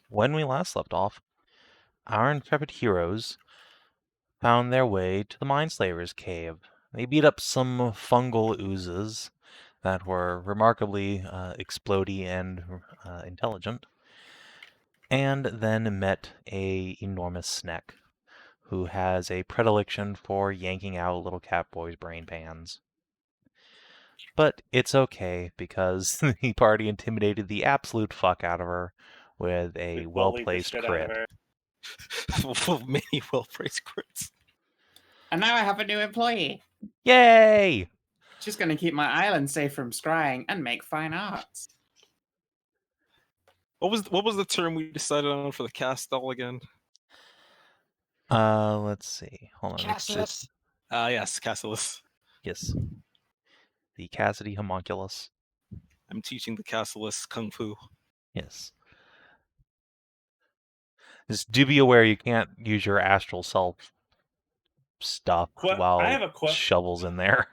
When we last left off, our intrepid heroes found their way to the Mindslayer's cave. They beat up some fungal oozes that were remarkably explodey and intelligent, and then met a enormous snake who has a predilection for yanking out little cat boys' brain pans. But it's okay, because the party intimidated the absolute fuck out of her with a well-placed crit. Many well-placed crits. And now I have a new employee. Yay! She's going to keep my island safe from scrying and make fine arts. What was the term we decided on for the castle again? Let's see. Hold on. Castless. Yes, castless. Yes. The Cassidy homunculus. I'm teaching the castless kung fu. Yes. Just do be aware you can't use your astral self stuff while I have a Shovel's in there.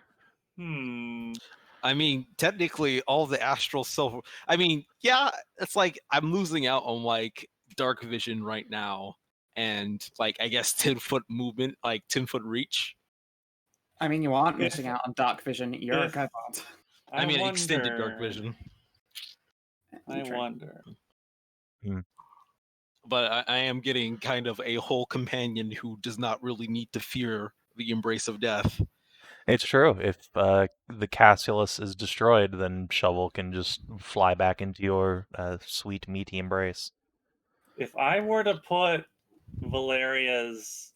I mean, technically, all the astral self. I mean, yeah, it's like I'm losing out on like dark vision right now, and like I guess 10-foot movement, like 10-foot reach. I mean, you aren't missing out on dark vision. You're a kobold. I mean, extended dark vision. I wonder. But I am getting kind of a whole companion who does not really need to fear the embrace of death. It's true. If the Cassulus is destroyed, then Shovel can just fly back into your sweet, meaty embrace. If I were to put Valeria's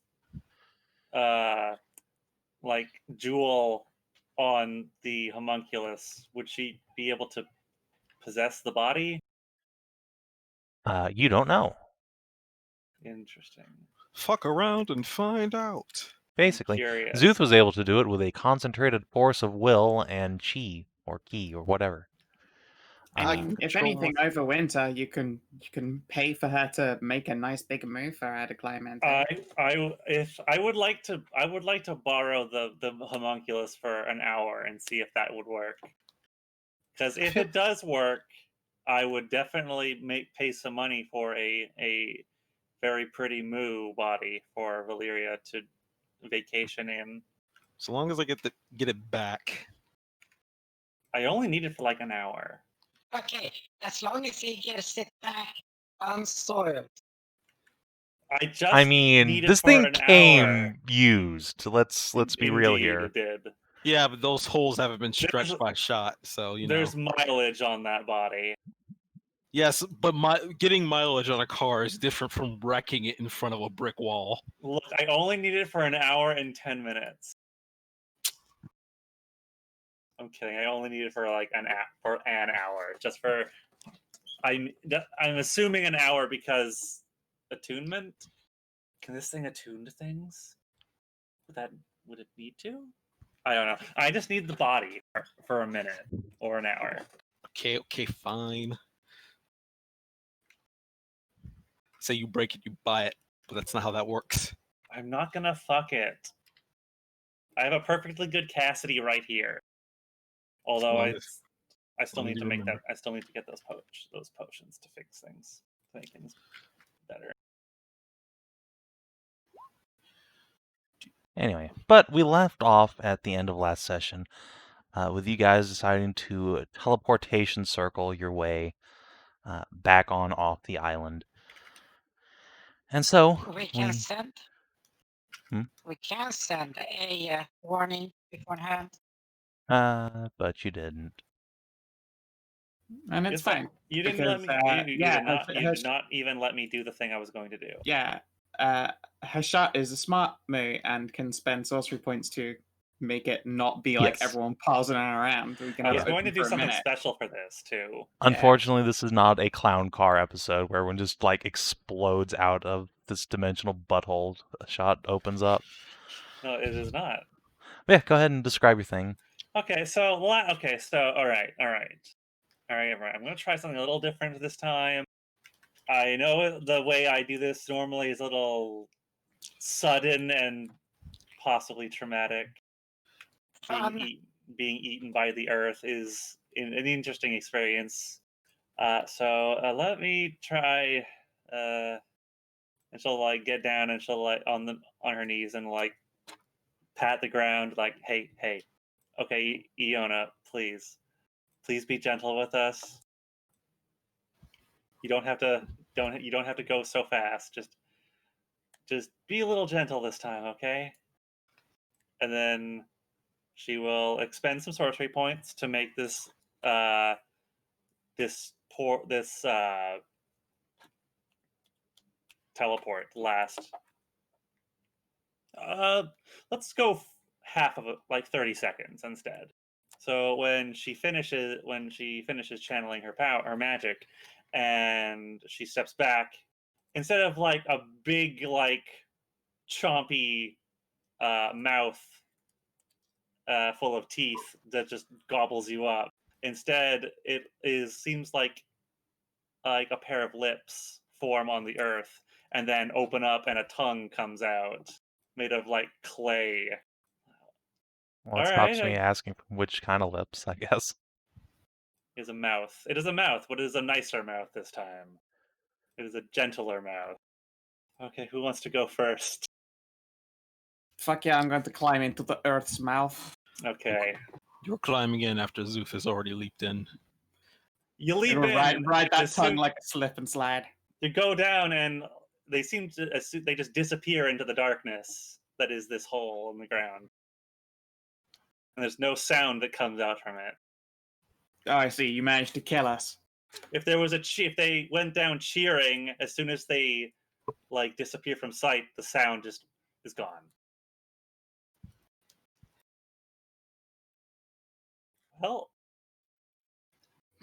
like jewel on the homunculus, would she be able to possess the body? You don't know. Interesting. Fuck around and find out. Basically, Szooth was able to do it with a concentrated force of will and chi, or ki, or whatever. I mean, if anything, over winter, you can pay for her to make a nice big move for her to climb into. I would like to borrow the homunculus for an hour and see if that would work. Because if it does work, I would definitely pay some money for a very pretty moo body for Valeria to vacation in. So long as I get it back. I only need it for like an hour. Okay, as long as you get to sit back unsoiled. I mean, this thing came used. Let's be real here. It did. Yeah, but those holes haven't been stretched by shot, so you know. There's mileage on that body. Yes, but getting mileage on a car is different from wrecking it in front of a brick wall. Look, I only need it for an hour and 10 minutes. I'm kidding. I only need it for like an hour, just for. I'm assuming an hour because attunement. Can this thing attune to things? Would it need to? I don't know. I just need the body for a minute or an hour. Okay, fine. Say you break it, you buy it, but that's not how that works. I'm not gonna fuck it. I have a perfectly good Cassidy right here. Although I still need to make that. I still need to get those potions to fix things, to make things better. Anyway, but we left off at the end of last session with you guys deciding to teleportation circle your way back on off the island. And so we can send a warning beforehand. But you didn't. And it's fine. You didn't let me. You did not even let me do the thing I was going to do. Yeah. Hashat is a smart moo and can spend sorcery points to make it not be like everyone pausing around. I was going to do something special for this too. Unfortunately, this is not a clown car episode where everyone just like explodes out of this dimensional butthole a shot opens up. No, it is not. Yeah, go ahead and describe your thing. Okay, so all right. I'm going to try something a little different this time. I know the way I do this normally is a little sudden and possibly traumatic. Being eaten by the earth is an interesting experience. So let me try And she'll like get down and she'll like on her knees and like pat the ground like, hey, okay, Iona, please be gentle with us. You don't have to go so fast. Just be a little gentle this time, okay? And then she will expend some sorcery points to make this teleport last. Let's go half of it, like 30 seconds instead. So when she finishes channeling her magic, and she steps back, instead of like a big like chompy mouth full of teeth that just gobbles you up, instead seems like a pair of lips form on the earth and then open up and a tongue comes out made of like clay. Well, it stops me asking which kind of lips, I guess. It is a mouth. It is a mouth, but it is a nicer mouth this time. It is a gentler mouth. Okay, who wants to go first? Fuck yeah, I'm going to climb into the Earth's mouth. Okay. You're climbing in after Szooth has already leaped in. You leap in. Ride that tongue like a slip and slide. You go down, and they they just disappear into the darkness that is this hole in the ground. And there's no sound that comes out from it. Oh, I see. You managed to kill us. If they went down cheering as soon as they like disappear from sight, the sound just is gone. Well,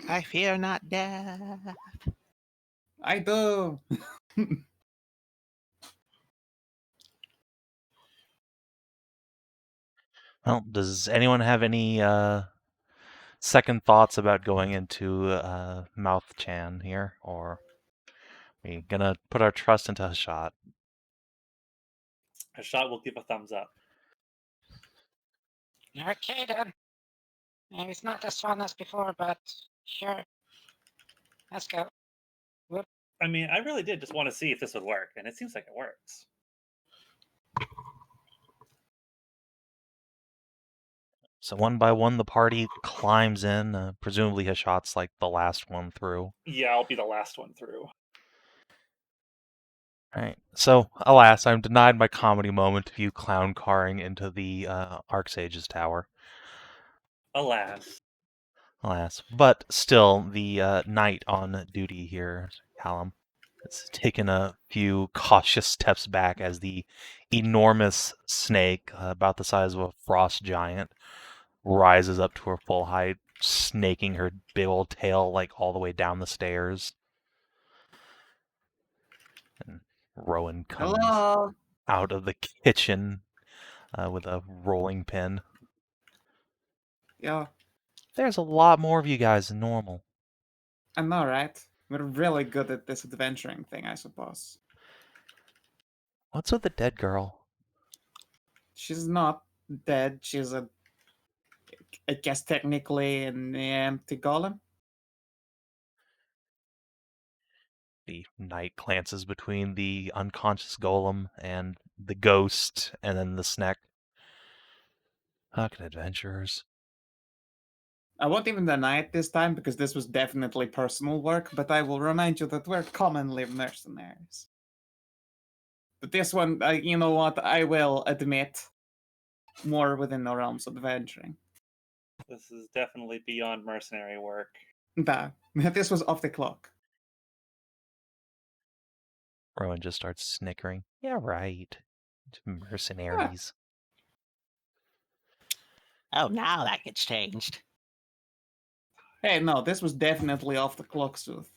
I fear not death. I do. Well, does anyone have any second thoughts about going into Mouth Chan here, or are we gonna put our trust into Hashat? Hashat will give a thumbs up. Okay then. It's not as fun as before, but sure. Let's go. I mean, I really did just want to see if this would work, and it seems like it works. So one by one, the party climbs in. Presumably Hashat's like the last one through. Yeah, I'll be the last one through. Right. So, alas, I'm denied my comedy moment of you clown carring into the Archsage's tower. Alas. But still, the knight on duty here, Callum, has taken a few cautious steps back as the enormous snake, about the size of a frost giant, rises up to her full height, snaking her big old tail like all the way down the stairs. And Rowan comes out of the kitchen with a rolling pin. Yeah. There's a lot more of you guys than normal. I know, right? We're really good at this adventuring thing, I suppose. What's with the dead girl? She's not dead. She's I guess technically an empty golem. The knight glances between the unconscious golem and the ghost, and then the snack. Fucking adventurers. I won't even deny it this time because this was definitely personal work, but I will remind you that we're commonly mercenaries. But this one, you know what, I will admit, more within the realms of adventuring. This is definitely beyond mercenary work. This was off the clock. Rowan just starts snickering. Yeah, right. Mercenaries. Oh, now that gets changed. Hey, no, this was definitely off the clock, Szooth.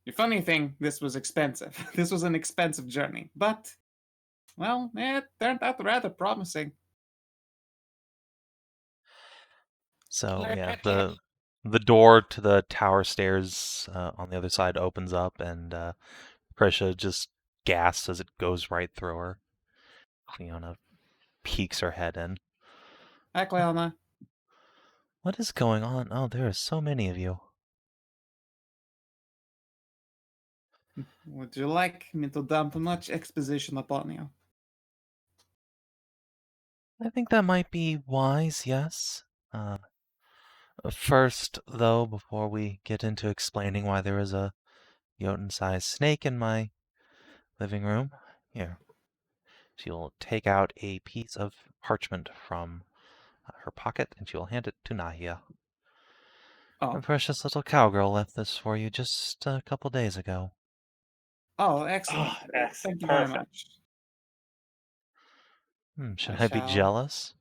The funny thing, this was expensive. This was an expensive journey, but, well, it turned out rather promising. So, yeah, the door to the tower stairs on the other side opens up, and Prisha just gasps as it goes right through her. Cleona peeks her head in. Hi, Cleona. What is going on? Oh, there are so many of you. Would you like me to dump much exposition upon you? I think that might be wise, yes. First, though, before we get into explaining why there is a Jotun-sized snake in my living room, here. She will take out a piece of parchment from her pocket and she will hand it to Nahia. Oh, A precious little cowgirl left this for you just a couple days ago. oh, excellent. Oh, that's Thank you very perfect. much. Should I I be shall- jealous?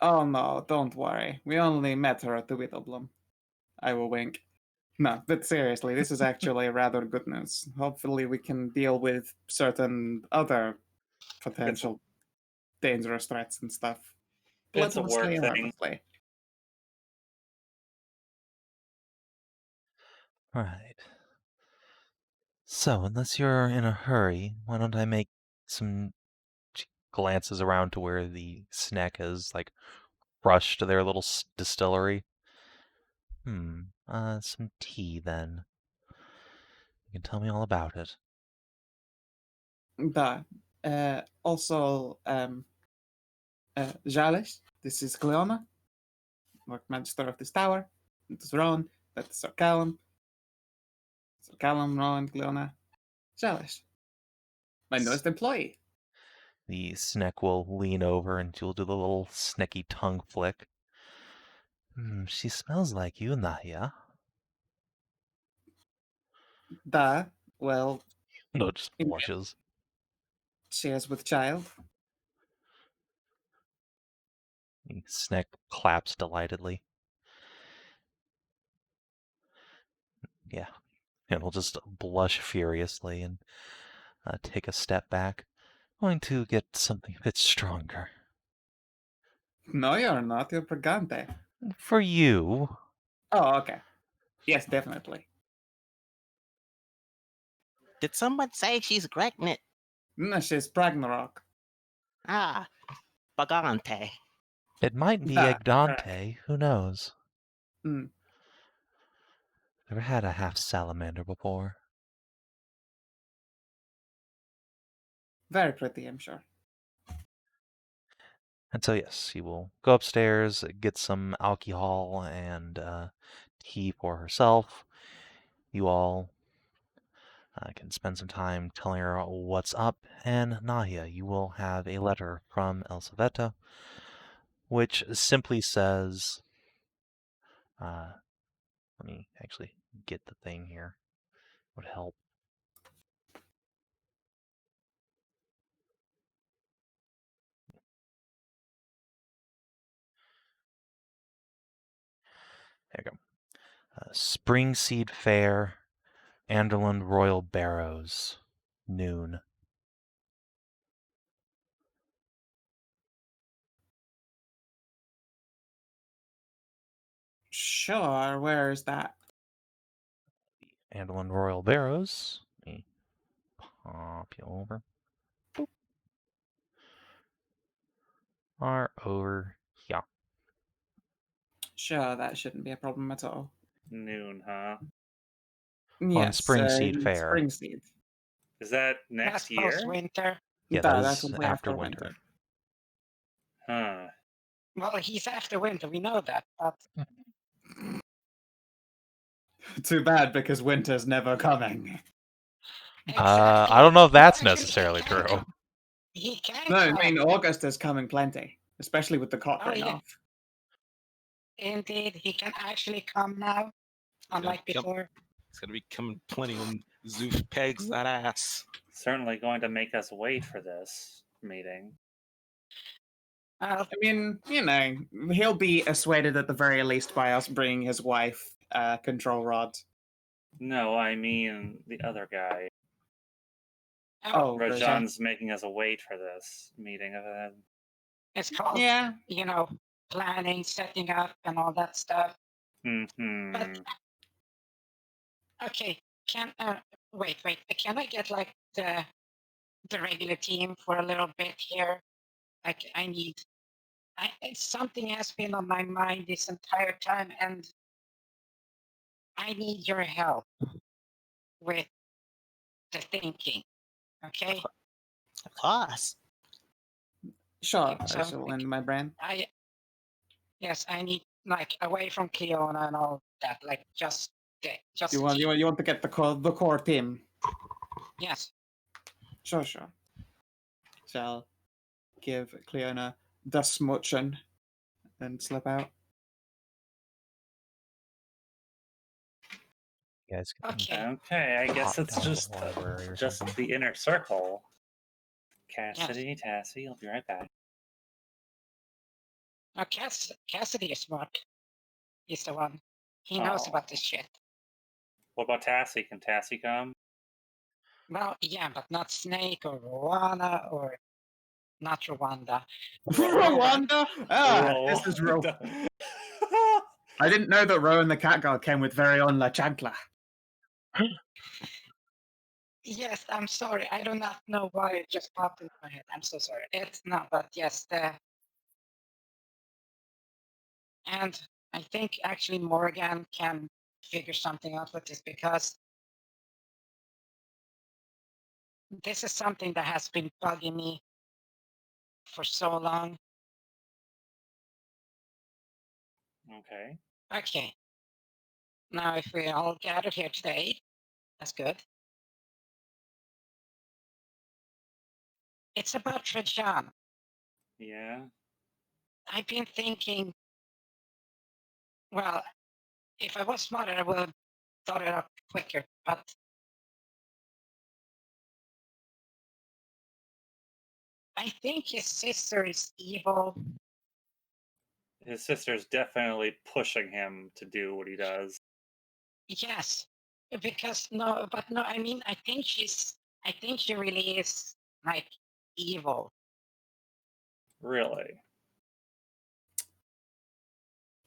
Oh no, don't worry. We only met her at the Widowbloom. I will wink. No, but seriously, this is actually rather good news. Hopefully, we can deal with certain other potential dangerous threats and stuff It's a work bloodlessly and thing. rapidly. Right. So, unless you're in a hurry, why don't I make some glances around to where the snack has, like, rushed to their little distillery? Some tea, then. You can tell me all about it. Da. Also, Jales, this is Cleona, Lord Magister of this tower. This is Rowan, that is Sir Callum. Sir Callum, Rowan, Cleona, Jales, my newest employee. The snack will lean over and she'll do the little snacky tongue flick. She smells like you, Nahia. Da. Well, No, just in- blushes. shares with child. The snack claps delightedly. Yeah, and will just blush furiously and take a step back. Going to get something a bit stronger. No, you're not. You're Pregante. For you. Oh, okay. Yes, definitely. Did someone say she's pregnant? No, she's Pragnarok. Ah, Bagante. It might be Da. Ehdrine, who knows? Mm. Never had a half salamander before. Very pretty, I'm sure. And so, yes, she will go upstairs, get some alcohol and tea for herself. You all can spend some time telling her what's up. And Nahia, you will have a letter from Elsaveta, which simply says, let me actually get the thing here. Would help. There you go. Spring Seed Fair, Anderland Royal Barrows, noon. Sure, where is that? Anderland Royal Barrows. Let me pop you over. Boop. Are over here. Sure, that shouldn't be a problem at all. Noon, huh? Yes, Springseed Fair. Springseed. Is that That's next year? post-winter. Yeah, Da, that that is will be after winter. Huh. Well, he's after winter, we know that, but Too bad, because winter's never coming. I don't know if that's Actually, necessarily he can true. come. He can No, I come. mean, August is coming plenty, especially with the cotton yeah. off. Indeed, he can actually come now, unlike Yep. before. It's gonna be coming plenty when Szooth pegs that ass. Certainly going to make us wait for this meeting. I mean, you know, he'll be assuaded at the very least by us bringing his wife control rod. No, I mean the other guy. Oh, Rajan. Rajan's making us wait for this meeting. It's called, Yeah. planning, setting up, and all that stuff. Mm-hmm. But okay, wait. Can I get like the regular team for a little bit here? Like something has been on my mind this entire time, and I need your help. with the thinking. Okay? Of course. Sure, So, I shall lend my brain. I need like away from Kiona and all that. Like just You want to get the core team. Yes. Sure. Shall give Cleona the smutchen and slip out. You guys can Okay. Okay, I guess pop it's down to the just library or just something. the inner circle. Cassidy, Tassie, I'll be right back. Now Cassidy is smart. He's the one. He knows Oh. about this shit. What about Tassie? Can Tassie come? Well, yeah, but not Snake or Rwanda or not Rwanda. Rwanda? This is Ro. Rwanda. I didn't know that Ro and the cat girl came with very own La Chancla. Yes, I'm sorry. I do not know why it just popped in my head. I'm so sorry. It's not, but yes, and I think actually Morgan can figure something out with this because this is something that has been bugging me for so long. Okay. Okay. Now, if we all gathered here today, that's good. It's about Trajan. Yeah. I've been thinking, well, if I was smarter, I would have thought it up quicker, but I think his sister is evil. His sister's definitely pushing him to do what he does. Yes, because I mean, I think she really is like evil. Really?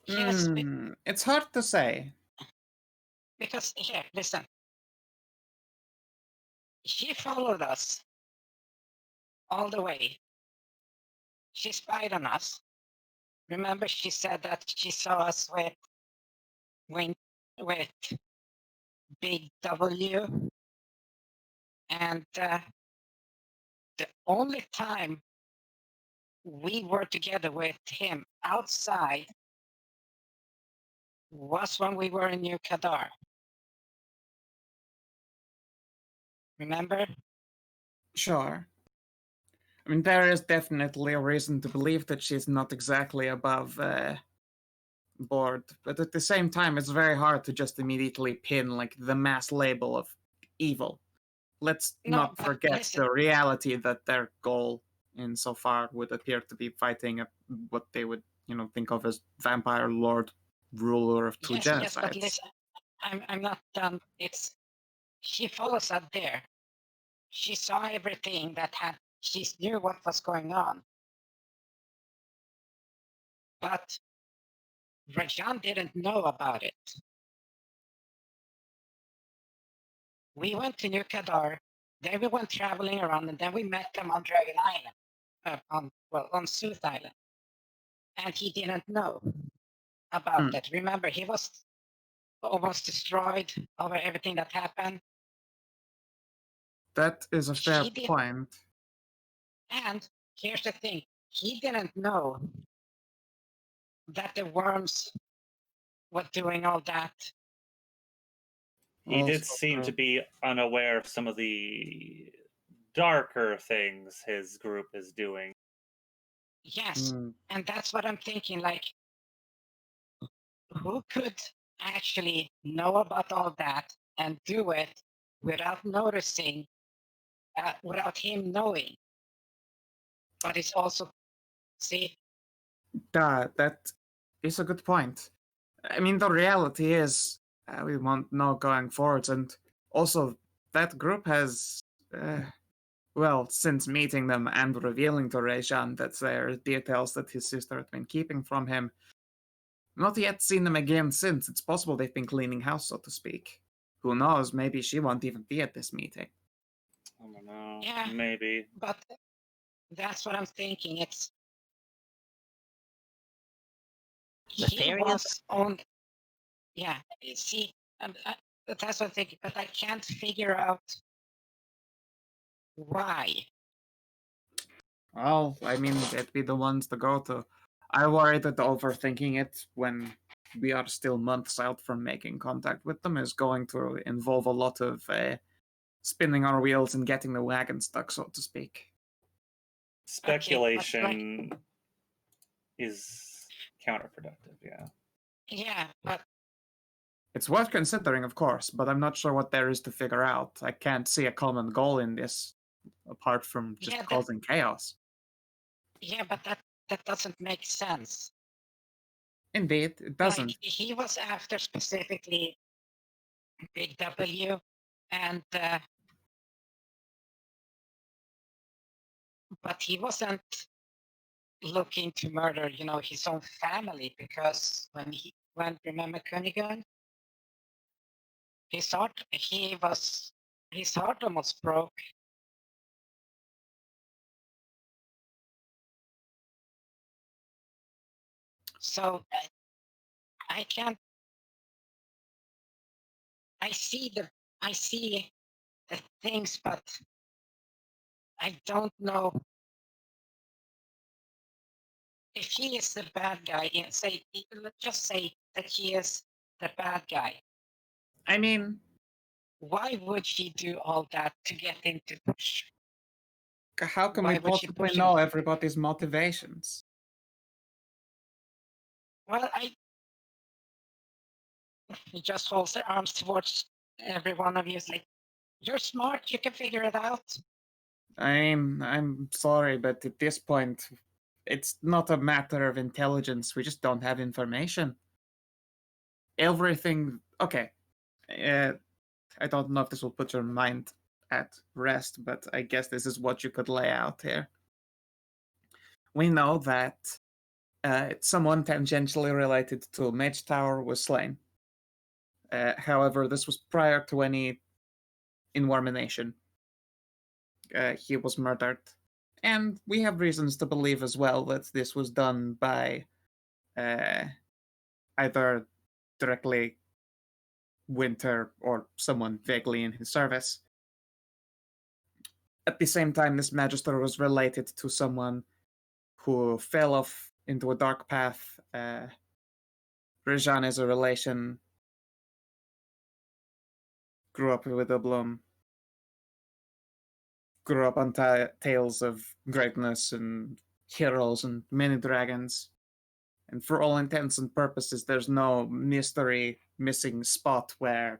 Yes, It's hard to say. because here, listen. She followed us all the way. She spied on us. Remember, she said that she saw us with Big W, and the only time we were together with him outside was when we were in New Kadar. Remember? Sure. I mean, there is definitely a reason to believe that she's not exactly above board, but at the same time, it's very hard to just immediately pin like the mass label of evil. Let's No, not but forget listen. the reality that their goal insofar would appear to be fighting what they would, think of as vampire lord, ruler of two genocides. Yes, but listen, I'm not done. She follows us there. She saw everything she knew what was going on. But Rajan didn't know about it. We went to New Kadar, then we went traveling around, and then we met them on Dragon Island, on Szooth Island. And he didn't know about that. Remember, he was almost destroyed over everything that happened. That is a fair point. And here's the thing, he didn't know that the worms were doing all that. He did seem to be unaware of some of the darker things his group is doing. Yes, and that's what I'm thinking, like, who could actually know about all that and do it without noticing, without him knowing? But it's also, see? That is a good point. I mean, the reality is, we won't know going forwards, and also that group has, since meeting them and revealing to Rajan that there are details that his sister had been keeping from him, not yet seen them again since. It's possible they've been cleaning house, so to speak. Who knows, maybe she won't even be at this meeting. I don't know. Yeah, maybe. But that's what I'm thinking. It's he was on. Yeah, see, That's what I think, but I can't figure out why. Well, I mean, they'd be the ones to go to. I worry that overthinking it when we are still months out from making contact with them is going to involve a lot of spinning our wheels and getting the wagon stuck, so to speak. Speculation is counterproductive, yeah. Yeah, but It's worth considering, of course, but I'm not sure what there is to figure out. I can't see a common goal in this apart from just Yeah, that- causing chaos. yeah, but that doesn't make sense. Indeed, it doesn't. Like, he was after specifically Big W, and but he wasn't looking to murder, his own family, because when remember Kunigun, his heart almost broke. So I can't. I see the things, but I don't know if he is the bad guy. Let's just say that he is the bad guy. I mean, Why would he do all that to get him to push? how can Why we would she possibly push him? know everybody's motivations? Well, he just holds their arms towards every one of you. It's like, you're smart. You can figure it out. I'm sorry, but at this point, it's not a matter of intelligence. We just don't have information. Everything. Okay. I don't know if this will put your mind at rest, but I guess this is what you could lay out here. We know that someone tangentially related to Mage Tower was slain. However, this was prior to any inwarmination. He was murdered. And we have reasons to believe as well that this was done by either directly Winter or someone vaguely in his service. At the same time, this Magister was related to someone who fell off into a dark path. Rajan is a relation, grew up with a Bloom, grew up on tales of greatness and heroes and many dragons. And for all intents and purposes, there's no mystery missing spot where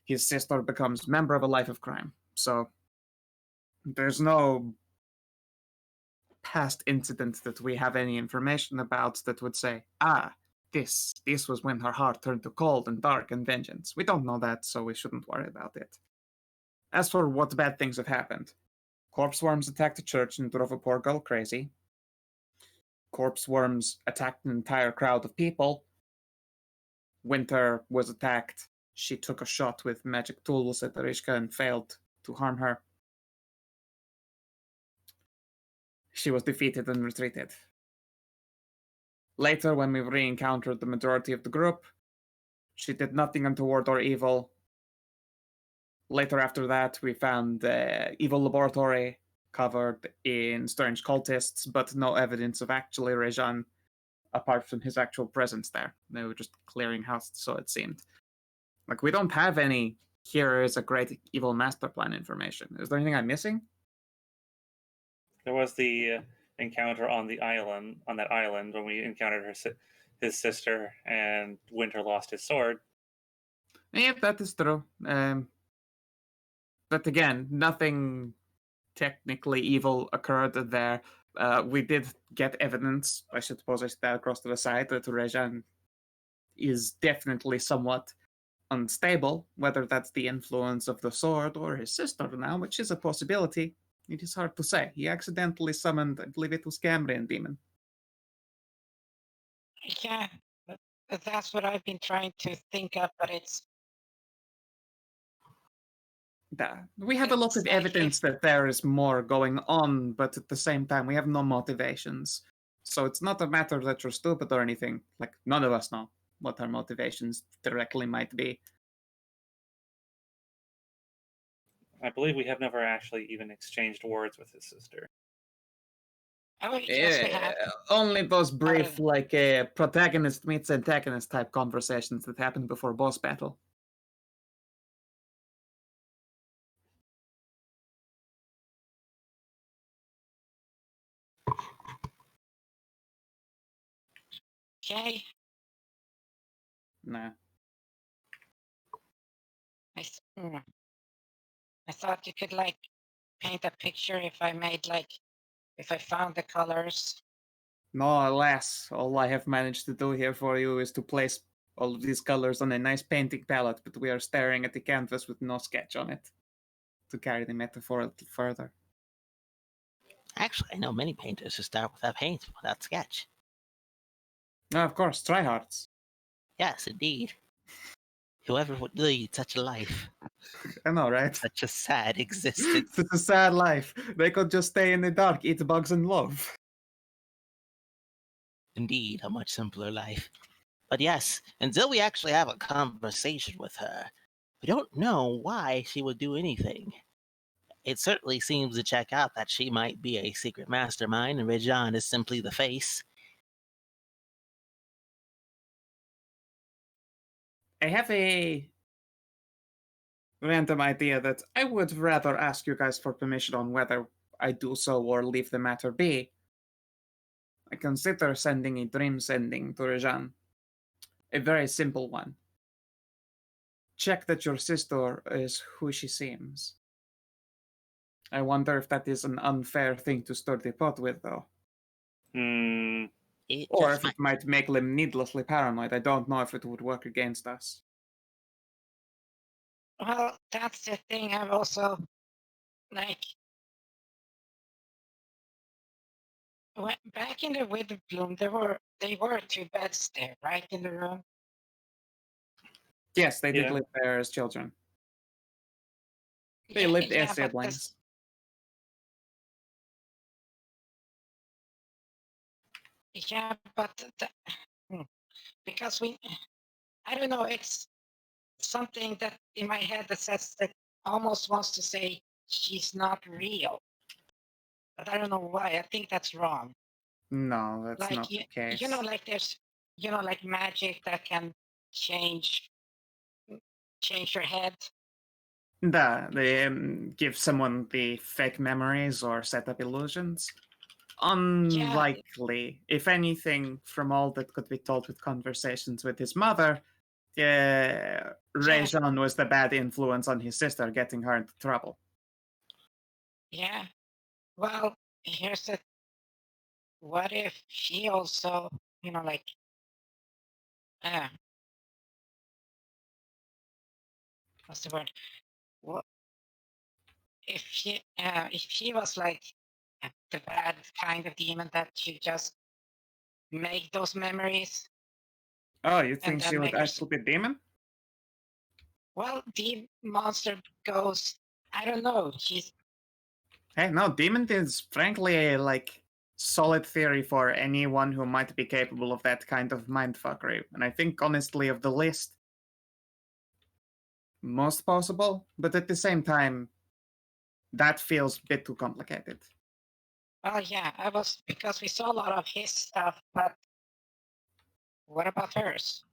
his sister becomes member of a life of crime. So there's no past incident that we have any information about that would say, this was when her heart turned to cold and dark and vengeance. We don't know that, so we shouldn't worry about it. As for what bad things have happened, corpse worms attacked a church and drove a poor girl crazy. Corpse worms attacked an entire crowd of people. Winter was attacked. She took a shot with magic tools at Arishka and failed to harm her. She was defeated and retreated. Later, when we re-encountered the majority of the group, she did nothing untoward or evil. Later after that, we found the evil laboratory covered in strange cultists, but no evidence of actually Rajan, apart from his actual presence there. They were just clearing house, so it seemed. Like, we don't have any here is a great evil master plan information. Is there anything I'm missing? There was the encounter on that island when we encountered his sister, and Winter lost his sword. Yeah, that is true. But again, nothing technically evil occurred there. We did get evidence, I suppose I should across to the side, that Rajan is definitely somewhat unstable, whether that's the influence of the sword or his sister now, which is a possibility. It is hard to say. He accidentally summoned, I believe it was Cambrian Demon. Yeah, but that's what I've been trying to think of, but it's... We have a lot of evidence that there is more going on, but at the same time, we have no motivations. So it's not a matter that you're stupid or anything. Like, none of us know what our motivations directly might be. I believe we have never actually even exchanged words with his sister. Oh, yes, we have. Only those brief, Paladin. like, protagonist meets antagonist type conversations that happen before boss battle. Okay. Nah. I thought you could like paint a picture if I found the colors. No, alas, all I have managed to do here for you is to place all of these colors on a nice painting palette, but we are staring at the canvas with no sketch on it to carry the metaphor a little further. Actually, I know many painters who start without paint, without sketch. No, of course, tryhards. Yes, indeed. Whoever would lead such a life, I know, right? such a sad existence. It's a sad life. They could just stay in the dark, eat bugs, and love. Indeed, a much simpler life. But yes, until we actually have a conversation with her, we don't know why she would do anything. It certainly seems to check out that she might be a secret mastermind and Rajan is simply the face. I have a random idea that I would rather ask you guys for permission on whether I do so or leave the matter be. I consider sending a dream sending to Rajan. A very simple one. Check that your sister is who she seems. I wonder if that is an unfair thing to stir the pot with, though. It Or just if it might make them needlessly paranoid. I don't know if it would work against us. Well, that's the thing. I've also like back in the Withered Bloom. They were two beds there, right in the room. Yes, they did Yeah. live there as children. They Yeah, lived yeah, as but siblings. Yeah, but because I don't know, it's something that in my head that says that almost wants to say she's not real, but I don't know why. I think that's wrong. No, that's Like not the case. you know, like there's like magic that can change your head. They give someone the fake memories or set up illusions. Unlikely. If anything, from all that could be told with conversations with his mother, Rajan was the bad influence on his sister, getting her into trouble. Yeah. Well, here's the. What if she also, like, what's the word? What if she was like the bad kind of demon that you just make those memories? Oh, you And think then she would make her actually be a demon? Well, the monster goes. I don't know. Hey, no, demon is frankly a solid theory for anyone who might be capable of that kind of mindfuckery. And I think honestly of the list, most possible, but at the same time, that feels a bit too complicated. Well, yeah, because we saw a lot of his stuff, but what about hers?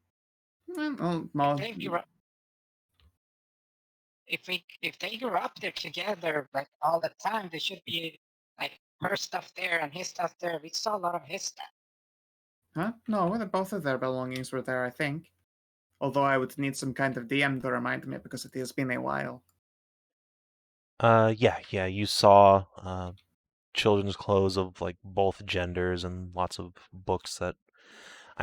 If they grew up there together like all the time, there should be like her stuff there and his stuff there. We saw a lot of his stuff. Huh? No, both of their belongings were there, I think. Although I would need some kind of DM to remind me because it has been a while. Yeah, you saw children's clothes of like both genders and lots of books that.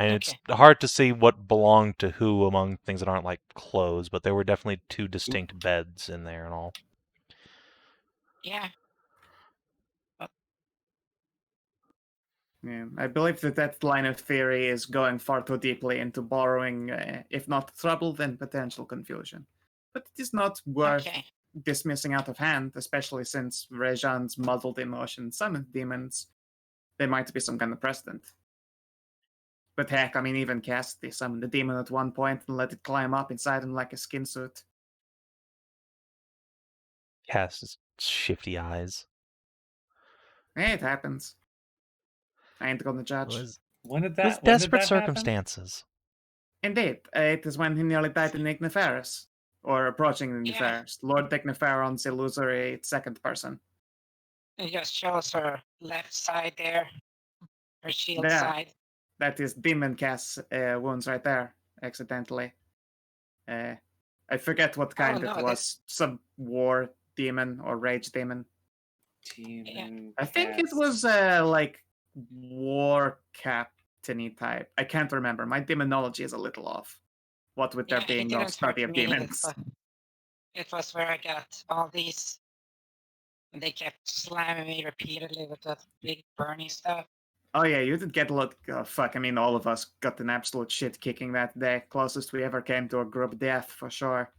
It's hard to see what belonged to who among things that aren't like clothes, but there were definitely two distinct beds in there and all. Yeah. Yeah, I believe that line of theory is going far too deeply into borrowing, if not trouble, then potential confusion. But it is not worth dismissing out of hand, especially since Rajan's muddled emotions summoned demons. There might be some kind of precedent. But heck, I mean, even Cassidy summoned the demon at one point and let it climb up inside him like a skin suit. Casts shifty eyes. Hey, it happens. I ain't gonna It judge. was When did desperate that happen? circumstances. Indeed, it is when he nearly died in Igniferus, or approaching Yeah. Igniferus. Lord Igniferon's illusory second person. It just shows her left side there, her shield Yeah. side. That is demon cast wounds right there, accidentally. I forget what kind no, it was. Some war demon or rage demon. Demon I think it cast. was like war captainy type. I can't remember. My demonology is a little off. What with there Yeah, it being no didn't study hurt of me, demons. It was where I got all these. And they kept slamming me repeatedly with that big burning stuff. Oh yeah, you did get a lot. Fuck, I mean, all of us got an absolute shit kicking that day. Closest we ever came to a group death, for sure.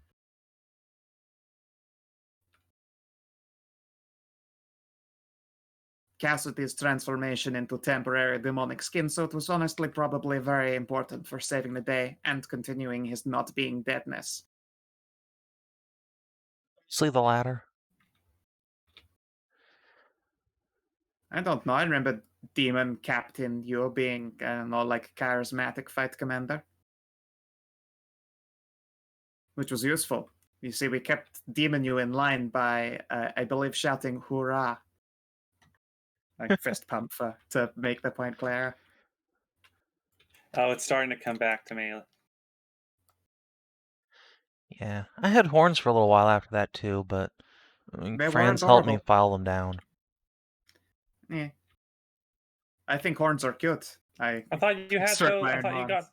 Cassidy's transformation into temporary demonic skin suit was honestly probably very important for saving the day and continuing his not being deadness. Mostly the latter. I don't know. I remember Demon Captain you being, I don't know, like charismatic fight commander, which was useful. You see, we kept Demon you in line by, I believe, shouting "Hurrah!" like fist pump to make the point clear. Oh, it's starting to come back to me. Yeah, I had horns for a little while after that too, but They were friends helped me adorable. file them down. Yeah. I think horns are cute. I thought you had struck those. my I own thought you got. horns.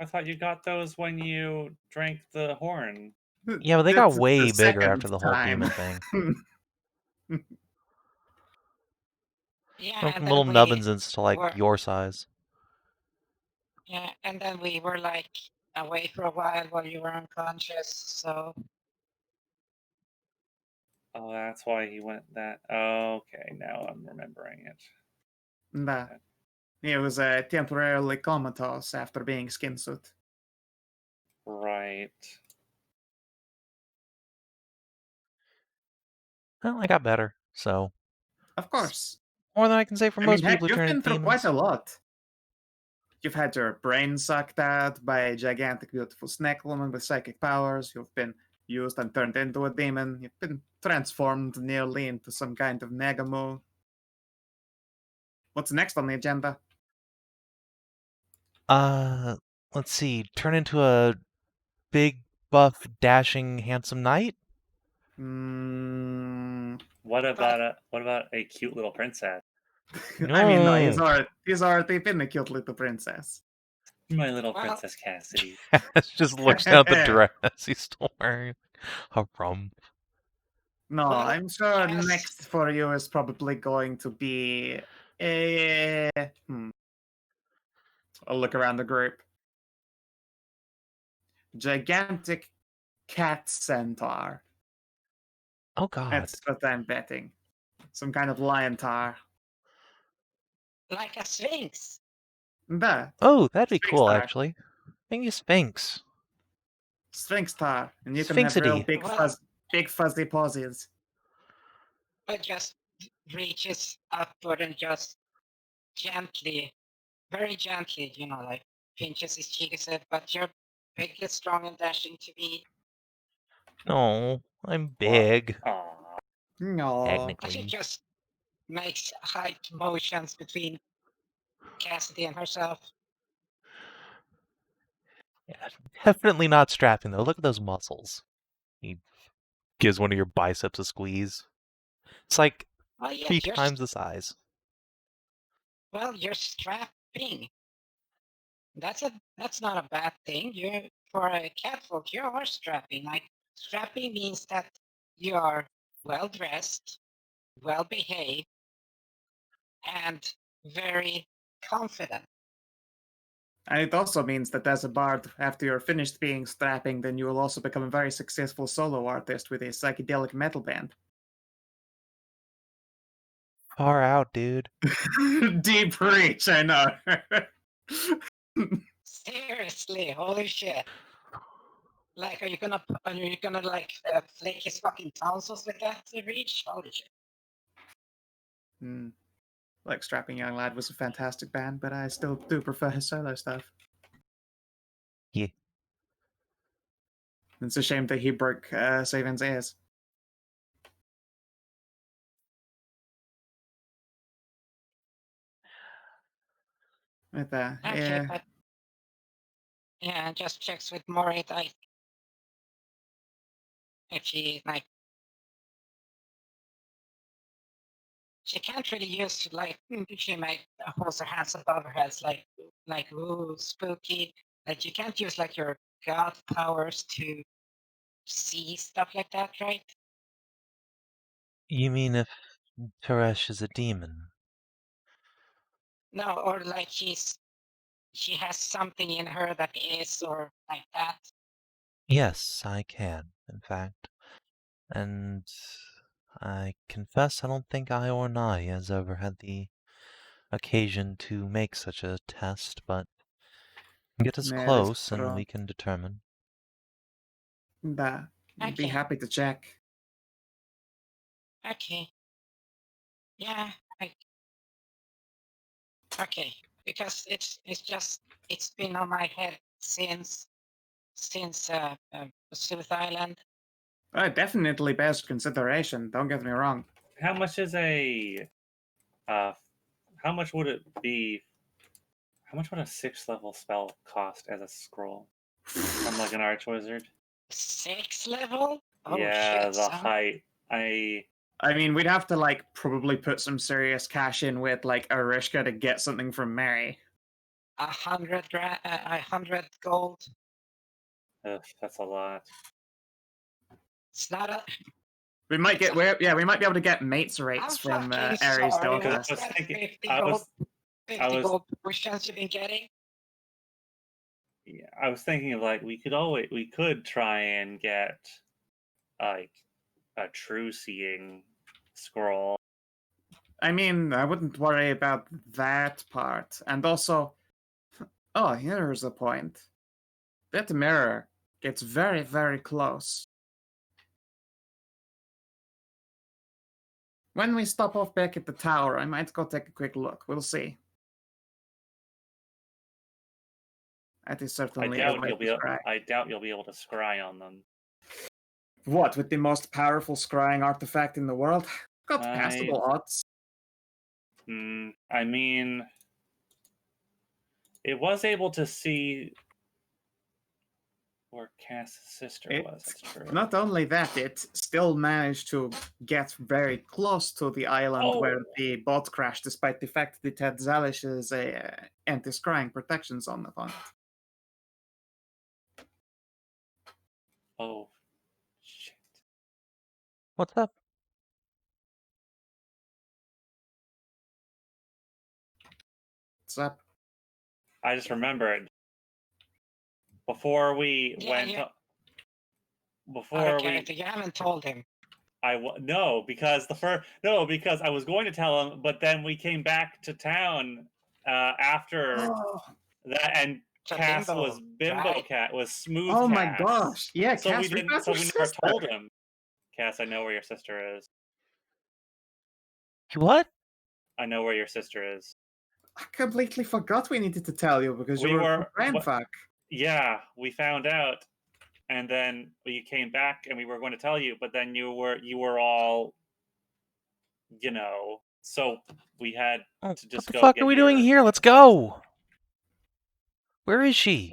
I thought you got those when you drank the horn. Yeah, but they got This is way the bigger second after the whole time. demon thing. Yeah, Went and from then little we nubbins to like were, your size. yeah, and then we were like away for a while you were unconscious. So Oh, that's why he went that. Okay, now I'm remembering it. Nah. He was temporarily comatose after being skin suit. Right. Well, I got better, so Of course. more than I can say for I most mean, heck, people who you've turn been into through demons. quite a lot. You've had your brain sucked out by a gigantic, beautiful snake woman with psychic powers. You've been used and turned into a demon. You've been transformed nearly into some kind of Negamu. What's next on the agenda? Let's see. Turn into a big, buff, dashing, handsome knight? What about a cute little princess? I mean, no, No. he's already been a cute little princess. My little Well- Princess Cassidy. Just looks down at the dress he's still wearing. A rump. No, Well, I'm sure yes. next for you is probably going to be a. I'll look around the group. Gigantic cat centaur. Oh god. That's what I'm betting. Some kind of lion tar. like a sphinx. The Oh, that'd be Sphinx cool, tar. actually. Maybe a sphinx. Sphinx tar. And you can have real Sphinxity. big fuzzy paws. But just reaches upward and just gently, very gently, like pinches his cheek and said, "But you're big and strong and dashing to be." No, I'm big. Aw. No. She Technically. just makes height motions between Cassidy and herself. Yeah, definitely not strapping though. Look at those muscles. He gives one of your biceps a squeeze. It's like Oh yeah, 3 times the size. you're strapping. That's not a bad thing. You for a catfolk, you are strapping. Like strapping means that you are well dressed, well behaved, and very confident. And it also means that as a bard, after you're finished being strapping, then you will also become a very successful solo artist with a psychedelic metal band. Far out, dude. Deep reach, I know. Seriously, holy shit. Like, are you gonna like flick his fucking tonsils with that reach? Holy shit! Hmm. Like Strapping Young Lad was a fantastic band, but I still do prefer his solo stuff. Yeah. It's a shame that he broke Savin's ears. Right there. Okay, Yeah. but yeah, just checks with Morit. If she like, she can't really use like she might holds her hands above her head like ooh spooky. Like you can't use like your god powers to see stuff like that, right? You mean if Teresh is a demon? No, or like she has something in her that is or like that. Yes, I can, in fact. And I confess I don't think I or Nahia has ever had the occasion to make such a test, but get us Yeah, that's close and true. we can determine. Bah, I'd be Okay. happy to check. Okay. Yeah. Okay. Because it's been on my head since Szooth Island. Definitely bears consideration. Don't get me wrong. How much is a how much would it be? How much would a 6th level spell cost as a scroll? I'm like an archwizard. 6th level? Oh Yeah, shit, the son. height. I mean, we'd have to like probably put some serious cash in with like Arishka to get something from Mary. 100 gold. Ugh, that's a lot. It's not a. We might get we might be able to get mates rates I'm from fucking Ares sorry. Delta. I was thinking- 50 I gold. was- 50 was- gold push-chance you've been getting. Yeah, I was thinking of like we could try and get like a true seeing scroll. I mean, I wouldn't worry about that part. And also, oh, here's a point. That mirror gets very, very close. When we stop off back at the tower, I might go take a quick look. We'll see. That is I certainly a doubt way you'll to be. scry. I doubt you'll be able to scry on them. What, with the most powerful scrying artifact in the world? Got passable odds. I mean, it was able to see where Cass's sister was. That's true. Not only that, it still managed to get very close to the island where the boat crashed, despite the fact that it had Zalish's anti-scrying protections on it. Oh, shit. What's up? What's up? I just remembered before we went. Before we, you haven't told him. because I was going to tell him, but then we came back to town after that, and So Cass Bimbo, was Bimbo right? Cat was smooth. Oh Cass. my gosh! Yeah, So Cass, we didn't. So we never told him. Cass, I know where your sister is. What? I know where your sister is. I completely forgot we needed to tell you because you were brainfuck. Yeah, we found out, and then we came back and we were going to tell you, but then you were all, so we had to just what the go. fuck are we doing here? Let's go. Where is she?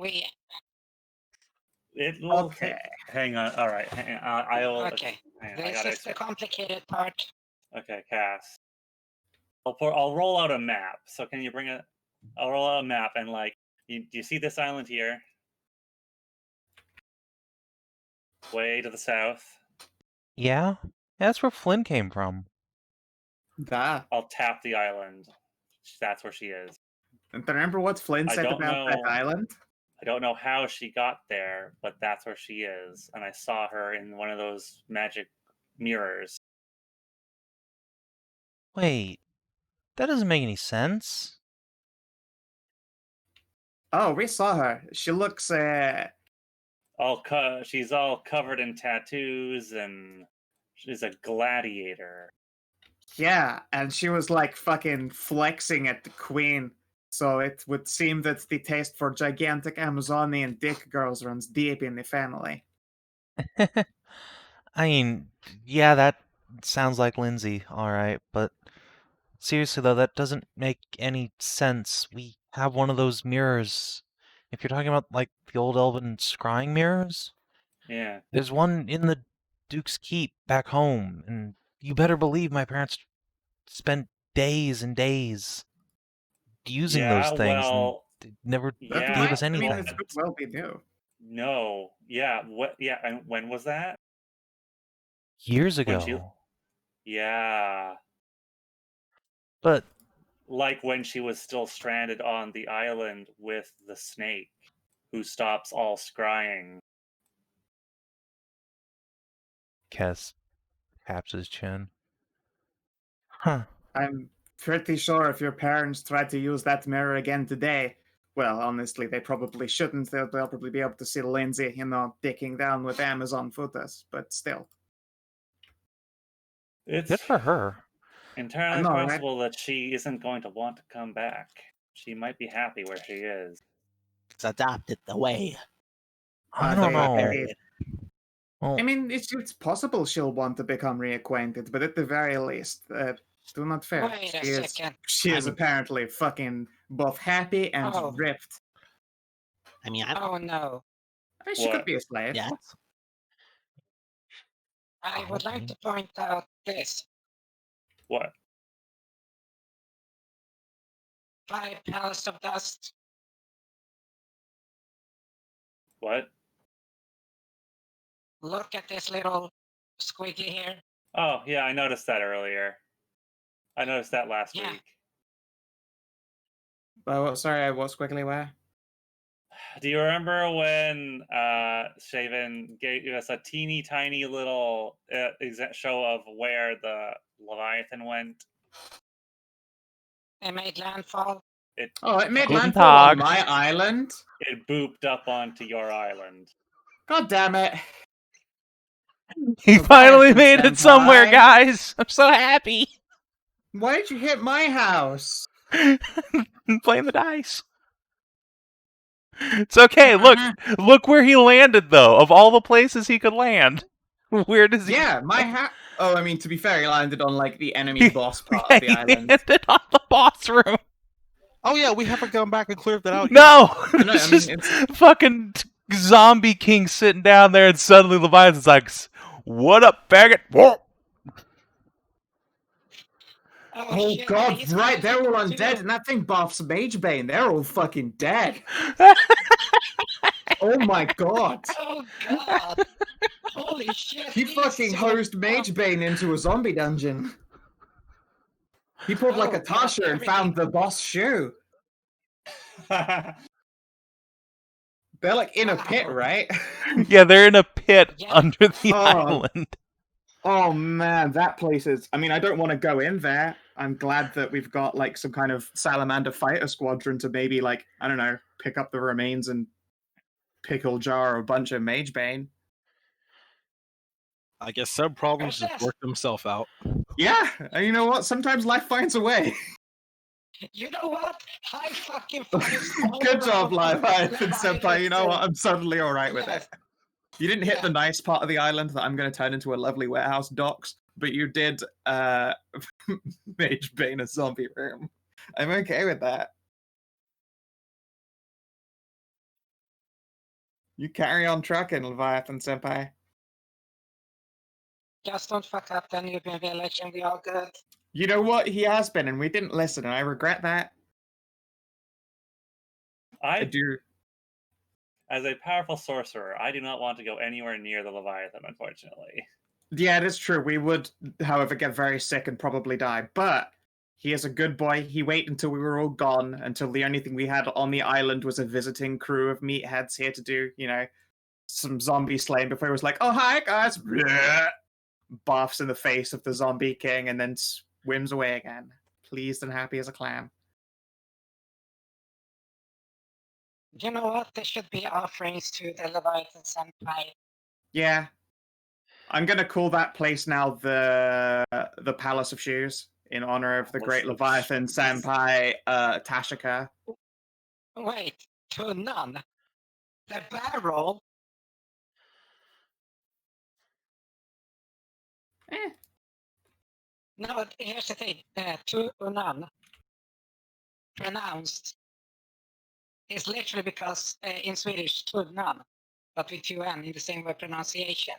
Okay. Hang on. All right. I'll. Okay. Hang on, This is the complicated part. Okay, Cass. I'll roll out a map. So can you bring it? I'll roll out a map and do you see this island here? Way to the south. Yeah? That's where Flynn came from. I'll tap the island. That's where she is. And remember what Flynn said about that island? I don't know how she got there, but that's where she is. And I saw her in one of those magic mirrors. Wait, that doesn't make any sense. Oh, we saw her. She looks she's all covered in tattoos, and she's a gladiator. Yeah, and she was like fucking flexing at the queen. So it would seem that the taste for gigantic Amazonian dick girls runs deep in the family. I mean, yeah, that sounds like Lindsay, alright, but seriously though, that doesn't make any sense. We have one of those mirrors. If you're talking about, like, the old elven scrying mirrors, Yeah. there's one in the Duke's Keep back home, and you better believe my parents spent days and days using those Yeah, things and well, they never That gave yeah. us might, I mean, anything. it could well be new. No. Yeah. What? Yeah. And when was that? Years When she. ago. Yeah. But Like when she was still stranded on the island with the snake, who stops all scrying. Kess taps his chin. Huh. I'm pretty sure if your parents tried to use that mirror again today, well, honestly, they probably shouldn't. They'll probably be able to see Lindsay, dicking down with Amazon footas, but still. It's Good for her. entirely know, right? possible that she isn't going to want to come back. She might be happy where she is. It's adopted the way. I the don't know. Barbarian. Well, I mean, it's possible she'll want to become reacquainted, but at the very least, do not fear. Wait a second. She is I'm- apparently fucking both happy and Oh. ripped. I mean, Oh no. I mean, she could What? be a slave. yes. I would like to point out this. What? 5 pounds of dust. What? Look at this little squiggy here. Oh, yeah, I noticed that earlier. I noticed that last Yeah. week. Oh, sorry, I was quickly where? Do you remember when Savin gave us a teeny tiny little show of where the Leviathan went? They made landfall. It Oh, it made Guten landfall on Tag. my island? it booped up onto your island. God damn it. he Leviathan finally made it somewhere, senpai. guys. I'm so happy. Why did you hit my house? Playing the dice. It's okay. Look where he landed, though. Of all the places he could land, where does he? Yeah, my house. Oh, I mean, to be fair, he landed on, like, the enemy boss part Yeah, of the he island. landed on the boss room. Oh yeah, we haven't gone back and cleared that out yet. No, No, it's I mean, just it's- fucking zombie king sitting down there, and suddenly Leviathan's like, "What up, faggot?" Whoa. Oh shit, god, he's right, they're all going to- undead, and that thing buffs Magebane. They're all fucking dead. Oh my god. Oh god. Holy shit. He is fucking so hosed dumb. Magebane into a zombie dungeon. He pulled like a Oh, God, Tasha and everything. found the boss shoe. They're like in a pit, Wow. right? Yeah, they're in a pit Yeah. under the Oh. island. Oh man, that place is. I mean, I don't want to go in there. I'm glad that we've got like some kind of salamander fighter squadron to maybe, like, I don't know, pick up the remains and pickle jar a bunch of Magebane. I guess some problems just Yes. work themselves out. Yeah, and you know what? Sometimes life finds a way. You know what? I fucking Good job, Leviathan Senpai. You know what? I'm suddenly alright with Yes. it. You didn't hit Yeah. the nice part of the island that I'm going to turn into a lovely warehouse docks, but you did Magebane a zombie room. I'm okay with that. You carry on trucking, Leviathan Senpai. Just don't fuck up the Nubian village and we all good. You know what? He has been, and we didn't listen, and I regret that. I I, do. as a powerful sorcerer, I do not want to go anywhere near the Leviathan, unfortunately. Yeah, it is true. We would, however, get very sick and probably die. But he is a good boy. He waited until we were all gone, until the only thing we had on the island was a visiting crew of meatheads here to do, some zombie slaying before he was like, "Oh, hi, guys." Barfs in the face of the zombie king and then swims away again, pleased and happy as a clam. You know what? There should be offerings to the Leviathan Senpai. Yeah. I'm gonna call that place now the Palace of Shoes in honor of the great Palace of Leviathan Shoes. Senpai Tashika. Wait, to none. The barrel? No, here's the thing. To none, pronounced, is literally because in Swedish, to none, but with 2N in the same way pronunciation,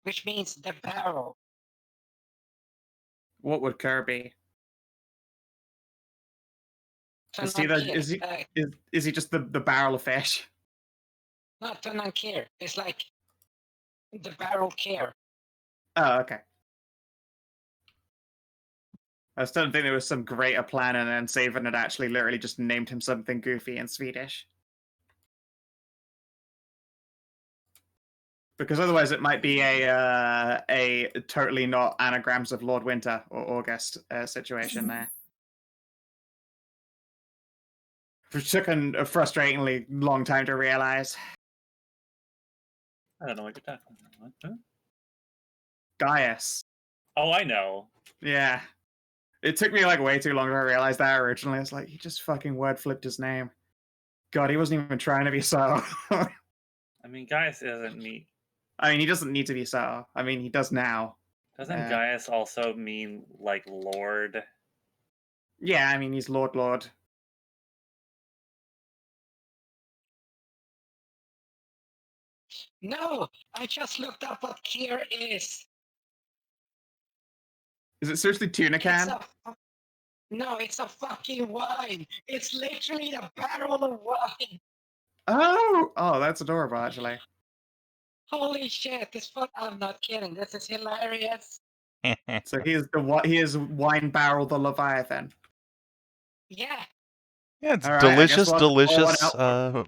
which means the barrel. What would Kirby? Is he, Tunankir. is he just the barrel of fish? Not Tunankir. It's like the barrel care. Oh, okay. I was starting to think there was some greater plan, and then Savin had actually literally just named him something goofy in Swedish. Because otherwise it might be a totally not anagrams of Lord Winter or August situation there. Which took a frustratingly long time to realize. I don't know what you're talking about. Huh? Gaius. Oh, I know. Yeah. It took me like way too long to realize that originally. It's like, he just fucking word flipped his name. God, he wasn't even trying to be so. I mean, Gaius isn't me. I mean, he doesn't need to be so. I mean, he does now. Doesn't Gaius also mean, like, Lord? Yeah, I mean, he's Lord. No, I just looked up what Kier is. Is it seriously tuna can? No, it's a fucking wine. It's literally a barrel of wine. Oh, that's adorable, actually. Holy shit, I'm not kidding. This is hilarious. So he is Wine Barrel the Leviathan. Yeah. Yeah, it's All right, I guess delicious, we'll pour one delicious out for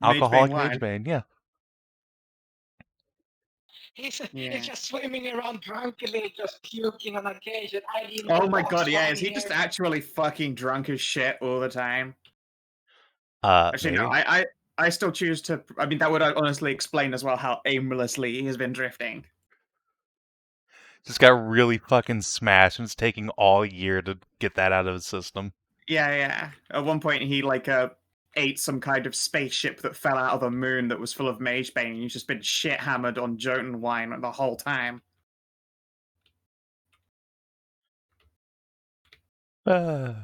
alcoholic wine. Mage Bane, yeah. He's Yeah. just swimming around drunkily, just puking on occasion. Oh my god, yeah, is he just actually fucking drunk as shit all the time? Actually, Maybe. no, I still choose to... I mean, that would honestly explain as well how aimlessly he has been drifting. Just got really fucking smashed, and it's taking all year to get that out of his system. Yeah. At one point, he, like, ate some kind of spaceship that fell out of the moon that was full of Mage Bane, and he's just been shit-hammered on Jotun wine the whole time. Oh,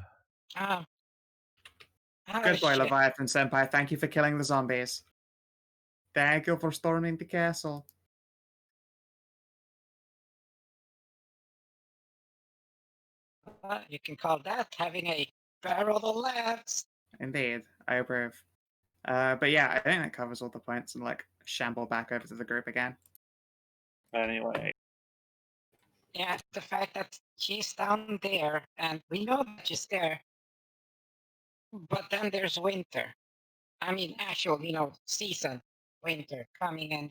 Good boy, shit. Leviathan Senpai. Thank you for killing the zombies. Thank you for storming the castle. You can call that having a barrel of laughs. Indeed, I approve. But yeah, I think that covers all the points, and like shamble back over to the group again. Anyway. Yeah, the fact that she's down there, and we know that she's there, but then there's winter. I mean, actual, season, winter coming, and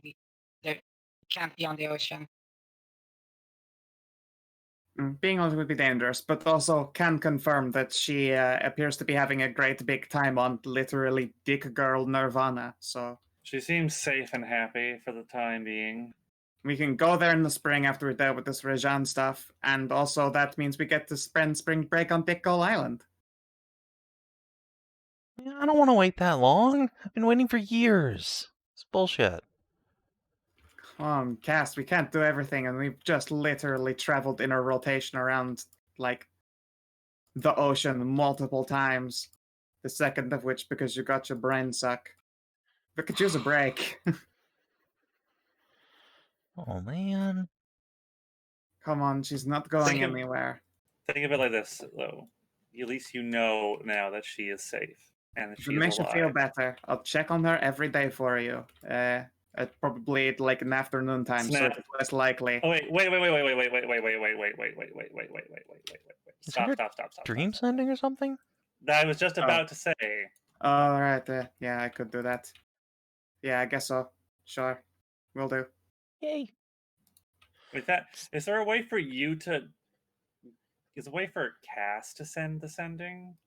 they can't be on the ocean. Being on would be dangerous, but also can confirm that she appears to be having a great big time on literally dick girl nirvana, so... She seems safe and happy for the time being. We can go there in the spring after we're done with this Rajan stuff, and also that means we get to spend spring break on Dick Gull Island. Yeah, I don't want to wait that long. I've been waiting for years. It's bullshit. Cass, we can't do everything, and we've just literally traveled in a rotation around, like, the ocean multiple times. The second of which because you got your brain suck. We could use a break. Oh, man. Come on, she's not going anywhere. Think of it like this, though. At least you know now that she is safe and that If she it is makes you alive. feel better, I'll check on her every day for you. Probably at like an afternoon time, so it's less likely. Oh wait. Stop. Dream sending or something? That I was just about to say. All right. Yeah, I could do that. Yeah, I guess so. Sure, will do. Yay. With that, is there a way for you to? Is a way for Cass to send the sending?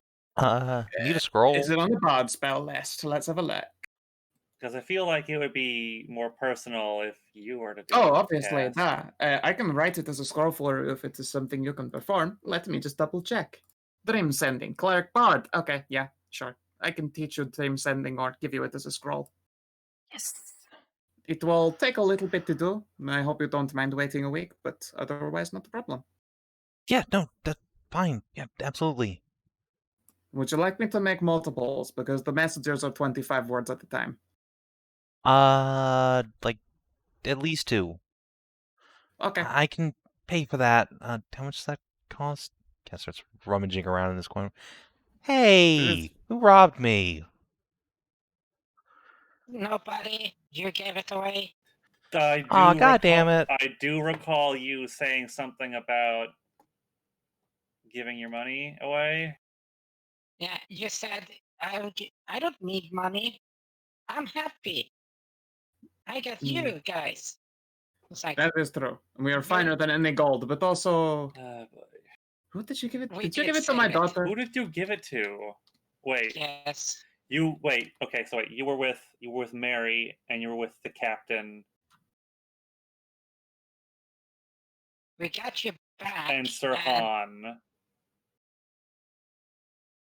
Need a scroll. Is it on the bard spell list? Let's have a look. Because I feel like it would be more personal if you were to do Oh, it. obviously, Cass. I can write it as a scroll for you if it is something you can perform. Let me just double check. Dream sending, cleric bard. Okay, yeah, sure. I can teach you dream sending or give you it as a scroll. Yes. It will take a little bit to do. I hope you don't mind waiting a week, but otherwise, not a problem. Yeah, no, that's fine. Yeah, absolutely. Would you like me to make multiples? Because the messages are 25 words at a time. Like at least 2. Okay. I can pay for that. How much does that cost? Cass starts rummaging around in this corner. Hey, who robbed me? Nobody. You gave it away. I do Aw, God damn recall- it. I do recall you saying something about giving your money away. Yeah, you said I don't need money. I'm happy. I got you guys. It's like That is true. We are Yeah. finer than any gold, but also, Boy. who did you give it? We Did you did give it to my save it. daughter? Who did you give it to? Wait, yes. you wait. Okay, so wait, you were with Mary and you were with the captain We got you back. and Sir Han.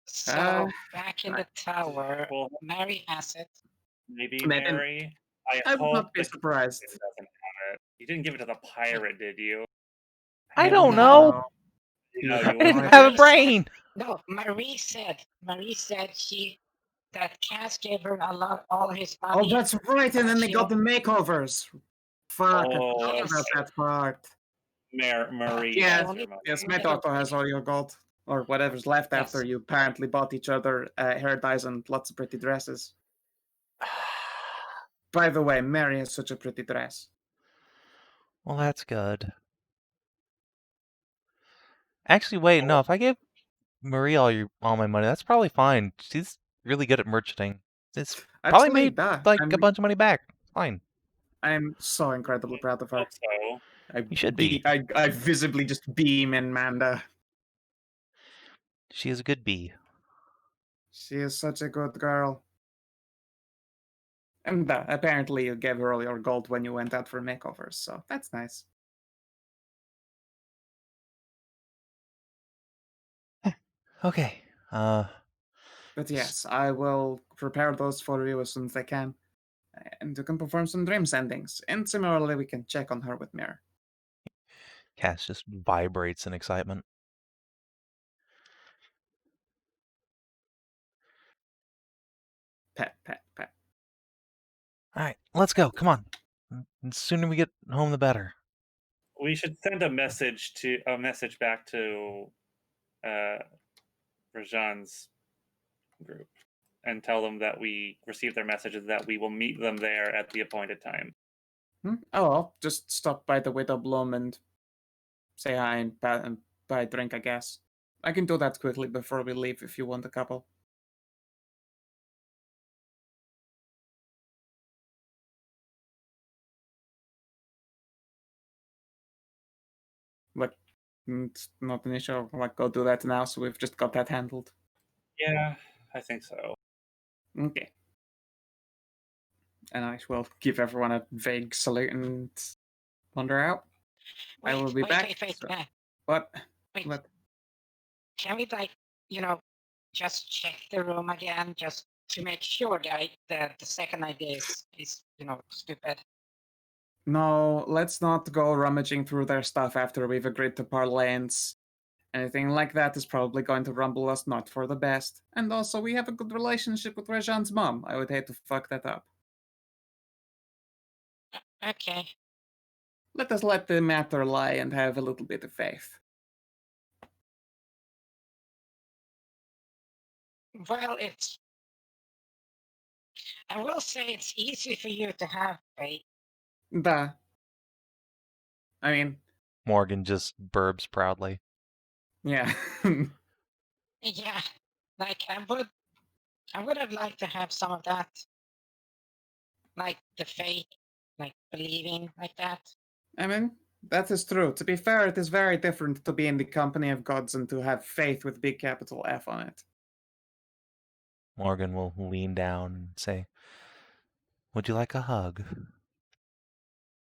So back in the tower, Well, Mary has it. maybe Maybe- Mary. I I would hope not be the surprised. captain doesn't have it. You didn't give it to the pirate, did you? I don't know. No, I you I didn't Marie have a said- brain. No, Marie said that Cass gave her all his Oh, money. that's right. And then they got the Shield. makeovers. Fuck, I Oh, forgot yes. about that part. Marie Yeah, has your money. Yes, my daughter has all your gold. Or whatever's left Yes. after you apparently bought each other hair dyes and lots of pretty dresses. By the way, Mary has such a pretty dress. Well, that's good. Actually, wait, no. If I give Marie all my money, that's probably fine. She's really good at merchanting. It's probably Actually, made duh. like a bunch of money back. Fine. I'm so incredibly proud of her. Hope so. You should be. I visibly just beam in Manda. She is a good bee. She is such a good girl. And apparently you gave her all your gold when you went out for makeovers, so that's nice. Okay. But yes, I will prepare those for you as soon as I can. And you can perform some dream sendings. And similarly, we can check on her with Mirror. Cass just vibrates in excitement. Pet, pet, pet. All right, let's go. Come on. The sooner we get home, the better. We should send a message back to Rajan's group and tell them that we received their messages, that we will meet them there at the appointed time. Oh, I'll just stop by the Widow Bloom and say hi and buy a drink, I guess. I can do that quickly before we leave if you want a couple. Like, it's not an issue. Like, go do that now, so we've just got that handled. Yeah, I think so. Okay. And I will give everyone a vague salute and wander out. I will be back. Wait. So- What? Wait. What? Can we just check the room again, just to make sure that the second idea is stupid? No, let's not go rummaging through their stuff after we've agreed to parlance. Anything like that is probably going to rumble us not for the best. And also, we have a good relationship with Rajan's mom. I would hate to fuck that up. Okay. Let us let the matter lie and have a little bit of faith. Well, I will say it's easy for you to have faith. Duh. I mean, Morgan just burbs proudly. yeah. Yeah, like I would have liked to have some of that, like the faith, like believing like that. I mean, that is true. To be fair, it is very different to be in the company of gods and to have faith with big capital F on it. Morgan will lean down and say, "Would you like a hug?"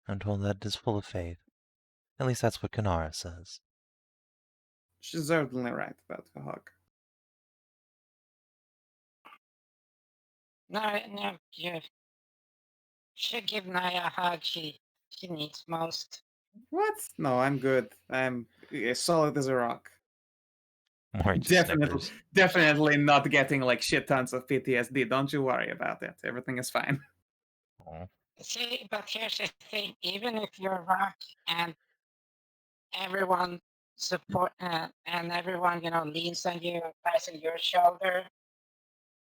I'm told that it is full of faith. At least that's what Kanara says. She's certainly right about the hug. No, you should give Nahia a hug. She needs most. What? No, I'm good. I'm as solid as a rock. Mori just Definitely, snickers. definitely not getting like shit tons of PTSD. Don't you worry about it. Everything is fine. Aw. See, but here's the thing: even if you're rock and everyone support and everyone leans on you, lies on your shoulder,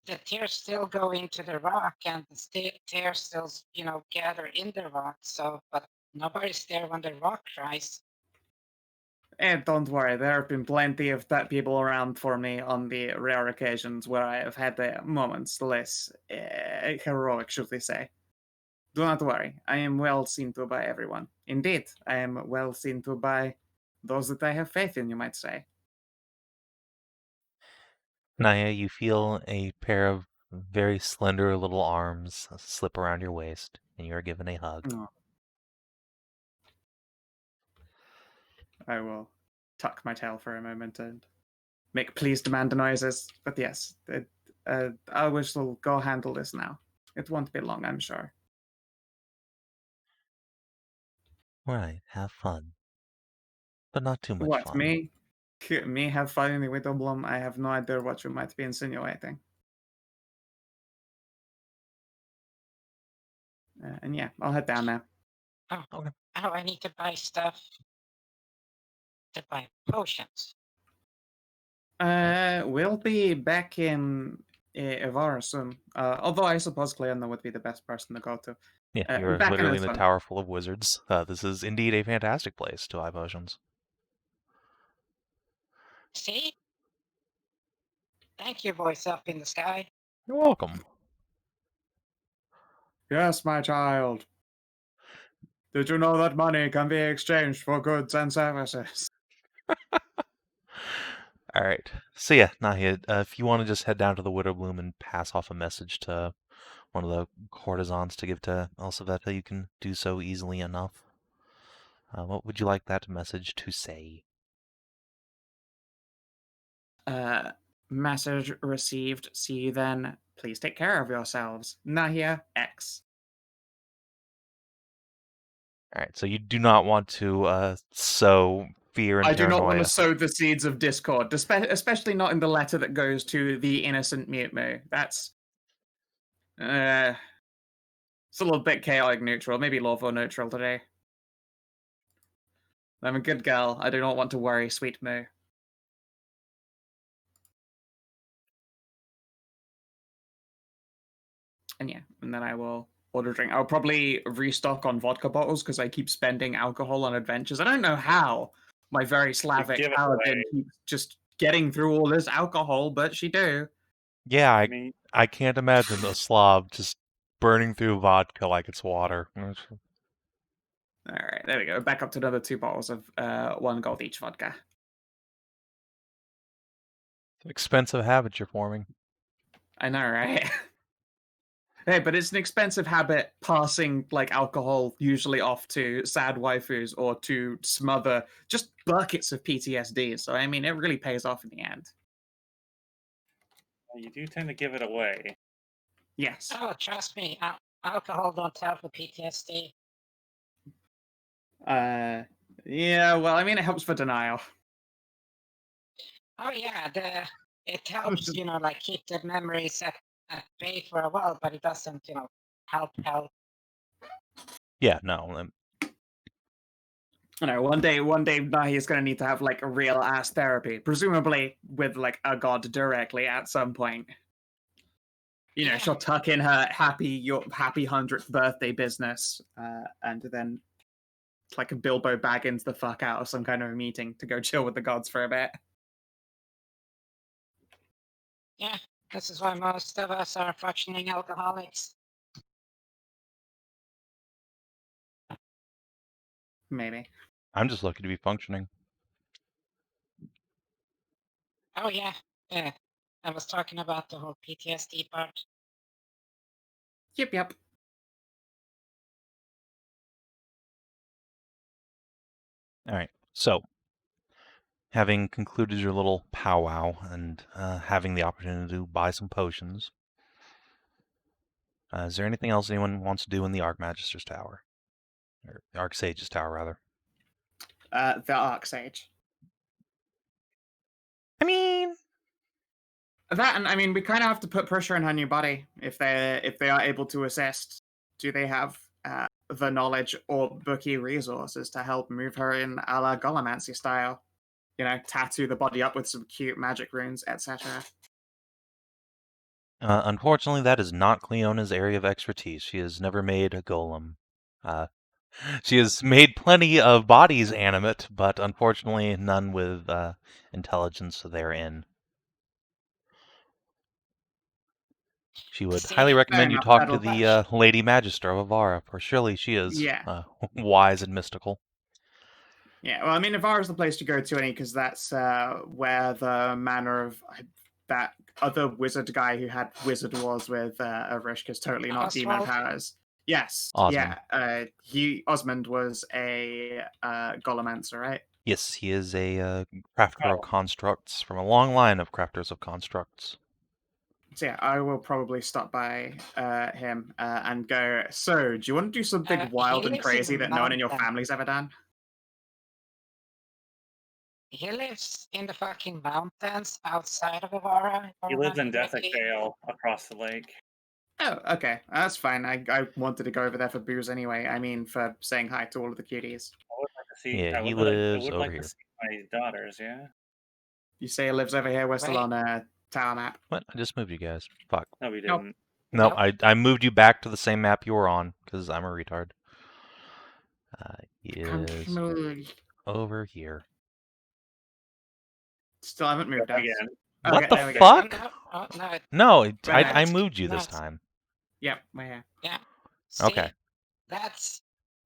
the tears still go into the rock, and the tears still gather in the rock. So, but nobody's there when the rock cries. And don't worry, there have been plenty of people around for me on the rare occasions where I have had the moments less heroic, should we say. Do not worry, I am well seen to by everyone. Indeed, I am well seen to by those that I have faith in, you might say. Nahia, you feel a pair of very slender little arms slip around your waist, and you are given a hug. Oh. I will tuck my tail for a moment and make pleased Amanda noises. But yes, I will go handle this now. It won't be long, I'm sure. Right, have fun. But not too much What, fun. Me have fun in the Widowblom? I have no idea what you might be insinuating. And yeah, I'll head down now. Oh, I need to buy stuff. To buy potions. We'll be back in Evarra soon. Although I suppose Cleona would be the best person to go to. Yeah, you're back literally in this the one. tower full of wizards. This is indeed a fantastic place to buy potions. See? Thank you, voice up in the sky. You're welcome. Yes, my child. Did you know that money can be exchanged for goods and services? All right. So yeah, Nahia, if you want to just head down to the Widowbloom and pass off a message to one of the courtesans to give to Elsaveta, you can do so easily enough. What would you like that message to say? Message received. See you then. Please take care of yourselves. Nahia X. All right. So you do not want to sow fear and I do not want to paranoia. sow the seeds of discord, especially not in the letter that goes to the innocent Mutemu. That's it's a little bit chaotic neutral, maybe lawful neutral today. I'm a good girl. I do not want to worry sweet Moo. And yeah, and then I will order a drink. I'll probably restock on vodka bottles because I keep spending alcohol on adventures. I don't know how my very Slavic give it paladin away. keeps just getting through all this alcohol, but she do. Yeah, I mean, I can't imagine a Slav just burning through vodka like it's water. All right, there we go. Back up to another 2 bottles of 1 gold each vodka. It's an expensive habit you're forming. I know, right? Hey, but it's an expensive habit passing like alcohol usually off to sad waifus or to smother just buckets of PTSD. So I mean, it really pays off in the end. you do tend to give it away. Yes. Oh, trust me, alcohol don't help with PTSD. Yeah. Well, I mean, it helps for denial. Oh yeah, it helps, like keep the memories at bay for a while, but it doesn't, help. Yeah, no. You know, one day, Nahi is going to need to have like a real ass therapy, presumably with like a god directly at some point. You know, Yeah. she'll tuck in her happy 100th birthday business, and then like a Bilbo Baggins the fuck out of some kind of a meeting to go chill with the gods for a bit. Yeah, this is why most of us are functioning alcoholics. Maybe. I'm just lucky to be functioning. Oh yeah, I was talking about the whole PTSD part. Yep. All right. So, having concluded your little powwow and having the opportunity to buy some potions, is there anything else anyone wants to do in the Archmagister's Tower? Or the Archsage's Tower, rather. The Archsage. I mean, That, and I mean, we kind of have to put pressure on her new body if they are able to assess. Do they have the knowledge or bookie resources to help move her in a la Golomancy style? You know, tattoo the body up with some cute magic runes, etc. unfortunately, that is not Cleona's area of expertise. She has never made a golem. She has made plenty of bodies animate, but unfortunately none with intelligence therein. She would See, highly fair recommend you enough, talk to that'll the Lady Magister of Evarra, for surely she is Yeah. wise and mystical. Yeah, well, I mean, Evarra's the place to go to, because that's where the manor of that other wizard guy who had wizard wars with Erishka's totally not demon Oswald? powers. Yes, Osmond. yeah. Osmond was a Golomancer, right? Yes, he is a crafter of Oh. constructs from a long line of crafters of constructs. So yeah, I will probably stop by him and go, so, do you want to do something He wild and lives in crazy the that no one in your mountain. family's ever done? He lives in the fucking mountains outside of Evarra. if I He lives in remember correctly. Dale across the lake. Oh, okay. That's fine. I wanted to go over there for booze anyway. I mean, for saying hi to all of the cuties. I would like to see. Yeah, I he would, lives I would over like here. to see my daughters. Yeah. You say he lives over here. We're still Right. on a tower map. What? I just moved you guys. Fuck. No, we Nope. didn't. No, Nope. I moved you back to the same map you were on, because I'm a retard. He is Confused. over here. Still haven't moved us. Again. What Okay, the there we go. fuck? No, oh, no, No, Right. I moved you this No. time. Yep, we're here. yeah. See, Okay. That's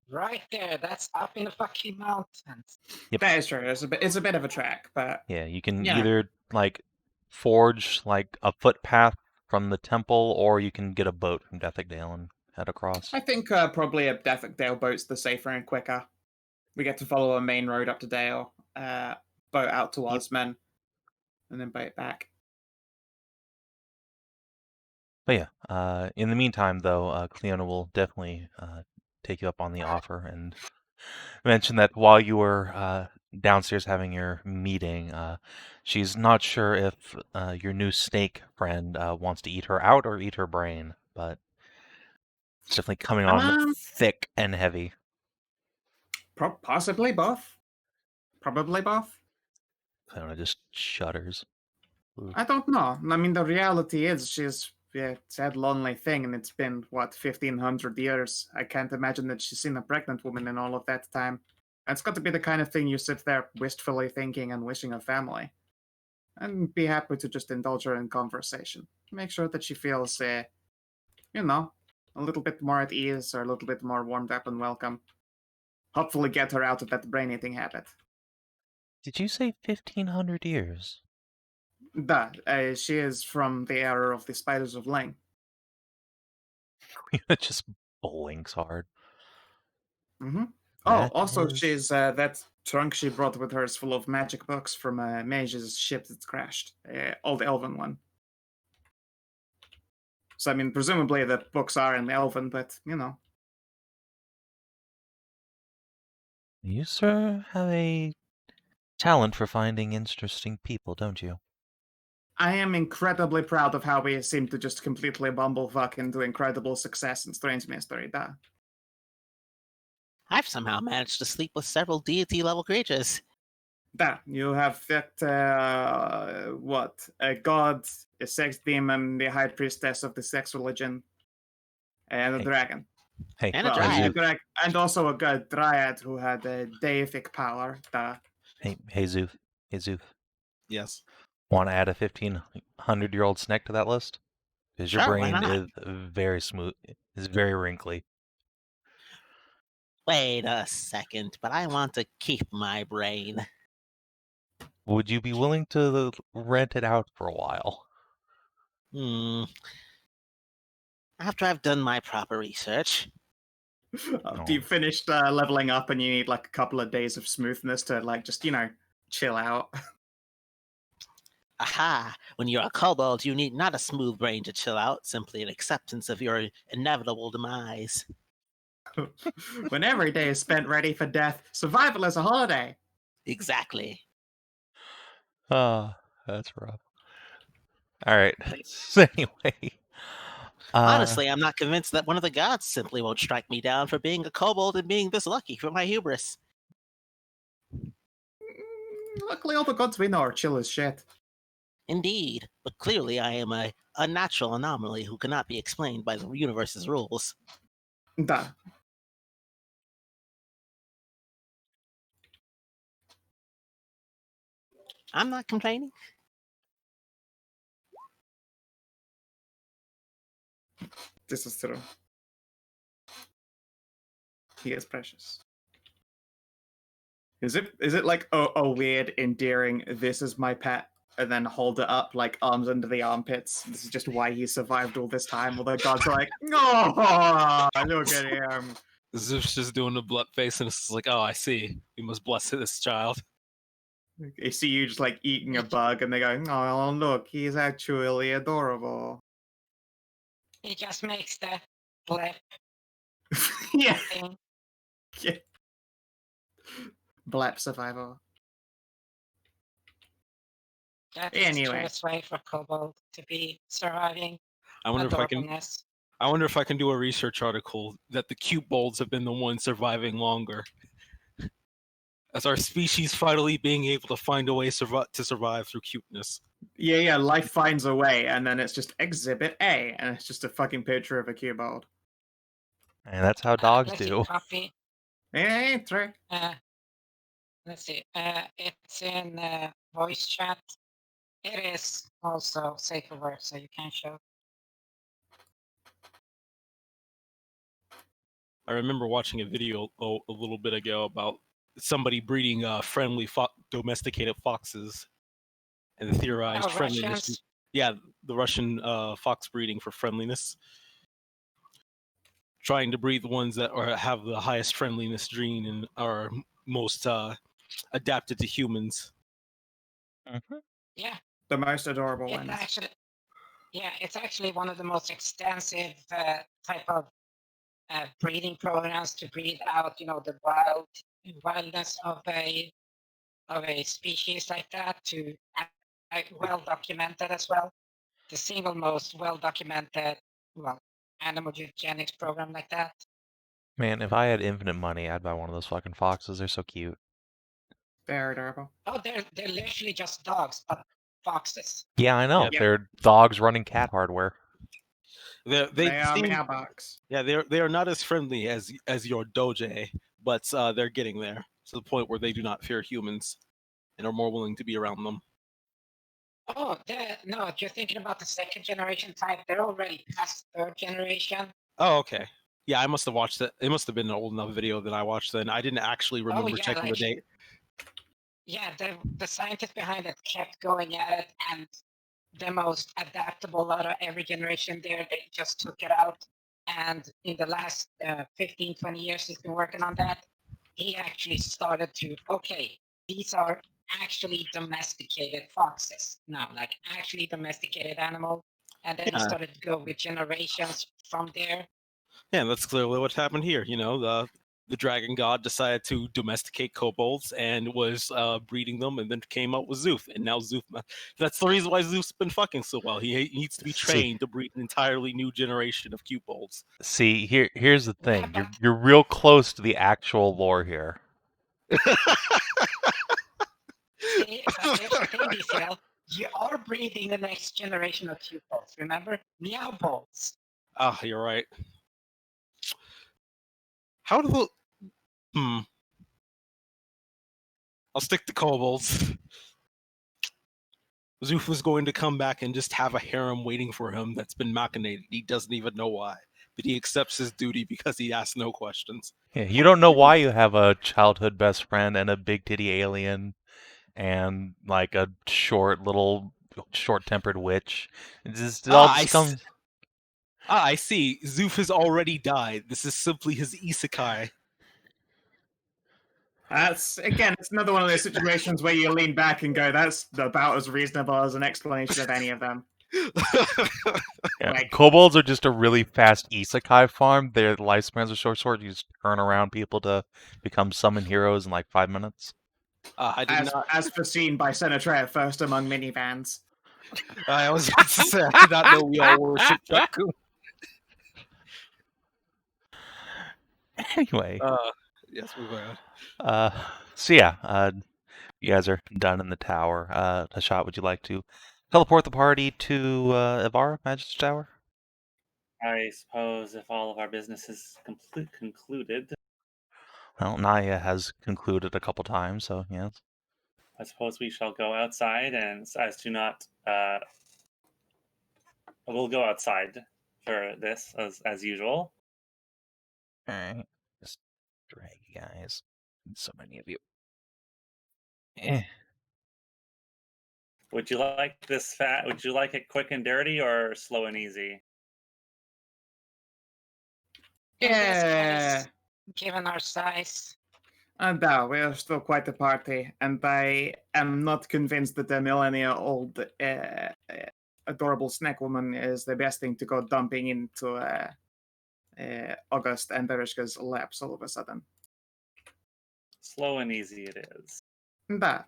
right there. That's up in the fucking mountains. Yep. That is true. It's a bit of a trek, but Yeah, you can Yeah. either like forge like a footpath from the temple, or you can get a boat from Dethicdale and head across. I think probably a Dale boat's the safer and quicker. We get to follow a main road up to Dale, boat out to Osman, and then boat back. But yeah, in the meantime, though, Cleona will definitely take you up on the offer and mention that while you were downstairs having your meeting, she's not sure if your new snake friend wants to eat her out or eat her brain, but it's definitely coming on thick and heavy. Possibly both. Probably both. Cleona just shudders. I don't know. I mean, the reality is she's a sad, lonely thing, and it's been, 1,500 years. I can't imagine that she's seen a pregnant woman in all of that time. It's got to be the kind of thing you sit there wistfully thinking and wishing a family. And be happy to just indulge her in conversation. Make sure that she feels, a little bit more at ease or a little bit more warmed up and welcome. Hopefully get her out of that brain-eating habit. Did you say 1,500 years? She is from the era of the Spiders of Lang. Cleona just blinks hard. Mm-hmm. Oh, That also, is- she's that trunk she brought with her is full of magic books from Mage's ship that crashed, old Elven one. So, I mean, presumably the books are in Elven, but You, sir, have a talent for finding interesting people, don't you? I am incredibly proud of how we seem to just completely bumblefuck into incredible success and strange mystery. I've somehow managed to sleep with several deity level creatures. You have that, a god, a sex demon, the high priestess of the sex religion, and a Hey. dragon. Hey, And a Well, dryad. and also a good dryad who had a deific power. hey, Szooth. Hey, Szooth. Yes. Want to add a 1,500-year-old snake to that list? Because your Sure, why brain not? is very smooth, is very wrinkly. Wait a second, but I want to keep my brain. Would you be willing to rent it out for a while? After I've done my proper research. Do you finished leveling up and you need like a couple of days of smoothness to like just, chill out? Aha! When you're a kobold, you need not a smooth brain to chill out, simply an acceptance of your inevitable demise. When every day is spent ready for death, survival is a holiday. Exactly. That's rough. All right. So anyway, Honestly, I'm not convinced that one of the gods simply won't strike me down for being a kobold and being this lucky for my hubris. Luckily, all the gods we know are chill as shit. Indeed, but clearly I am a unnatural anomaly who cannot be explained by the universe's rules. Duh. I'm not complaining. This is true. He is precious. Is it like a weird, endearing, this is my pet, and then hold it up like arms under the armpits? This is just why he survived all this time. Although gods are like, oh, look at him. Zeus just doing the blood face, and it's like, oh, I see. We must bless this child. They see you just like eating a bug, and they go, oh, look, he's actually adorable. He just makes the blip Yeah. thing. Yeah. Blep survival. That is Anyway. the truest way for Kobold to be surviving I wonder if I can. adorableness. I wonder if I can do a research article that the cute bolds have been the ones surviving longer. As our species finally being able to find a way to survive through cuteness. Yeah, life finds a way, and then it's just Exhibit A, and it's just a fucking picture of a kobold. and that's how dogs Let's see, do. copy. Hey, true. Let's see. It's in voice chat. It is also safe for work, so you can show. I remember watching a video a little bit ago about somebody breeding friendly domesticated foxes, and the theorized friendliness. Russians? Yeah, the Russian fox breeding for friendliness, trying to breed the ones that have the highest friendliness gene and are most adapted to humans. Mm-hmm. Yeah. The most adorable It's ones. actually, it's actually one of the most extensive type of breeding programs to breed out, the wildness of a species like that to well documented as well. The single most well documented, animal eugenics program like that. Man, if I had infinite money, I'd buy one of those fucking foxes. They're so cute. Very adorable. Oh, they're literally just dogs, but foxes. Yeah, I know. Yeah. They're dogs running cat hardware. They are seem, mailbox. yeah, they are not as friendly as your doge, but they're getting there to the point where they do not fear humans and are more willing to be around them. Oh, no, you're thinking about the second generation type. They're already past third generation. Oh, okay. Yeah, I must have watched it. It must have been an old enough video that I watched then. I didn't actually remember checking the date. Yeah, the scientists behind it kept going at it, and the most adaptable out of every generation there, they just took it out. And in the last 15, 20 years he's been working on that, he actually started to, okay, these are actually domesticated foxes now, like actually domesticated animal. And then he started to go with generations from there. Yeah, that's clearly what happened here. The dragon god decided to domesticate kobolds and was breeding them, and then came up with Szooth. And now Szooth, that's the reason why Szooth's been fucking so well. He needs to be trained to breed an entirely new generation of kobolds. See, here's the thing. You're real close to the actual lore here. See, but here's the thing, DCL. You are breeding the next generation of kobolds. Remember? Meow bolts. Ah, you're right. How do the... I'll stick to kobolds. Szooth was going to come back and just have a harem waiting for him that's been machinated. He doesn't even know why. But he accepts his duty because he asks no questions. Yeah, you don't know why you have a childhood best friend and a big titty alien and like a short little short-tempered witch. It all just comes. I see. Szooth has already died. This is simply his isekai. That's again, it's another one of those situations where you lean back and go, "That's about as reasonable as an explanation of any of them." Yeah. Like- Kobolds are just a really fast isekai farm. Their lifespans are short. You just turn around people to become summon heroes in like 5 minutes. I did not. As foreseen by Senator at first among minivans. I was about to say I did not know we all worship Jakku. Anyway, Yes, move on. so yeah, you guys are done in the tower. Hashat, would you like to teleport the party to Evarra, Magistrate Tower? I suppose if all of our business is concluded, Well, Nahia has concluded a couple times, so yes. I suppose we shall go outside, and as to not, we'll go outside for this as usual. Alright. Just drag you guys. So many of you. Eh. Would you like this fat? Would you like it quick and dirty or slow and easy? In this Yeah. case, given our size, And now we are still quite a party, and I am not convinced that the millennia-old adorable snack woman is the best thing to go dumping into August and Berishka's laps all of a sudden. Slow and easy it is. By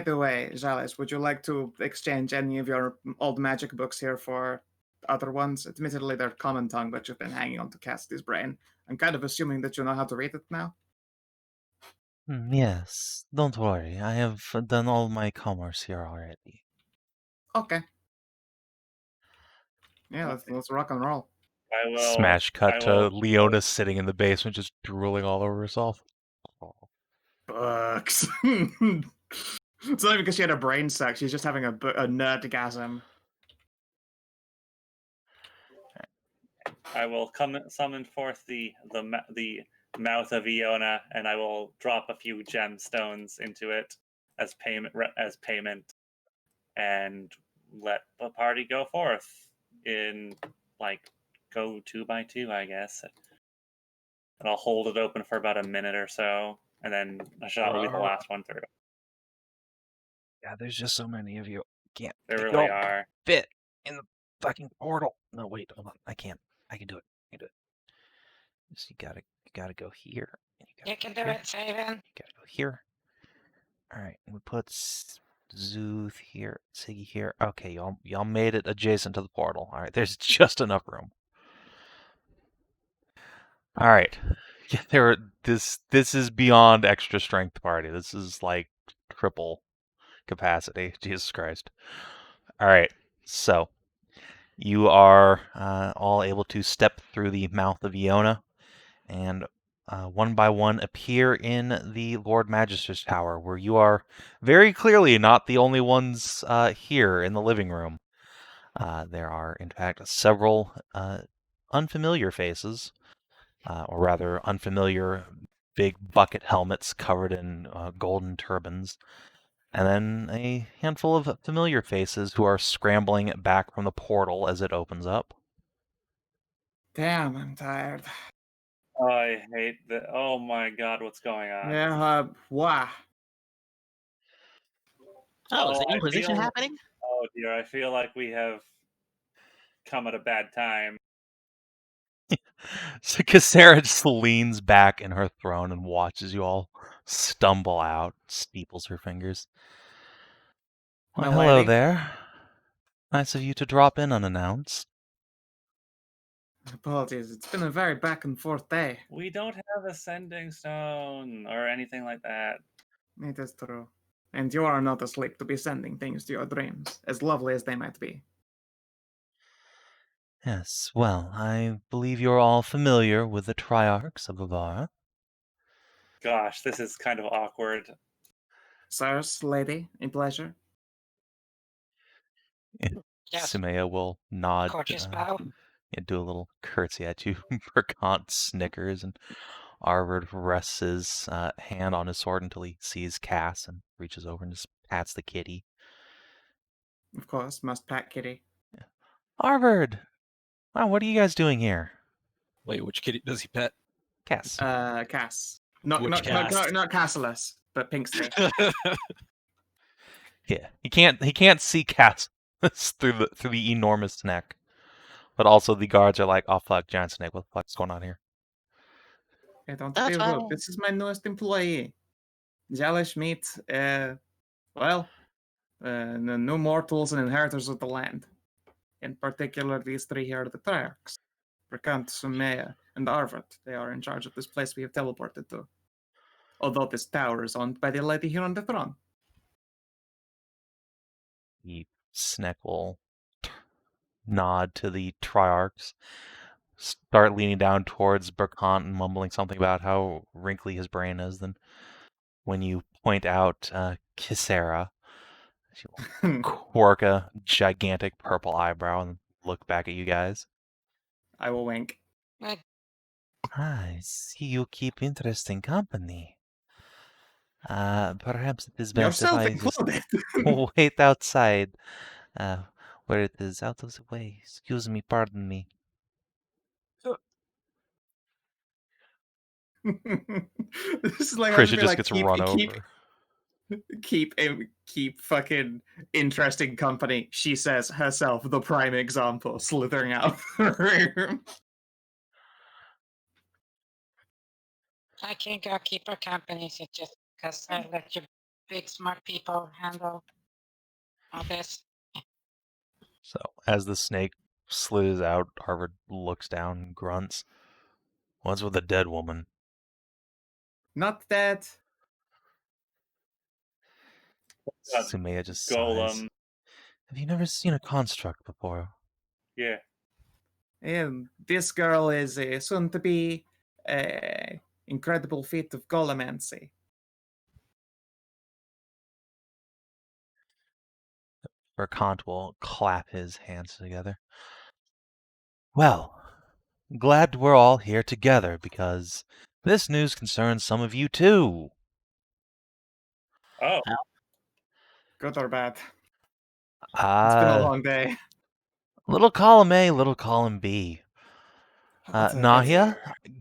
the way, Jales, would you like to exchange any of your old magic books here for other ones? Admittedly, they're common tongue, but you've been hanging on to Cassidy's brain. I'm kind of assuming that you know how to read it now. Yes, don't worry. I have done all my commerce here already. Okay. Yeah, let's rock and roll. I will Smash cut I to will- Leona sitting in the basement, just drooling all over herself. Oh. Books. It's not even because she had a brain suck. She's just having a nerdgasm. I will summon forth the mouth of Iona, and I will drop a few gemstones into it as payment, and let the party go forth in go 2 by 2, I guess. And I'll hold it open for about a minute or so, and then a shot will be the last one through. Yeah, there's just so many of you. Can't. There they really don't are. fit in the fucking portal. No, wait, hold on. I can't. I can do it. I can do it. Just, you gotta go here. And you can do here. it, Savin. You gotta go here. All right, we put Szooth here, Siggy here. Okay, y'all made it adjacent to the portal. All right, there's just enough room. All right, yeah, this is beyond extra strength party. This is like triple capacity. Jesus Christ. All right, so you are all able to step through the mouth of Iona, and one by one appear in the Lord Magister's Tower, where you are very clearly not the only ones here in the living room. There are, in fact, several unfamiliar faces, or rather unfamiliar big bucket helmets covered in golden turbans, and then a handful of familiar faces who are scrambling back from the portal as it opens up. Damn, I'm tired. I hate that. Oh my god, what's going on? Yeah, why? Oh, is the I Inquisition feel- happening? Oh dear, I feel like we have come at a bad time. So Cassera just leans back in her throne and watches you all stumble out, steeples her fingers. Why, My hello lady. there. Nice of you to drop in unannounced. Apologies, it's been a very back and forth day. We don't have a sending stone or anything like that. It is true. And you are not asleep to be sending things to your dreams, as lovely as they might be. Yes, well, I believe you're all familiar with the Triarchs of Evarra. Gosh, this is kind of awkward. Sirs, lady, a pleasure. Yes, Sumaya will nod, gorgeous bow. and do a little curtsy at you. Berkant snickers, and Arvid rests his hand on his sword until he sees Cass and reaches over and just pats the kitty. Of course, must pat kitty. Harvard! Wow, what are you guys doing here? Wait, which kitty does he pet? Cass. Cass. Not Which cast? not Castleless, but Pinkster. Yeah, he can't see Cass through the enormous neck. But also the guards are like, oh fuck, giant snake, what the fuck's going on here? Hey, don't That's be rude. fine. This is my newest employee. Jellish meet, well, the new mortals and inheritors of the land. In particular, these three here are the Triarchs. Rakant, Sumaya, and Arvat. They are in charge of this place we have teleported to. Although this tower is owned by the lady here on the throne. The Sneck will nod to the Triarchs, start leaning down towards Burkant and mumbling something about how wrinkly his brain is. Then, when you point out Kisera, she'll quirk a gigantic purple eyebrow and look back at you guys. I will wink. I see you keep interesting company. Perhaps it is best if Yourself I just included. wait outside, where it is out of the way. Excuse me, pardon me. This is like Krisha be just like, gets run over. keep fucking interesting company. She says herself, the prime example, slithering out of the room. I can't go keep her company, so just because I let you big smart people handle all this. So, as the snake slithers out, Harvard looks down and grunts. What's with the dead woman? Not that. Sumaya just sighs. Golem. Have you never seen a construct before? Yeah. And this girl is soon to be incredible feat of golemancy. Burkant will clap his hands together. Well, glad we're all here together because this news concerns some of you too. Oh. Good or bad? It's been a long day. Little column A, little column B. Let's Nahia,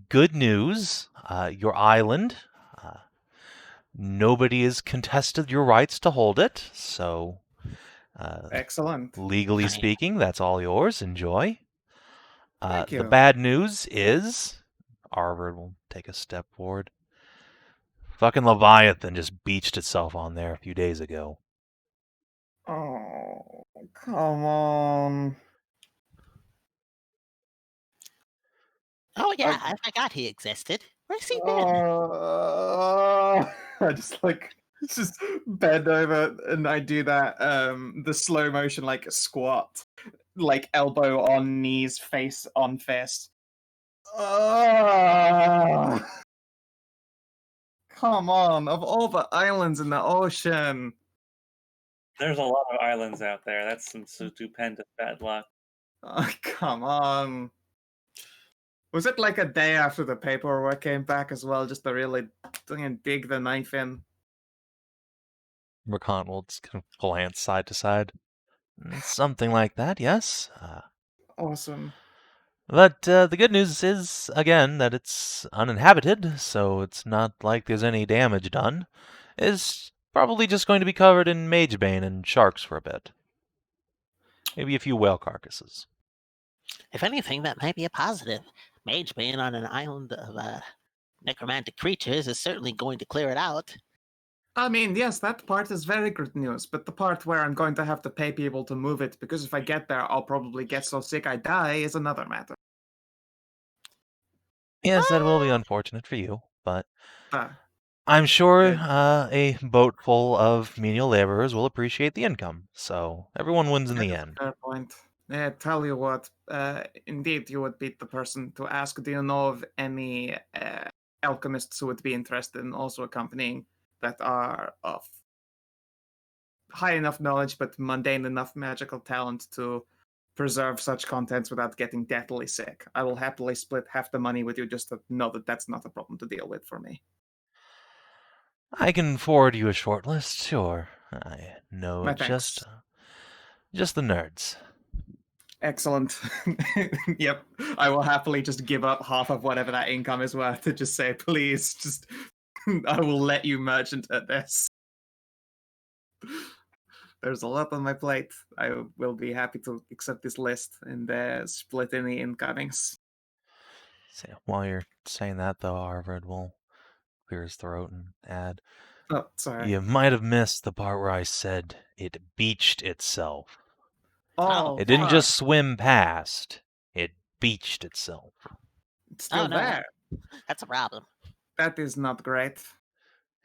good news. Your island, nobody has contested your rights to hold it, so excellent. legally speaking, that's all yours. Enjoy. Thank The you. bad news is, Arvard will take a step forward. Fucking Leviathan just beached itself on there a few days ago. Oh, come on. Oh yeah, I forgot he existed. Where's he been? I just bend over and I do that the slow motion like squat, like elbow on knees, face on fist. Come on, of all the islands in the ocean. There's a lot of islands out there. That's some stupendous bad luck. Oh, come on. Was it like a day after the paperwork came back as well, just to really dig the knife in? Burkant will just kind of glance side to side. Something like that, yes. Awesome. But the good news is, again, that it's uninhabited, so it's not like there's any damage done. It's probably just going to be covered in magebane and sharks for a bit. Maybe a few whale carcasses. If anything, that might be a positive. Mage being on an island of necromantic creatures is certainly going to clear it out. I mean, yes, that part is very good news, but the part where I'm going to have to pay people to move it, because if I get there, I'll probably get so sick I die, is another matter. Yes, that will be unfortunate for you, but Uh, I'm sure Yeah. a boat full of menial laborers will appreciate the income, so everyone wins in the That's a end. fair point. Yeah, tell you what, indeed you would be the person to ask. Do you know of any alchemists who would be interested in also accompanying that are of high enough knowledge but mundane enough magical talent to preserve such contents without getting deathly sick? I will happily split half the money with you just to know that that's not a problem to deal with for me. I can forward you a short list, sure. I know My just thanks. Just the nerds. Excellent. Yep. I will happily just give up half of whatever that income is worth to just say, please, just I will let you merchant at this. There's a lot on my plate. I will be happy to accept this list and split any incomings. So, while you're saying that, though, Arvid will clear his throat and add, Oh, sorry. you might have missed the part where I said it beached itself. Oh, It didn't fuck. just swim past, it beached itself. It's still no. there. That's a problem. That is not great.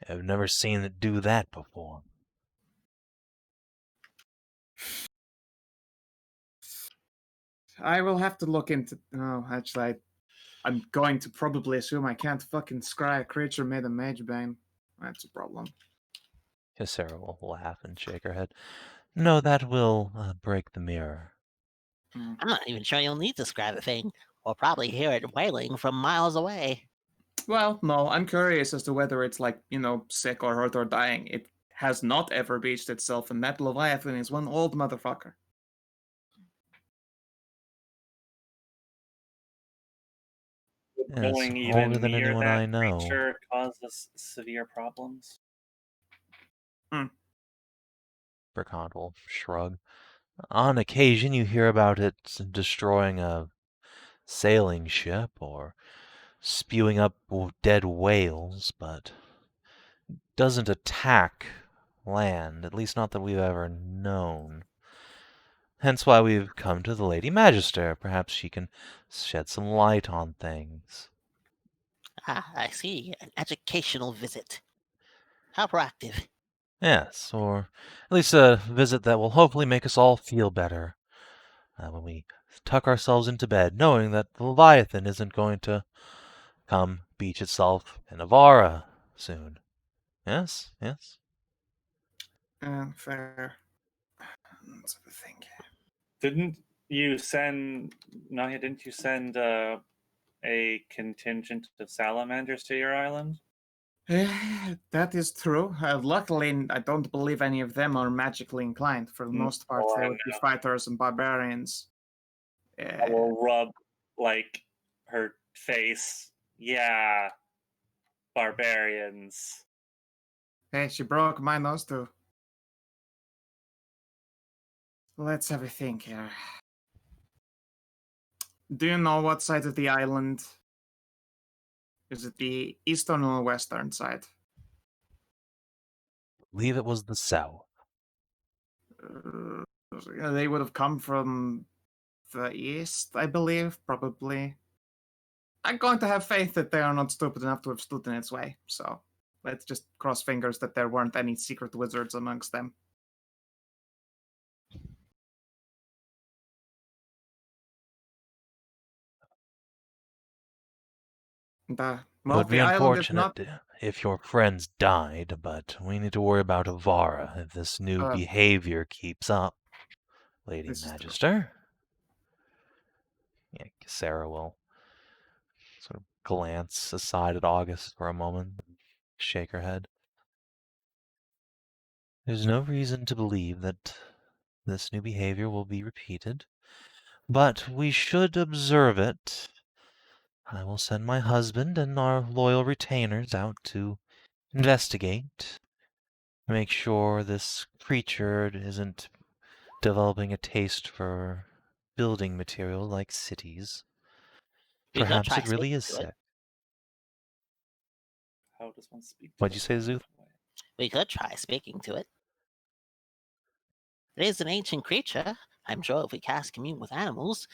I've never seen it do that before. I will have to look into. No, actually, I'm going to probably assume I can't fucking scry a creature made of mage bane. That's a problem. Sarah will laugh and shake her head. No, that will break the mirror. I'm not even sure you'll need to scrap a thing. We'll probably hear it wailing from miles away. Well, no, I'm curious as to whether it's like, sick or hurt or dying. It has not ever beached itself, and that Leviathan is one old motherfucker. Yes, Going even older than near anyone that I know. creature causes severe problems. Berkant will shrug. On occasion, you hear about it destroying a sailing ship or spewing up dead whales, but doesn't attack land, at least not that we've ever known. Hence why we've come to the Lady Magister. Perhaps she can shed some light on things. Ah, I see. An educational visit. How proactive. Yes, or at least a visit that will hopefully make us all feel better when we tuck ourselves into bed, knowing that the Leviathan isn't going to come beach itself in Evarra soon. Yes, yes. Fair. That's the thing. Didn't you send Nahia? Didn't you send a contingent of salamanders to your island? That is true. Luckily, I don't believe any of them are magically inclined. For the most part, they I would be fighters and barbarians. I will rub like her face. Yeah, barbarians. Hey, she broke my nose too. Let's have a think here. Do you know what side of the island? Is it the eastern or western side? I believe it was the south. They would have come from the east, I believe, probably. I'm going to have faith that they are not stupid enough to have stood in its way, so let's just cross fingers that there weren't any secret wizards amongst them. It Well, would be the island is not. unfortunate if your friends died, but we need to worry about Evarra if this new behavior keeps up. Lady This is true. Magister? Yeah, Sarah will sort of glance aside at August for a moment and shake her head. There's no reason to believe that this new behavior will be repeated, but we should observe it. I will send my husband and our loyal retainers out to investigate, make sure this creature isn't developing a taste for building material like cities. We could Perhaps try it really speaking is to sick. it. How does one speak? What'd you say, Szooth? We could try speaking to it. It is an ancient creature. I'm sure if we cast commune with animals,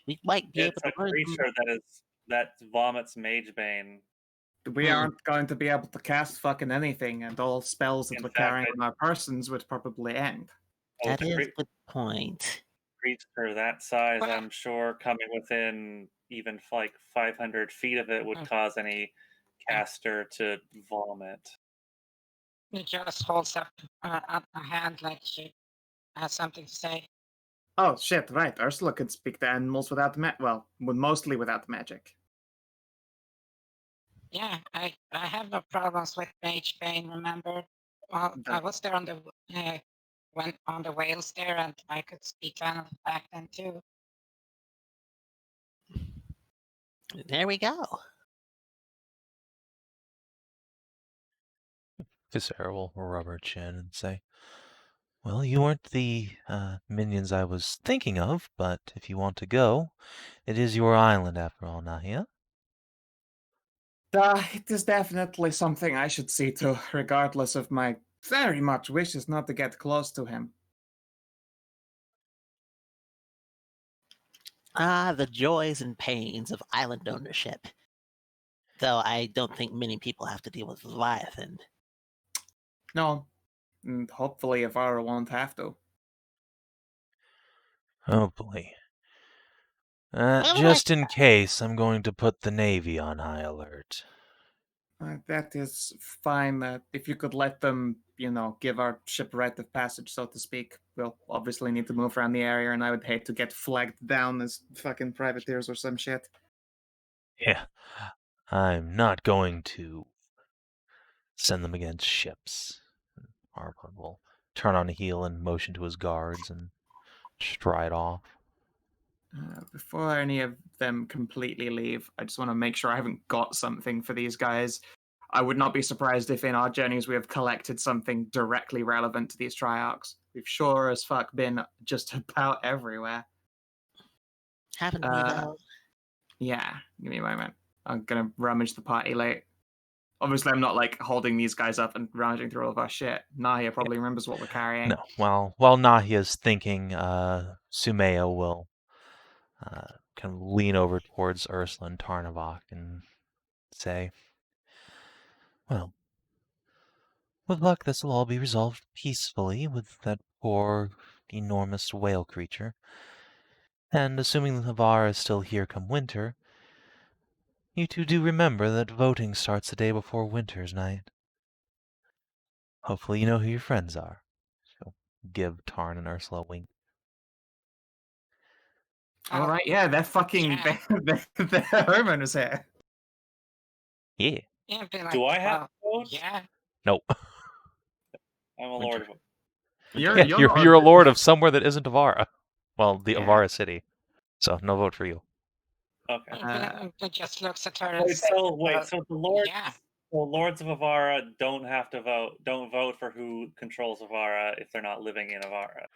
we might be It's able a to learn creature that vomits magebane. We aren't going to be able to cast fucking anything, and all spells that In we're fact, carrying on our persons would probably end. That is a good point. Creature that size, Well- I'm sure coming within even like 500 feet of it would cause any caster to vomit. He just holds up a hand like she has something to say. Oh shit! Right, Ursula could speak to animals without mostly without magic. Yeah, I have no problems with mage bane. Remember, well, I was there on the went on the whales there, and I could speak Canavan back then too. There we go. Viscera will rub her chin and say, "Well, you weren't the minions I was thinking of, but if you want to go, it is your island after all, Nahia." It is definitely something I should see to, regardless of my very much wishes not to get close to him. Ah, the joys and pains of island ownership. Though I don't think many people have to deal with Leviathan. No, and hopefully Evarra won't have to. Oh boy. Well, Just in case, I'm going to put the Navy on high alert. That is fine. If you could let them, give our ship rite of passage, so to speak. We'll obviously need to move around the area, and I would hate to get flagged down as fucking privateers or some shit. Yeah, I'm not going to send them against ships. Arpon will turn on a heel and motion to his guards and stride off. Before any of them completely leave, I just want to make sure I haven't got something for these guys. I would not be surprised if in our journeys we have collected something directly relevant to these triarchs. We've sure as fuck been just about everywhere. haven't we though? Yeah, give me a moment. I'm gonna rummage the party late. Obviously, I'm not like holding these guys up and rummaging through all of our shit. Nahia probably remembers what we're carrying. No, while Nahia's thinking, Sumaya will kind of lean over towards Ursula and Tarnavak and say, "Well, with luck, this will all be resolved peacefully with that poor, enormous whale creature. And assuming the Evarra is still here come winter, you two do remember that voting starts the day before Winter's Night. Hopefully you know who your friends are." She'll give Tarn and Ursula a wink. All Oh, right, yeah, they're fucking yeah. they're homeowners here. Yeah. Yeah, be like, Do I have well, votes? yeah. No. I'm a Winter. lord of You're, Yeah, you're, not you're a lord of somewhere that isn't Evarra. Well, the Yeah. Evarra city. So no vote for you. Okay. He'd be like, he just looks at her and Wait, says, so the lords, yeah. the lords of Evarra don't have to vote. Don't vote for who controls Evarra if they're not living in Evarra.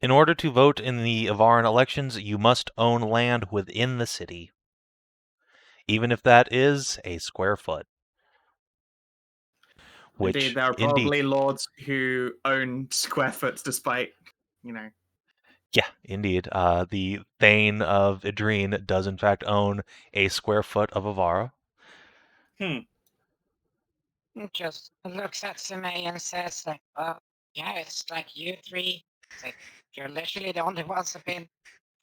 In order to vote in the Evarran elections, you must own land within the city. Even if that is a square foot. Which, Indeed, there are probably lords who own square foots despite, Yeah, indeed. The Thane of Ehdrine does in fact own a square foot of Evarra. He just looks at Sumay and says, like, well, yeah, it's like you three. It's like, you're literally the only ones who've been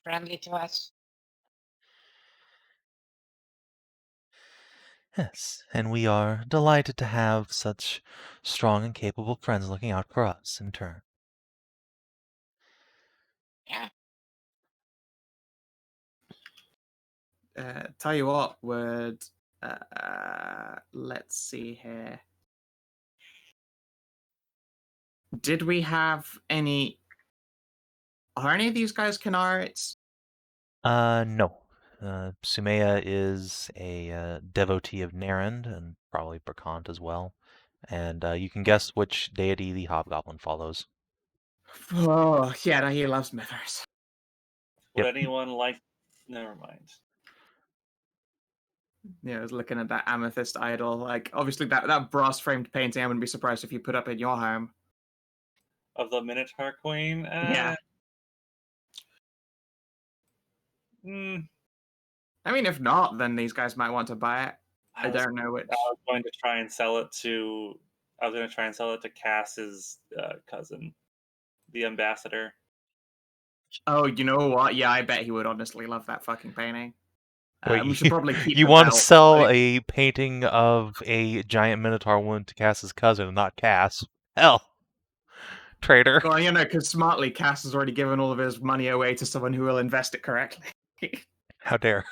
friendly to us. Yes, and we are delighted to have such strong and capable friends looking out for us in turn. Yeah. tell you what, let's see here. Did we have any? Are any of these guys Canarites? No. Sumaya is a devotee of Narend and probably Bracant as well. And you can guess which deity the Hobgoblin follows. Oh, yeah, he loves Mithras. Would Yep. anyone like? Never mind. Yeah, I was looking at that amethyst idol. Like, obviously, that brass framed painting, I wouldn't be surprised if you put up in your home. Of the Minotaur Queen? Yeah. I mean, if not, then these guys might want to buy it. I don't know which. I was going to try and sell it to. I was going to try and sell it to Cass's cousin, the ambassador. Oh, you know what? Yeah, I bet he would honestly love that fucking painting. Wait, we should probably keep. You the want to belt. sell a painting of a giant Minotaur woman to Cass's cousin and not Cass? Hell. Traitor. Well, because smartly, Cass has already given all of his money away to someone who will invest it correctly. How dare.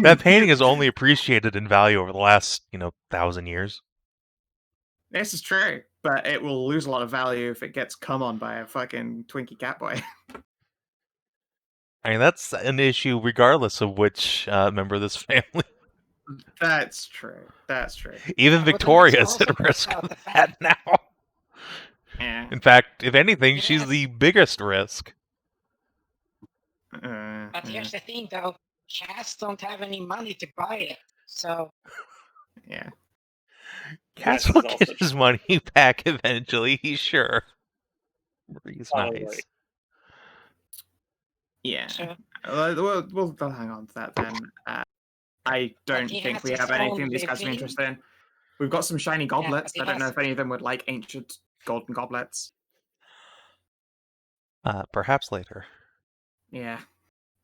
That painting is only appreciated in value over the last, 1,000 years. This is true, but it will lose a lot of value if it gets come on by a fucking Twinkie Catboy. I mean, that's an issue regardless of which member of this family. That's true. That's true. Even But then Victoria let's is at also risk point out of the that fact- now. Yeah. In fact, if anything, she's Yes. the biggest risk. But Yeah. here's the thing, though: cats don't have any money to buy it, so Yeah. Cass This will is also get his money back eventually, he's sure. He's Probably. nice. Yeah. sure. We'll hang on to that then. I don't he think has we his have anything own these guys are living. interested in. We've got some shiny goblets. he I don't know has- if any of them would like ancient golden goblets. Perhaps later. Yeah.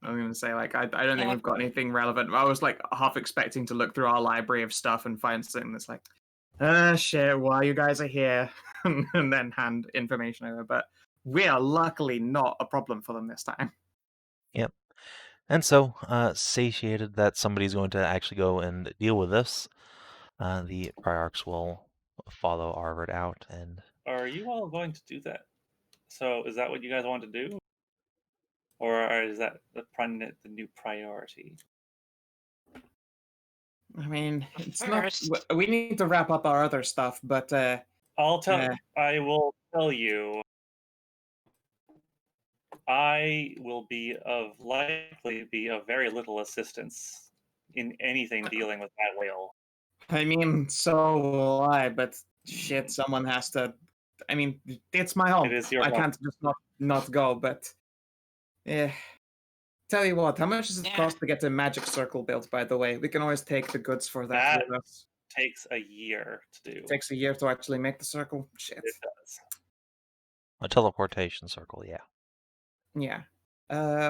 I'm going to say, like, I don't think Yeah. we've got anything relevant. I was, like, half expecting to look through our library of stuff and find something that's like, shit, while you guys are here, and then hand information over. But we are luckily not a problem for them this time. And so, satiated that somebody's going to actually go and deal with this, the Priarchs will follow Arvard out and Are you all going to do that? So is that what you guys want to do? Or is that the new priority? I mean, it's First- not. We need to wrap up our other stuff, but I'll tell. Yeah. I will tell you. I will likely be of very little assistance in anything dealing with that whale. I mean, so will I. But shit, someone has to. I mean, it's my home. It is your I home. can't just not go. But yeah. Tell you what, how much does it Yeah. cost to get a magic circle built? By the way, we can always take the goods for that. That- with us. Takes a year to do. It takes a year to actually make the circle. Shit. It does. a teleportation circle, yeah. Yeah.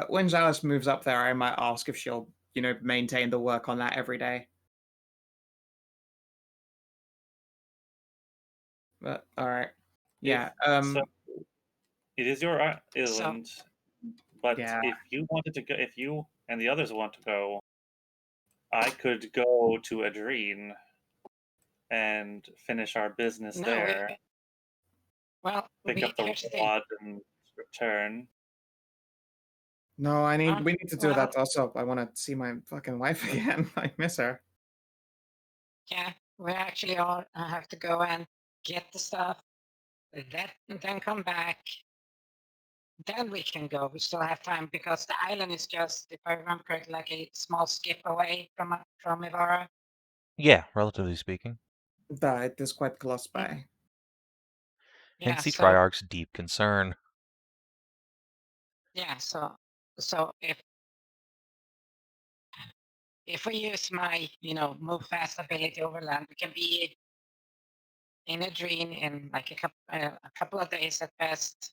When Jalis moves up there, I might ask if she'll, maintain the work on that every day. But all right. Yeah. So it is your island, but Yeah. if you wanted to go, if you and the others want to go, I could go to Ehdrine and finish our business No, there. Well, Pick up the here's the thing. rod and return. No, we need to do well- that also. I want to see my fucking wife again. I miss her. Yeah, we actually all have to go and get the stuff, then come back. Then we can go. We still have time because the island is just, if I remember correctly, like a small skip away from Evarra. Yeah, relatively speaking. It is quite close by. Yeah, Hence the so, Triarch's deep concern. yeah, so if we use my, move fast ability overland, we can be in Ehdrine in like a couple of days at best.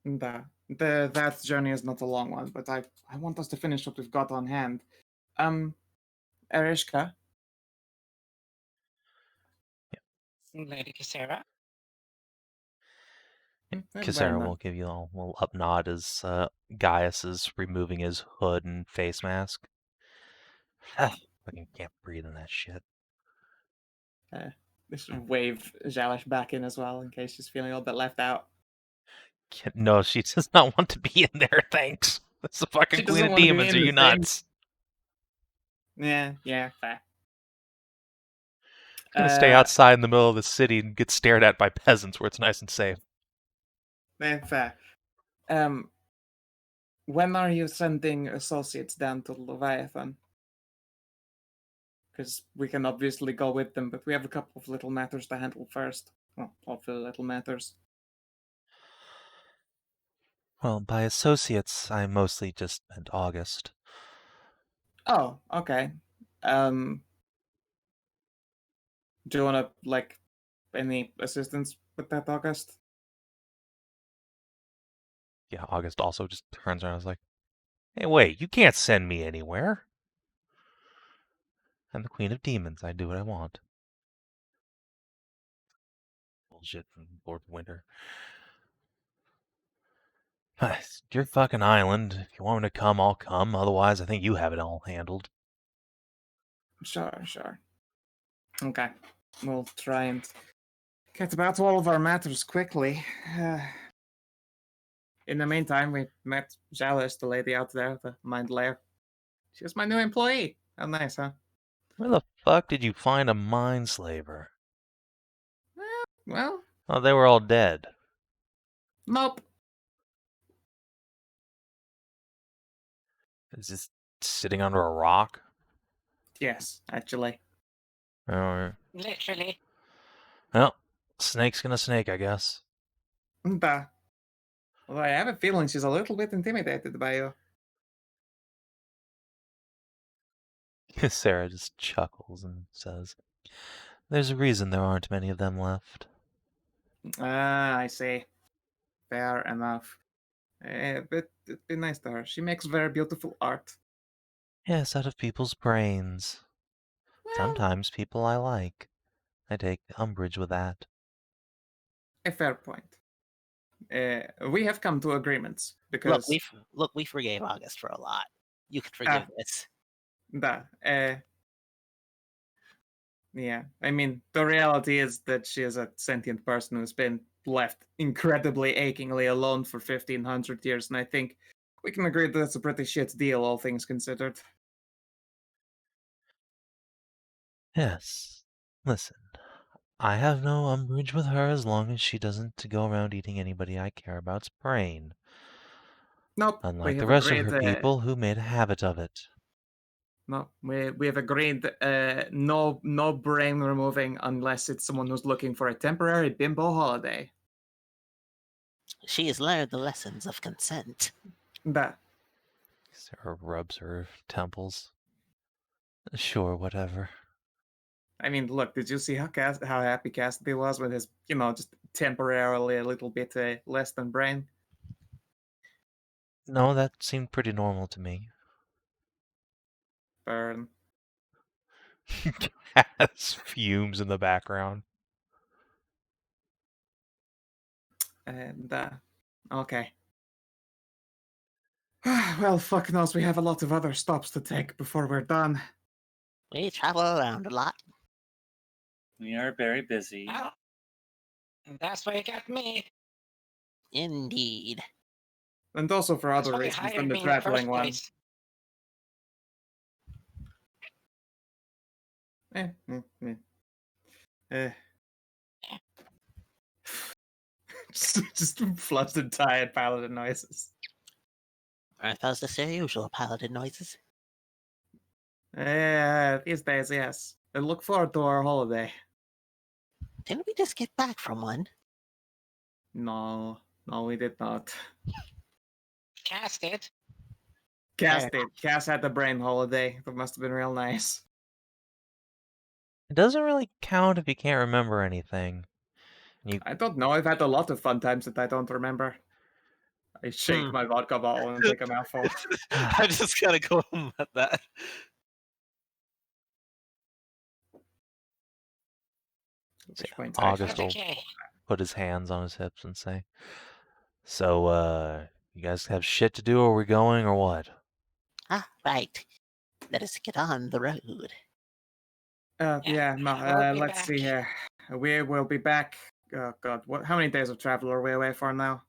That journey is not a long one, but I want us to finish what we've got on hand. Erishka, Lady Kisera. Kisera will give you a little up nod as Gaius is removing his hood and face mask. Fucking can't breathe in that shit. Just wave Jalish back in as well in case she's feeling a little bit left out. No, she does not want to be in there, thanks. That's the She fucking doesn't Queen of want to be Demons, in are the you same- nuts? Yeah, fair. I'm gonna stay outside in the middle of the city and get stared at by peasants where it's nice and safe. Fair. When are you sending associates down to Leviathan? Because we can obviously go with them, but we have a couple of little matters to handle first. Well, hopefully little matters. Well, by associates, I mostly just meant August. Oh, okay. Do you want to, any assistance with that, August? Yeah, August also just turns around and is like, hey, wait, you can't send me anywhere. I'm the Queen of Demons. I do what I want. Bullshit from Lord of Winter. It's your fucking island. If you want me to come, I'll come. Otherwise, I think you have it all handled. Sure. Okay. We'll try and Get about all of our matters quickly. In the meantime, we met Jalis, the lady out there, the mind layer. She's my new employee. How nice, huh? Where the fuck did you find a mindslaver? Well, Oh, they were all dead. nope. Is this sitting under a rock? Yes, actually. Alright. Literally. Well, snake's gonna snake, I guess. Although I have a feeling she's a little bit intimidated by you. Sarah just chuckles and says, "There's a reason there aren't many of them left." Ah, I see. Fair enough. But it'd be nice to her. She makes very beautiful art. Yes, out of people's brains. Well, Sometimes people I like. I take umbrage with that. a fair point. We have come to agreements Look, because we forgave August for a lot. You can forgive this. yeah. I mean, the reality is that she is a sentient person who's been left incredibly achingly alone for 1,500 years, and I think we can agree that that's a pretty shit deal, all things considered. Yes. Listen, I have no umbrage with her as long as she doesn't go around eating anybody I care about's brain. Nope. Unlike we the have rest agreed, of her people who made a habit of it. No, we have agreed no brain removing unless it's someone who's looking for a temporary bimbo holiday. She has learned the lessons of consent. That Sarah rubs her temples. Sure, whatever. I mean, look, did you see how happy Cassidy was with his, just temporarily a little bit less than brain? No, that seemed pretty normal to me. Burn. Has fumes in the background. And okay. Well, fuck knows, we have a lot of other stops to take before we're done. We travel around a lot. We are very busy. Well, and that's why you got me. Indeed. And also for That's other why you reasons hired than the me in the traveling first one. place. Just flustered, tired paladin noises. Aren't those just their usual paladin noises? These days, yes. I look forward to our holiday. Didn't we just get back from one? No, we did not. Cast it. Cass did. Cass had the brain holiday. That must have been real nice. It doesn't really count if you can't remember anything. I don't know. I've had a lot of fun times that I don't remember. I shake my vodka bottle and take a mouthful. I just gotta go at that. At which point August will Okay. put his hands on his hips and say, "So, you guys have shit to do? Are we going or what?" Ah, right. Let us get on the road. Let's see here. We will be back. Oh God, how many days of travel are we away for now?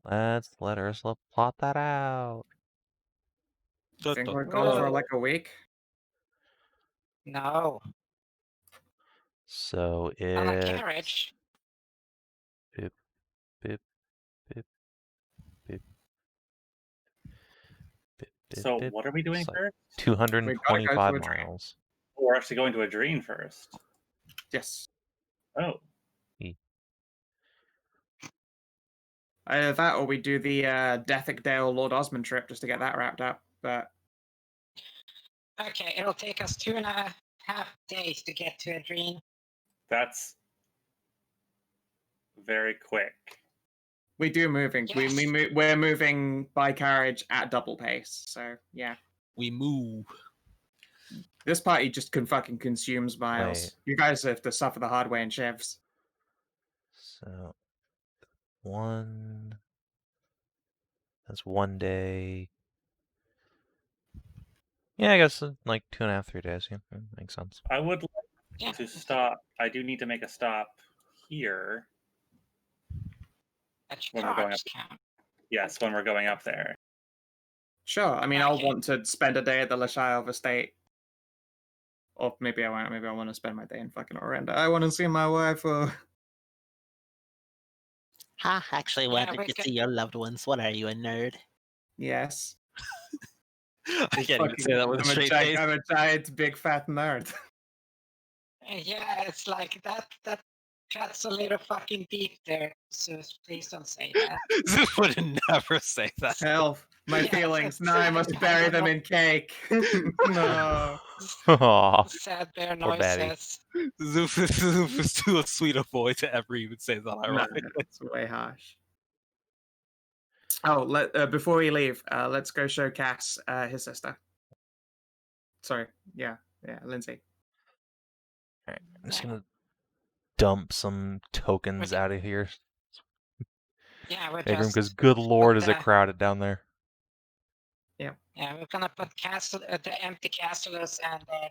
Let's let Ursula plot that out. I think we're gone for like a week. No. So On a it's carriage. Bip, bip, bip, bip, bip, So bip. what are we doing It's like first? 225 We gotta go to a miles. We're actually going to Ehdrine first. Yes. Oh, Either that or we do the Dethic Dale Lord Osmond trip just to get that wrapped up. But Okay, it'll take us 2.5 days to get to Ehdrine. that's very quick. we do moving. Yes. We're moving by carriage at double pace. So yeah, We move. this party just fucking consumes miles. Wait. You guys have to suffer the hard way in shifts. So that's 1 day. Yeah, I guess like 2.5, 3 days. Yeah, makes sense. I would like Yeah. to stop. I do need to make a stop here At when we're going cards up. count. Yes, when we're going up there. Sure. I mean, I'll Okay. want to spend a day at the Lashav estate. Or maybe I won't. Maybe I want to spend my day in fucking Orenda. I want to see my wife. Ha, actually Yeah, wanted we to can- see your loved ones. What are you, a nerd? Yes. I can't even say that with a straight face. I'm a giant, big, fat nerd. Yeah, it's like that cuts a little fucking deep there, Szooth. Please don't say that. Zeus would never say that. Help. My Yeah, feelings. it's Now I must sad. bury I them don't in cake. No. Aw, Sad bear Poor Betty. noises. Zeus is too sweet a boy to ever even say that. No, Ironically, it's way harsh. Oh, before we leave, let's go show Cass his sister. Sorry, yeah, Lindsay. I'm just Yeah. gonna dump some tokens Okay. out of here. Yeah, we're Big room, just because good lord, is it the- crowded down there. yeah, we're gonna put the empty castles and the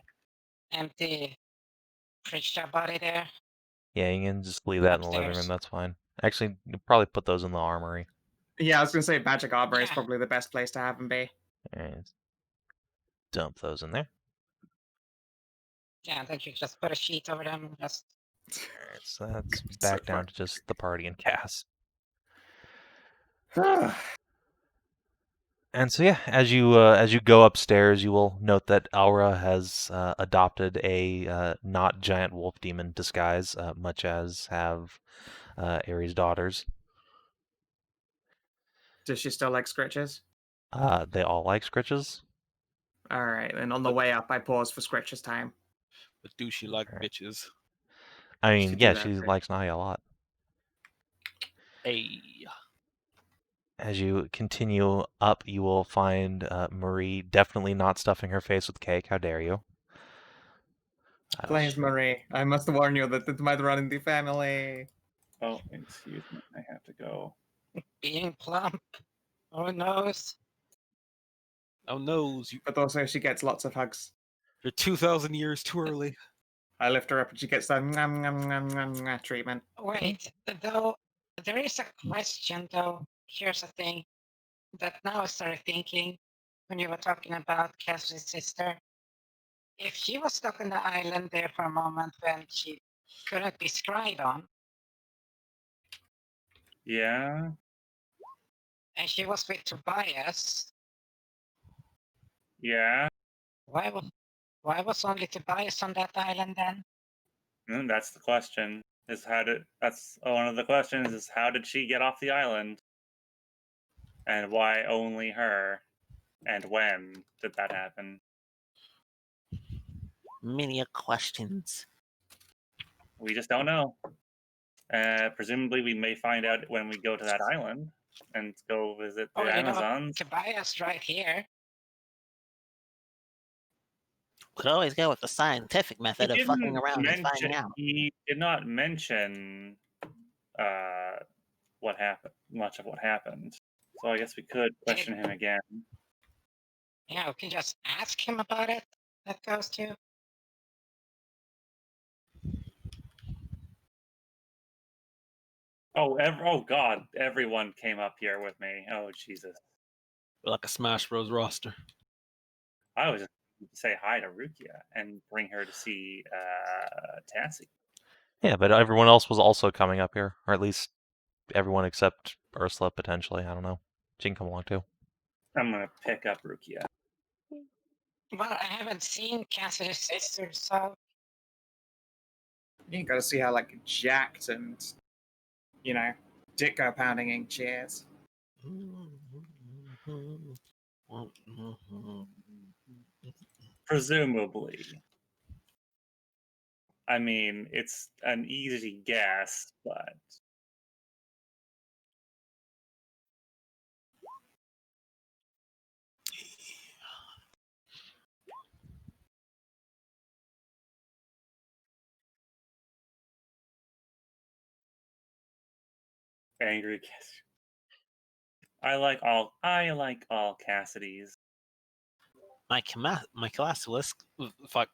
empty Krishna body there. Yeah, you can just leave that in the living Upstairs. room. That's fine. Actually, you probably put those in the armory. Yeah, I was gonna say Magic Arbor is Yeah. probably the best place to have them be. And dump those in there. Yeah, then you just put a sheet over them and just Alright, so that's So back down fun. to just the party and Cass. And so yeah, as you go upstairs, you will note that Aura has adopted a not giant wolf demon disguise, much as have Ares' daughters. Does she still like scritches? They all like scritches. All right, and on the way up, I pause for scritches time. but do she like Alright. bitches? I She mean, do yeah, that, she right? likes Nahia a lot. Hey, As you continue up, you will find Marie definitely not stuffing her face with cake. How dare you? Please, Marie, I must warn you that it might run in the family. Oh, excuse me. I have to go. being plump. Who knows? oh no, But also, she gets lots of hugs. you're 2,000 years too early. I lift her up and she gets that treatment. Wait, though, there is a question, though. Here's the thing that now I started thinking when you were talking about Cassie's sister. If she was stuck on the island there for a moment when she couldn't be scryed on, Yeah. and she was with Tobias, Yeah. why was only Tobias on that island then? That's the question. That's one of the questions is how did she get off the island? And why only her? And when did that happen? Many questions. We just don't know. Presumably, we may find out when we go to that island and go visit the Oh, you know, Amazons. Tobias right here. Could always go with the scientific method of fucking around and finding out. He did not mention what happened, much of what happened. So I guess we could question him again. Yeah, we can just ask him about it. That goes to. Oh God! Everyone came up here with me. Oh Jesus! We're like a Smash Bros. Roster. I was just going to say hi to Rukia and bring her to see Tassie. Yeah, but everyone else was also coming up here, or at least everyone except Ursula potentially. I don't know. She can come along too. I'm gonna pick up Rukia. Well, I haven't seen Cassie's sister, so You gotta see how like jacked and dick go pounding in chairs. Presumably. I mean, it's an easy guess, but angry Cassidy. I like all Cassidys. My classic list. Fuck.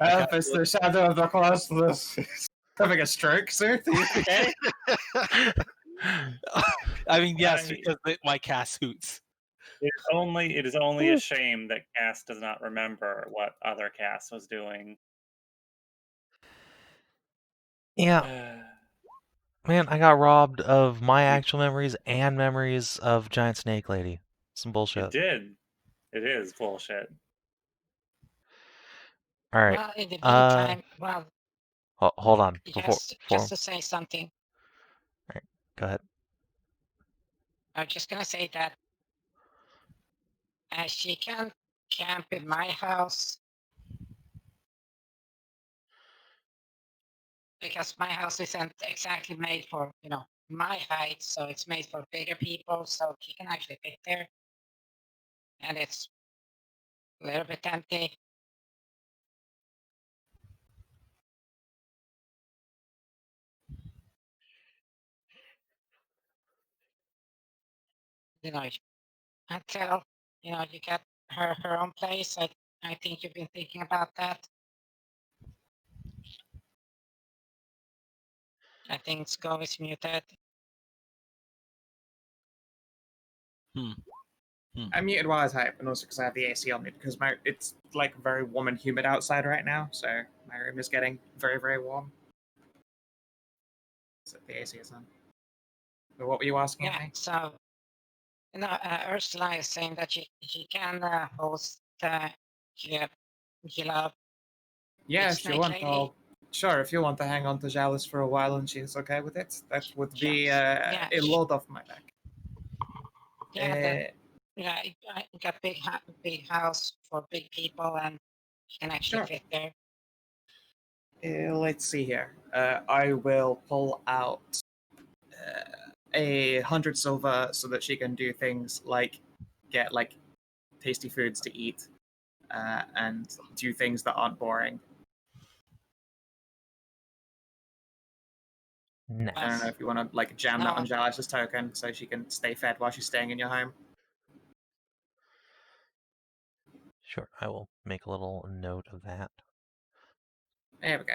Help, it's the shadow of the Colossus. Having a stroke, sir? Okay. I mean, yes, Right. because my cast hoots. It is only a shame that Cass does not remember what other Cass was doing. Yeah, man, I got robbed of my actual memories and memories of Giant Snake Lady. Some You bullshit. did. It is bullshit. All right. Well, in the meantime, Hold on. Before, just to say something, go ahead. I'm just gonna say that she can camp in my house because my house isn't exactly made for my height, so it's made for bigger people, so she can actually fit there, and it's a little bit empty. Until you get her own place. I think you've been thinking about that. I think Skull is muted. I muted while I type, and also because I have the AC on me, because it's like very warm and humid outside right now, so my room is getting very, very warm. So the AC is on. But what were you asking Yeah, me? so Ursula is saying that she can host Gila. Yeah, Big if you Snake want, Lady. Sure, if you want to hang on to Jalis for a while and she's okay with it, that would be a load off my back. Yeah, I got big house for big people, and you can actually Sure. fit there. Let's see here. I will pull out 100 silver so that she can do things like get tasty foods to eat and do things that aren't boring. Nice. I don't know if you want to jam that on Jalis' token so she can stay fed while she's staying in your home. Sure, I will make a little note of that. There we go.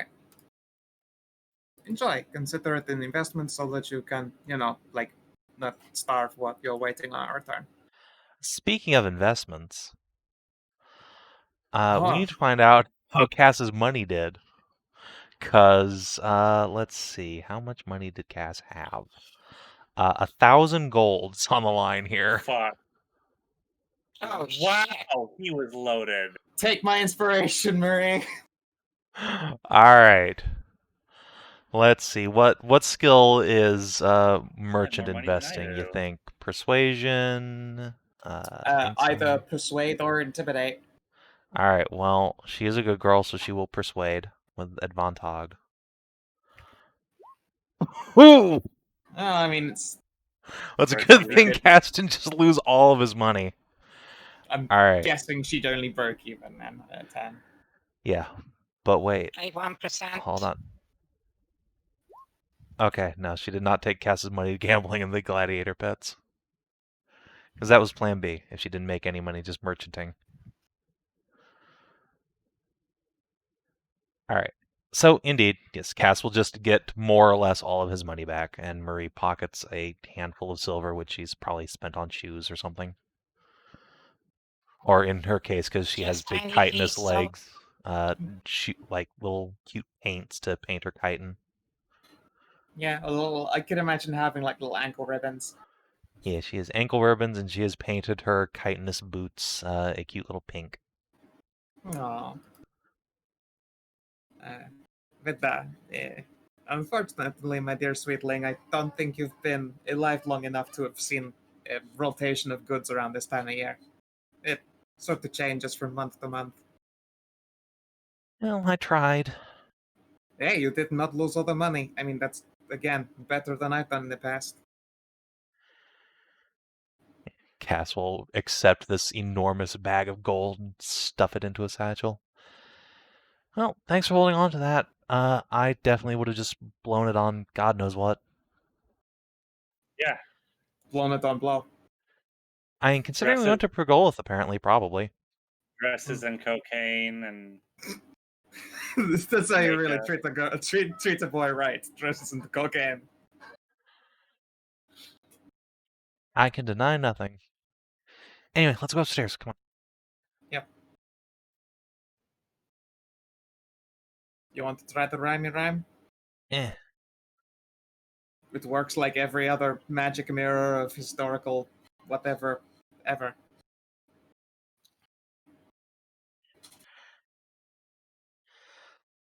Enjoy. Consider it an investment so that you can, not starve what you're waiting on our turn. Speaking of investments, we need to find out how Cass's money did. Because, let's see, how much money did Cass have? 1,000 golds on the line here. Fuck. Oh, wow, shit. he was loaded. Take my inspiration, Marie. All right. Let's see. What skill is merchant more money than I investing? You do. think persuasion? Either persuade or intimidate. All right. Well, she is a good girl, so she will persuade with advantage. Woo! I mean, it's. That's a good thing. Cass didn't just lose all of his money. I'm all right. guessing she'd only broke even then at 10. Yeah, but wait. 1%. Hold on. Okay, no, she did not take Cass's money gambling in the gladiator pits. Because that was plan B, if she didn't make any money just merchanting. Alright. So, indeed, yes, Cass will just get more or less all of his money back, and Marie pockets a handful of silver, which she's probably spent on shoes or something. Or in her case, because she has big chitinous legs, like little cute paints to paint her chitin. Yeah, I could imagine having little ankle ribbons. Yeah, she has ankle ribbons, and she has painted her chitinous boots a cute little pink. Aww. With that, unfortunately, my dear sweetling, I don't think you've been alive long enough to have seen a rotation of goods around this time of year. It sort of changes from month to month. Well, I tried. Hey, you did not lose all the money. I mean, that's, again, better than I've done in the past. Cass will accept this enormous bag of gold and stuff it into a satchel. Well, thanks for holding on to that. I definitely would have just blown it on God knows what. Yeah. Blown it on blow. I mean, considering we went to Pergolith, apparently, probably. Dresses and cocaine and... That's how you really Jamaica. treat a boy right. Dresses into cocaine. I can deny nothing. Anyway, let's go upstairs. Come on. You want to try the rhyme? Eh. It works like every other magic mirror of historical whatever ever.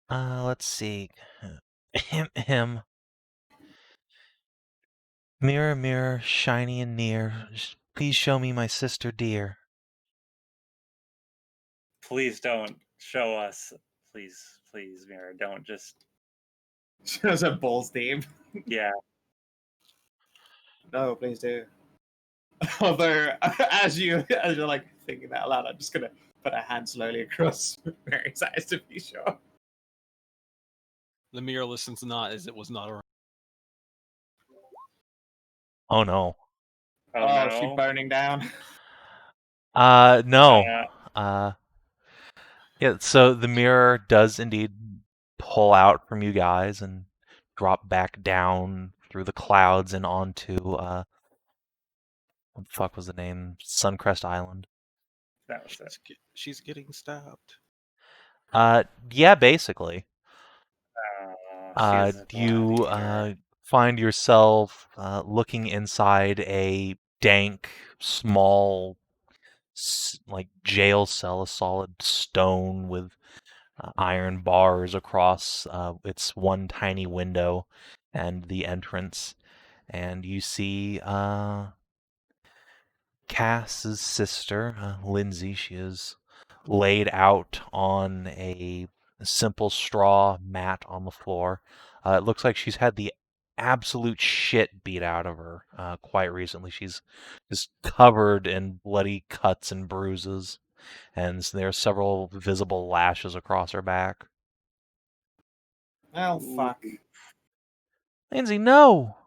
Let's see. Him. Mirror, mirror, shiny and near, please show me my sister dear. Please don't show us. Please, Mirror, don't just. Shows a balls deep. Yeah. No, please do. Although, as you're like thinking that aloud, I'm just gonna put a hand slowly across Mary's eyes to be sure. The mirror listens not as it was not around. Oh no. Oh, no. She burning down. No. Yeah, so the mirror does indeed pull out from you guys and drop back down through the clouds and onto, what the fuck was the name? Suncrest Island. That was it. She's getting stabbed. Yeah, basically. She's You bloody. find yourself looking inside a dank, small, like jail cell, a solid stone with iron bars across its one tiny window and the entrance. And you see Cass's sister, Lindsay. She is laid out on a simple straw mat on the floor. It looks like she's had the absolute shit beat out of her quite recently. She's just covered in bloody cuts and bruises, and there are several visible lashes across her back. Oh fuck. Lindsay, no!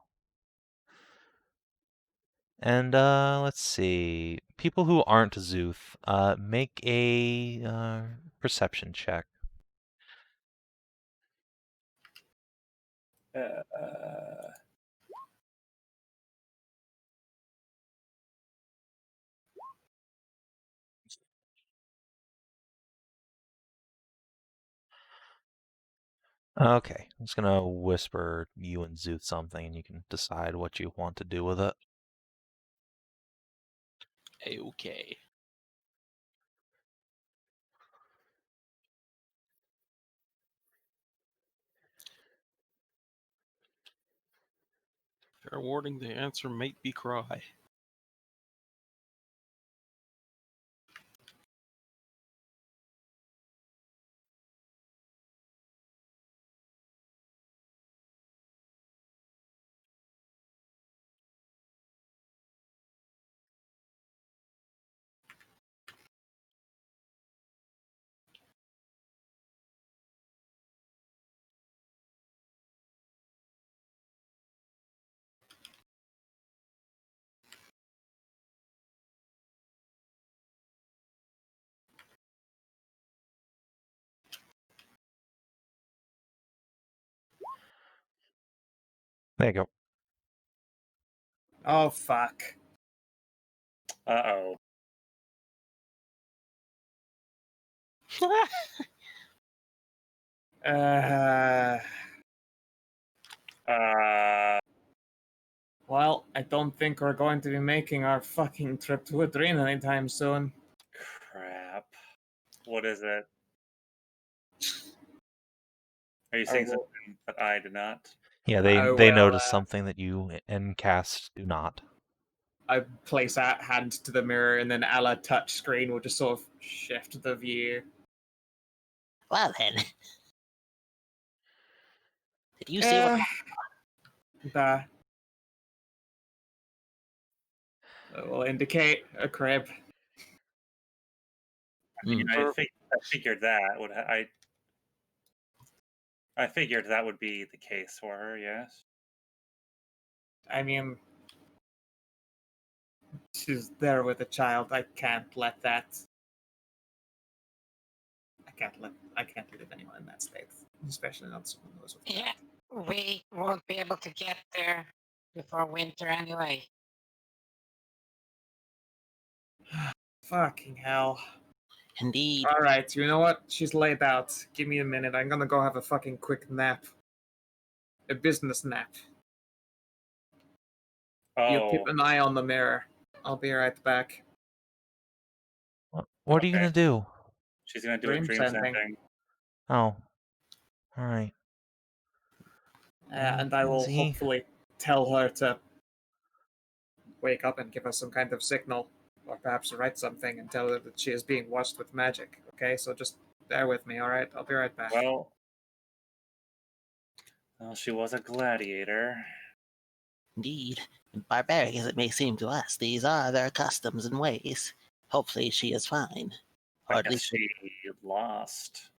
And let's see. People who aren't Szooth, make a perception check. Okay, I'm just gonna whisper you and Szooth something, and you can decide what you want to do with it. Okay. Fair warning, the answer might be cry. There you go. Oh fuck. Uh-oh. Well, I don't think we're going to be making our fucking trip to Ehdrine anytime soon. Crap. What is it? Are you saying something that I did not? Yeah, they notice something that you and Cass do not. I place a hand to the mirror, and then a la touch screen will just sort of shift the view. Well then. Did you see what That will indicate a crib. I mean, I figured that I figured that would be the case for her. Yes. I mean, she's there with a child. I can't let that. I can't leave anyone in that especially not someone who knows. Yeah, we won't be able to get there before winter anyway. Fucking hell. Indeed. Alright, you know what? She's laid out. Give me a minute. I'm gonna go have a fucking quick nap. A business nap. You keep Oh, an eye on the mirror. I'll be right back. What are you Okay. gonna do? she's gonna do Dream a dream sending. sending. Oh, all right. And I will Lindsay? hopefully tell her to wake up and give us some kind of signal, or perhaps write something and tell her that she is being watched with magic. Okay, so just bear with me, alright? I'll be right back. Well, she was a gladiator. Indeed. And barbaric as it may seem to us, these are their customs and ways. Hopefully she is fine. Or I at guess least she lost.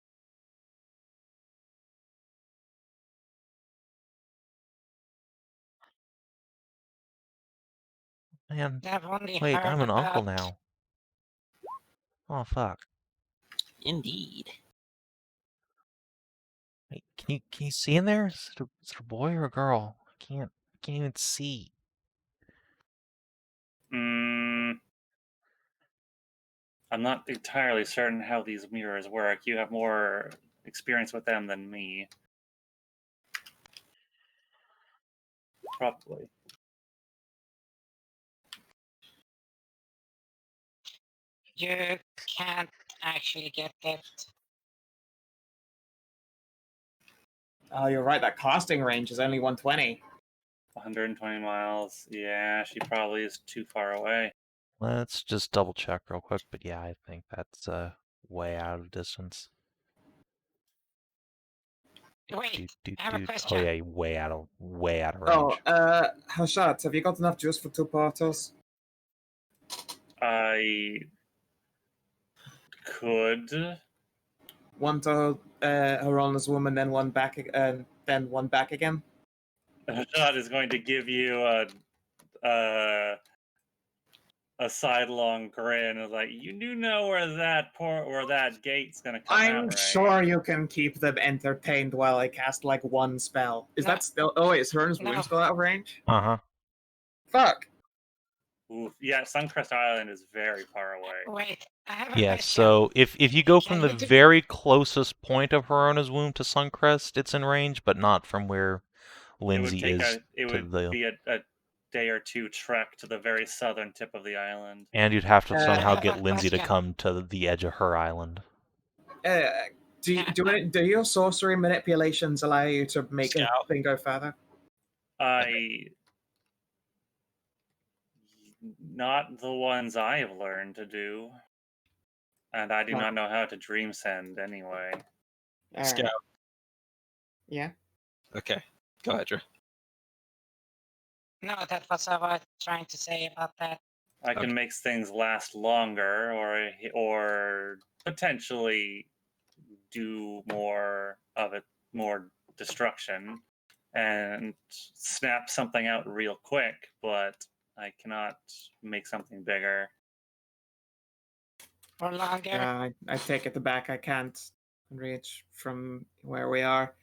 Man, I've only wait, heard I'm an uncle about- now. Oh fuck. indeed. Wait, can you see in there? Is it a boy or a girl? I can't even see. I'm not entirely certain how these mirrors work. You have more experience with them than me. Probably. You can't actually get it. Oh, you're right, that casting range is only 120. 120 miles. Yeah, she probably is too far away. Let's just double check real quick, but yeah, I think that's way out of distance. Wait, I have a Oh question. yeah, way out of Oh, range. Hashat, have you got enough juice for 2 portals? I could. One to her honest woman, then one back, then one back again. Hashat is going to give you a sidelong grin. It's like, you do know where that gate's gonna come out, I'm right? sure you can keep them entertained while I cast like one spell. Is No. that still? Oh wait, is her honest No. woman still out of range? Uh-huh. Fuck. Oof. Yeah, Suncrest Island is very far away. Wait, I have a Yeah, question. so if you go from Can the you do- very closest point of Horona's womb to Suncrest, it's in range, but not from where Lindsay is It to would the... be a day or two trek to the very southern tip of the island. And you'd have to somehow have get a Lindsay to question. come to the edge of her island. Do your sorcery manipulations allow you to make Scout. a thing go further? Not the ones I have learned to do. And I do No. not know how to dream send anyway. Alright. Scout. Yeah. Okay, go ahead, Drew. No, that's what I was trying to say about that. I can Okay. make things last longer, or potentially do more of it, more destruction, and snap something out real quick. But I cannot make something bigger. Or longer. Yeah, I take it back. I can't reach from where we are.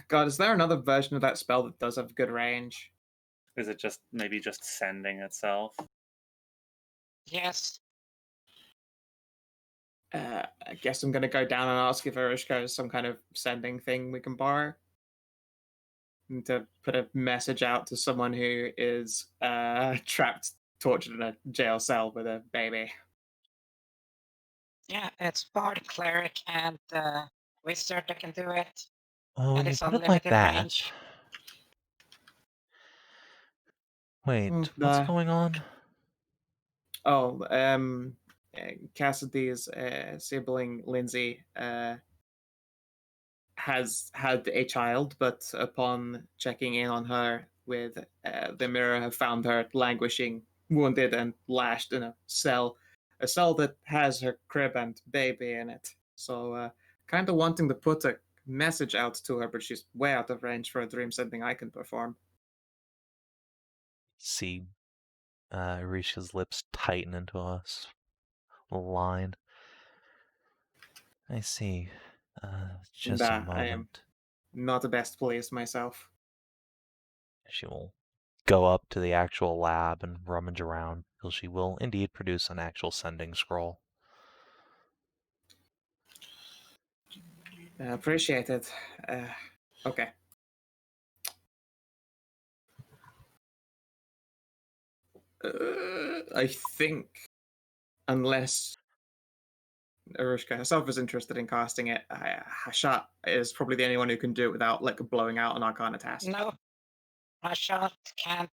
God, is there another version of that spell that does have good range? Is it just maybe just sending itself? Yes. I guess I'm gonna go down and ask if Erishka has some kind of sending thing we can borrow. And to put a message out to someone who is trapped, tortured in a jail cell with a baby. Yeah, it's Bard, Cleric, and Wizard that can do it. Oh, And you it's put it like unlimited that. range. Wait, Mm, what's nah. going on? Oh, Cassidy's sibling Lindsay has had a child, but upon checking in on her with the mirror, have found her languishing, wounded, and lashed in a cell that has her crib and baby in it. So, kind of wanting to put a message out to her, but she's way out of range for a dream sending I can perform. See Risha's lips tighten into a line. I see. Just a Nah, I am moment. not the best pleased myself. She will go up to the actual lab and rummage around till she will indeed produce an actual sending scroll. Appreciate it. Okay. I think, unless Arushka herself is interested in casting it, Hashat is probably the only one who can do it without like blowing out an Arcana test. No, Hashat can't.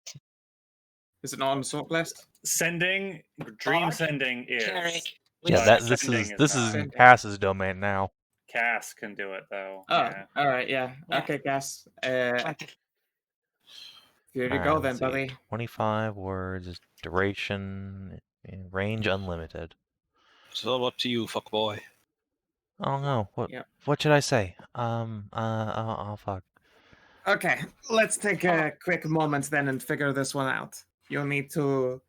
Is it not on the sort list? Sending, dream Bard, sending is. cleric, Yeah, But this sending is is this not. is in Sending. Cass's domain now. Cass can do it though. Oh, Yeah. all right, yeah. Yeah. Okay, Cass. 20. Here you All go right, then, let's see. buddy. 25 words, duration, range unlimited. It's all up to you, fuckboy. Oh no, Yep. what should I say? Oh fuck. Okay, let's take a quick moment then and figure this one out. You'll need to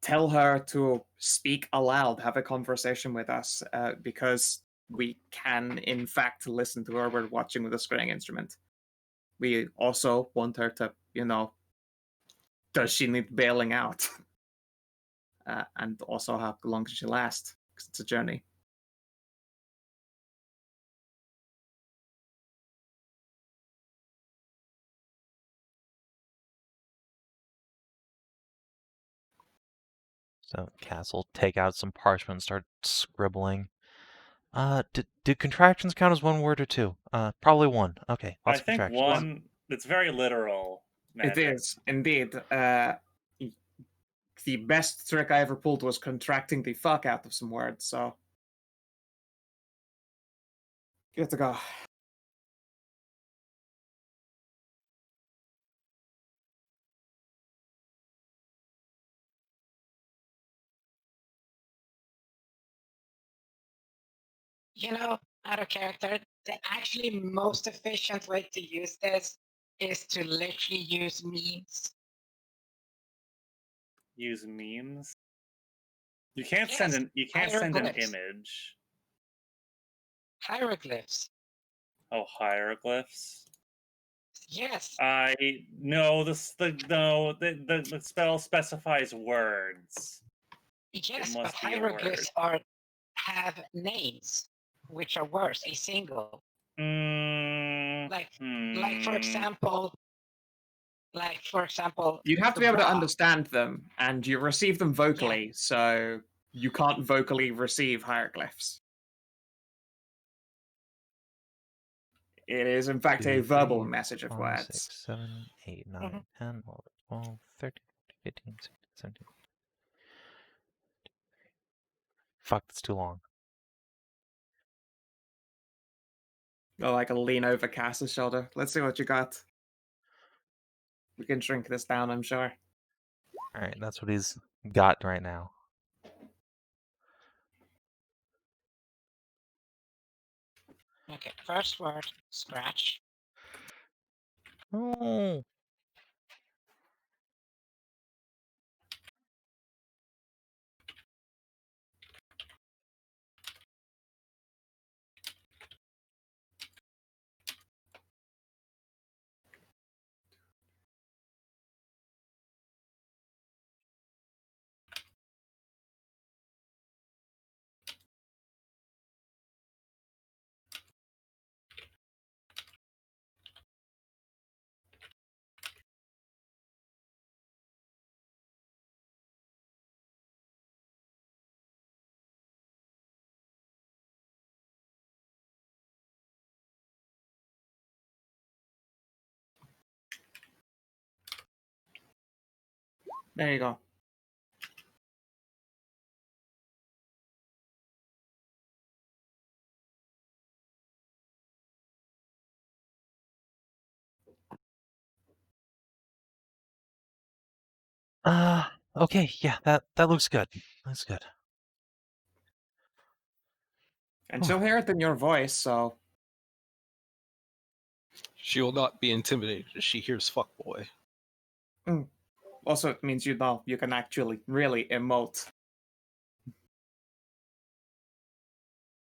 tell her to speak aloud, have a conversation with us, because we can, in fact, listen to her. We're watching with a string instrument. We also want her to, does she need bailing out? And also how long does she last? Because it's a journey. So Cass will take out some parchment and start scribbling. Do contractions count as one word or two? Probably one. Okay, I lots of think contractions. one. It's very literal. It Magic. is, indeed. The best trick I ever pulled was contracting the fuck out of some words, so. Good to go. Out of character, the actually most efficient way to use this is to literally use memes. Use memes. You can't Yes, send an. You can't send an hieroglyphs. image. Hieroglyphs. Oh, hieroglyphs. Yes. No. The spell specifies words. Yes, must but be a hieroglyphs have names, which are worse, a single. Like for example, You'd have to be able to Ra. understand them, and you receive them vocally, so you can't vocally receive hieroglyphs. It is, in fact, a verbal message of 5, words. 6, 7, 8, 9, 10, 11, 12, 13, 15, 16, 17. Fuck, that's too long. Oh, I can lean over Cass's shoulder. Let's see what you got. We can shrink this down, I'm sure. Alright, that's what he's got right now. Okay, first word, scratch. Oh. There you go. Okay, yeah, that looks good. That's good. And she'll hear it in your voice, so. She will not be intimidated if she hears fuckboy. Also, it means you can actually really emote.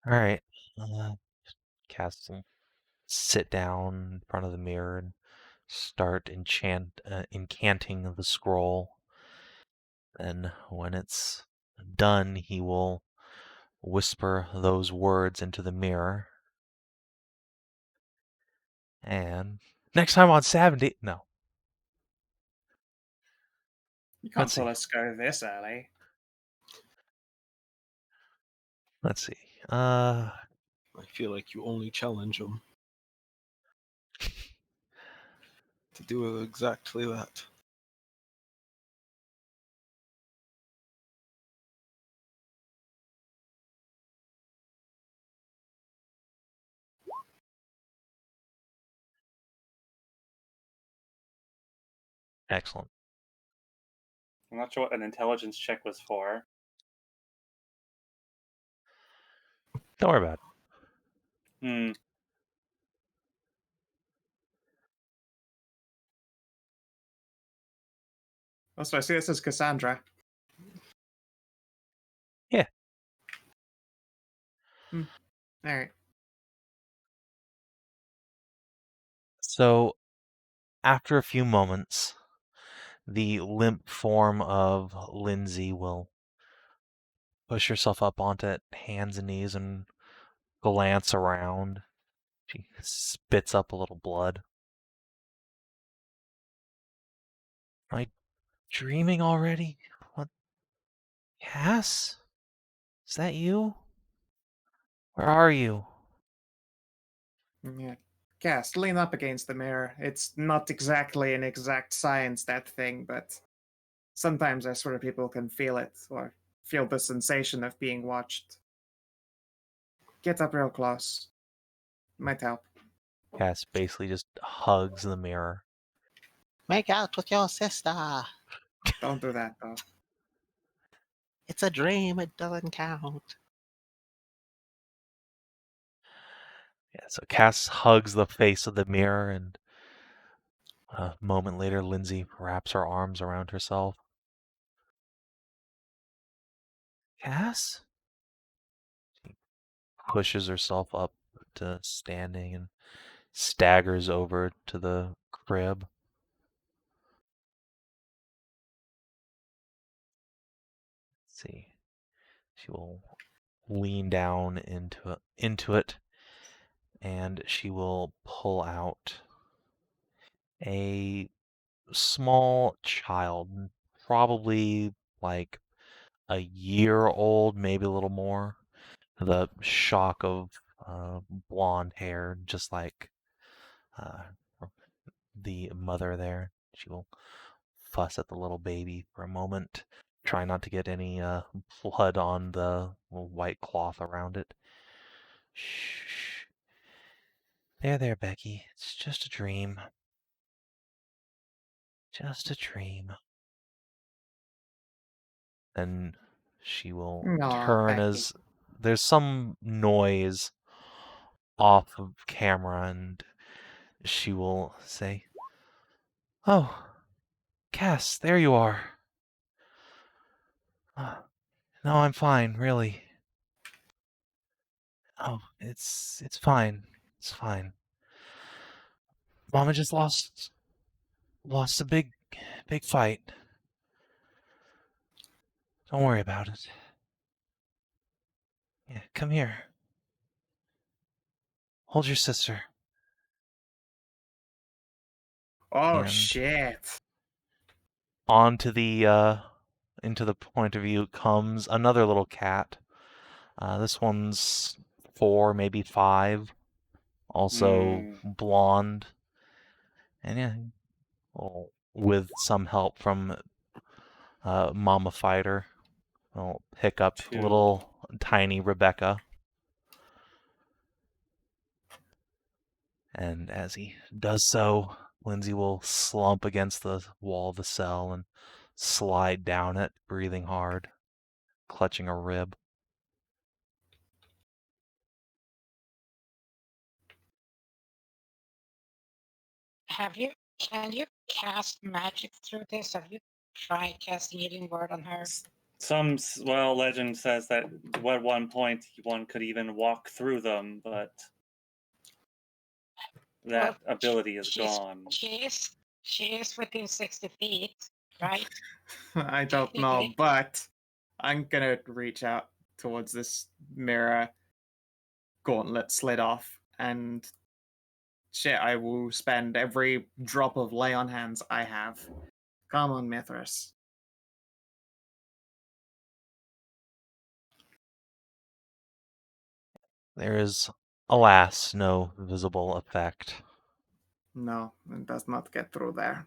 Alright. Cass will sit down in front of the mirror and start incanting the scroll. And when it's done, he will whisper those words into the mirror. And next time on Sav&D, no. You can't Let's see. pull a scare this early. Let's see. I feel like you only challenge him to do exactly that. Excellent. I'm not sure what an intelligence check was for. Don't worry about it. Hmm. Also, I see this is Cassandra. Yeah. All right. So, after a few moments, the limp form of Lindsay will push herself up onto hands and knees and glance around. She spits up a little blood. Am I dreaming already? What? Cass? Is that you? Where are you? Yeah. Cass, lean up against the mirror. It's not exactly an exact science, that thing, but sometimes I swear people can feel it, or feel the sensation of being watched. Get up real close. Might help. Cass basically just hugs the mirror. Make out with your sister. Don't do that, though. It's a dream. It doesn't count. Yeah, so Cass hugs the face of the mirror, and a moment later, Lindsay wraps her arms around herself. Cass? She pushes herself up to standing and staggers over to the crib. Let's see. She will lean down into it, and she will pull out a small child, probably like a year old, maybe a little more. The shock of blonde hair, just like uh, the mother there. She will fuss at the little baby for a moment, try not to get any blood on the white cloth around it. Shh. There, Becky. It's just a dream. Just a dream. Then she will Aw, turn Becky. as there's some noise off of camera, and she will say, "Oh, Cass, there you are. No, I'm fine, really. Oh, it's fine. It's fine. Mama just lost a big fight. Don't worry about it. Yeah, come here. Hold your sister." Oh, And shit. onto the into the point of view comes another little cat. This one's 4, maybe 5. Also blonde. And yeah, well, with some help from Mama Fighter, we'll pick up 2. little tiny Rebecca. And as he does so, Lindsay will slump against the wall of the cell and slide down it, breathing hard, clutching a rib. Can you cast magic through this? Have you tried casting Healing Word on her? Legend says that at one point one could even walk through them, but that ability is gone. She is within 60 feet, right? I don't know, Technically. but I'm gonna reach out towards this mirror gauntlet slid off, and shit, I will spend every drop of lay on hands I have. Come on, Mithras. There is, alas, no visible effect. No, it does not get through there.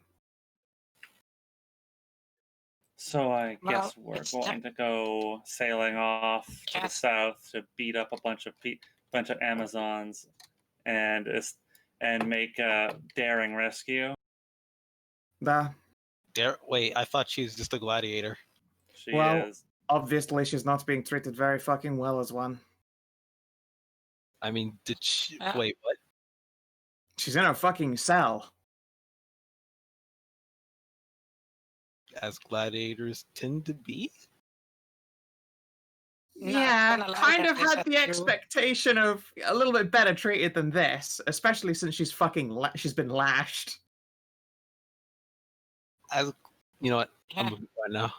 So I Well, guess we're it's going to go sailing off to the Yes. south to beat up a bunch of Amazons and make a daring rescue. Wait, I thought she was just a gladiator. She Well- is. Obviously, she's not being treated very fucking well as one. I mean, did she? Uh, Wait, what? She's in a fucking cell. As gladiators tend to be? Not Yeah, gonna lie, kind that of is had a the true- expectation of a little bit better treated than this, especially since she's fucking she's been lashed. As you know what? I'm Yeah. moving right now.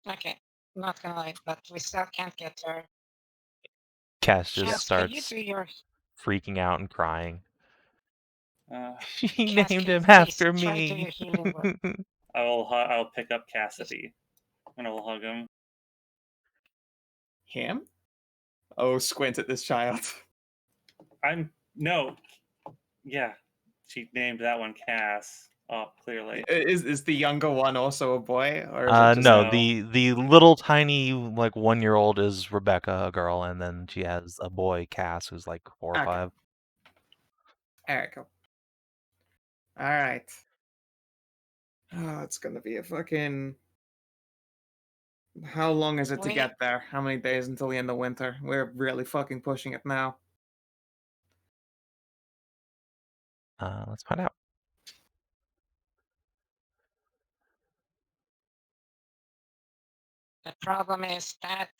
Okay, not gonna lie, but we still can't get her. Cass just Chance, can you starts do your... freaking out and crying. She Cass, named can him you please after try to do me. your healing work? I'll pick up Cassidy and I'll hug him. Him? Oh, squint at this child. Yeah, she named that one Cass. Oh, clearly. Is the younger one also a boy, or is it just No, No. the little tiny like 1-year-old is Rebecca, a girl, and then she has a boy, Cass, who's like 4 or Okay. 5. Alright, cool. Alright. Oh, it's gonna be a fucking... How long is it to Wait. get there? How many days until the end of winter? We're really fucking pushing it now. Let's find out. The problem is that...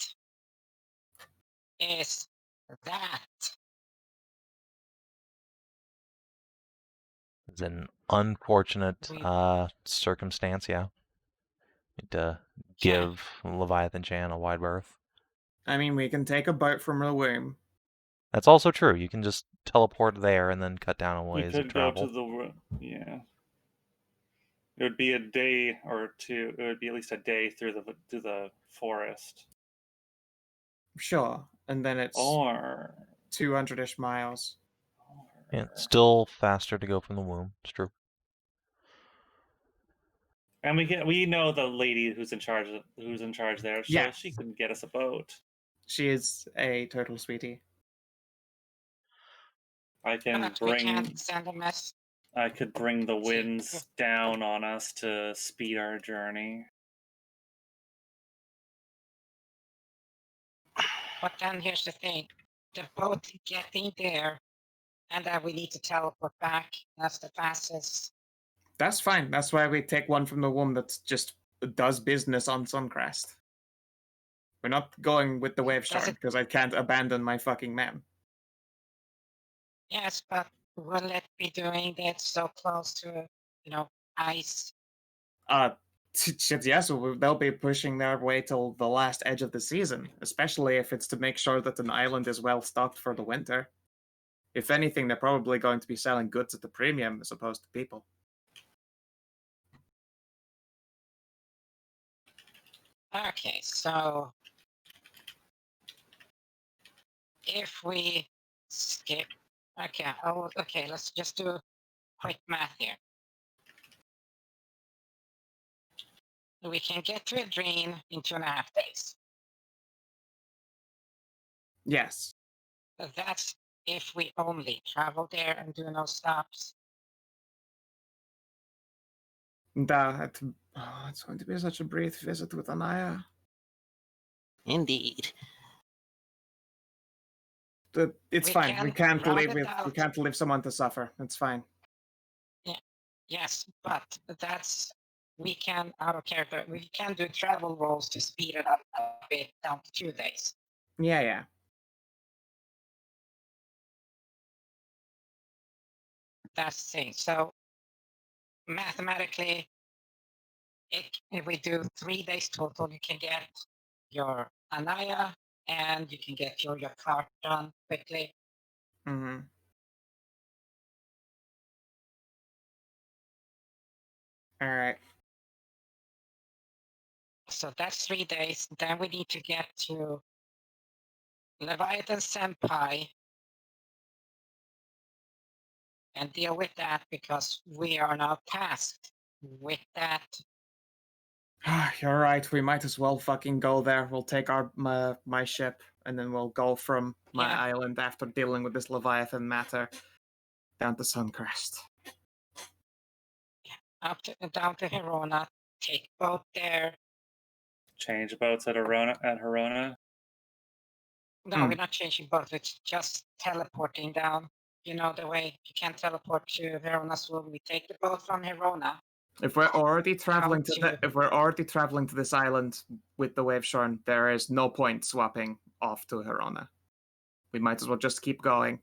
It's an unfortunate We- circumstance, yeah. Need to Yeah. give Leviathan Chan a wide berth. I mean, we can take a boat from the womb. That's also true. You can just teleport there and then cut down a We ways of could go travel. to the yeah. It would be a day or two. It would be at least a day through the forest. Sure. And then it's Or 200-ish miles. Yeah, still faster to go from the womb. It's true. And we know the lady who's in charge there, so Yeah. she can get us a boat. She is a total sweetie. I can But we bring can't send a mess. I could bring the winds down on us to speed our journey. But then here's the thing. The boat getting there, and then we need to teleport back. That's the fastest. That's fine. That's why we take one from the womb that just does business on Suncrest. We're not going with the wave Does storm it- because I can't abandon my fucking men. Yes, but will it be doing that so close to, ice? Shit, yes, they'll be pushing their way till the last edge of the season, especially if it's to make sure that an island is well stocked for the winter. If anything, they're probably going to be selling goods at the premium as opposed to people. Okay, so if we skip, okay, let's just do quick math here. We can get to Ehdrine in 2.5 days. Yes. That's if we only travel there and do no stops. It's going to be such a brief visit with Nahia. Indeed. It's We fine. can We can't round leave it with, we out. can't leave someone to suffer. It's fine. Yes, but that's we can, out of character, we can do travel rolls to speed it up a bit down to 2 days. Yeah. That's the thing. So mathematically, if we do 3 days total, you can get your Nahia and you can get your cart done quickly. Mm-hmm. All right. So that's 3 days. Then we need to get to Leviathan Senpai and deal with that because we are now tasked with that. You're right. We might as well fucking go there. We'll take my ship, and then we'll go from my Yeah. island after dealing with this Leviathan matter down to Suncrest. Down to Herona, take boat there. Change boats at Herona. No, we're not changing boats. It's just teleporting down. You know the way you can teleport to Verona, so we take the boat from Herona. If we're already traveling to- if we're already traveling to this island with the Waveshorn, there is no point swapping off to Herona. We might as well just keep going.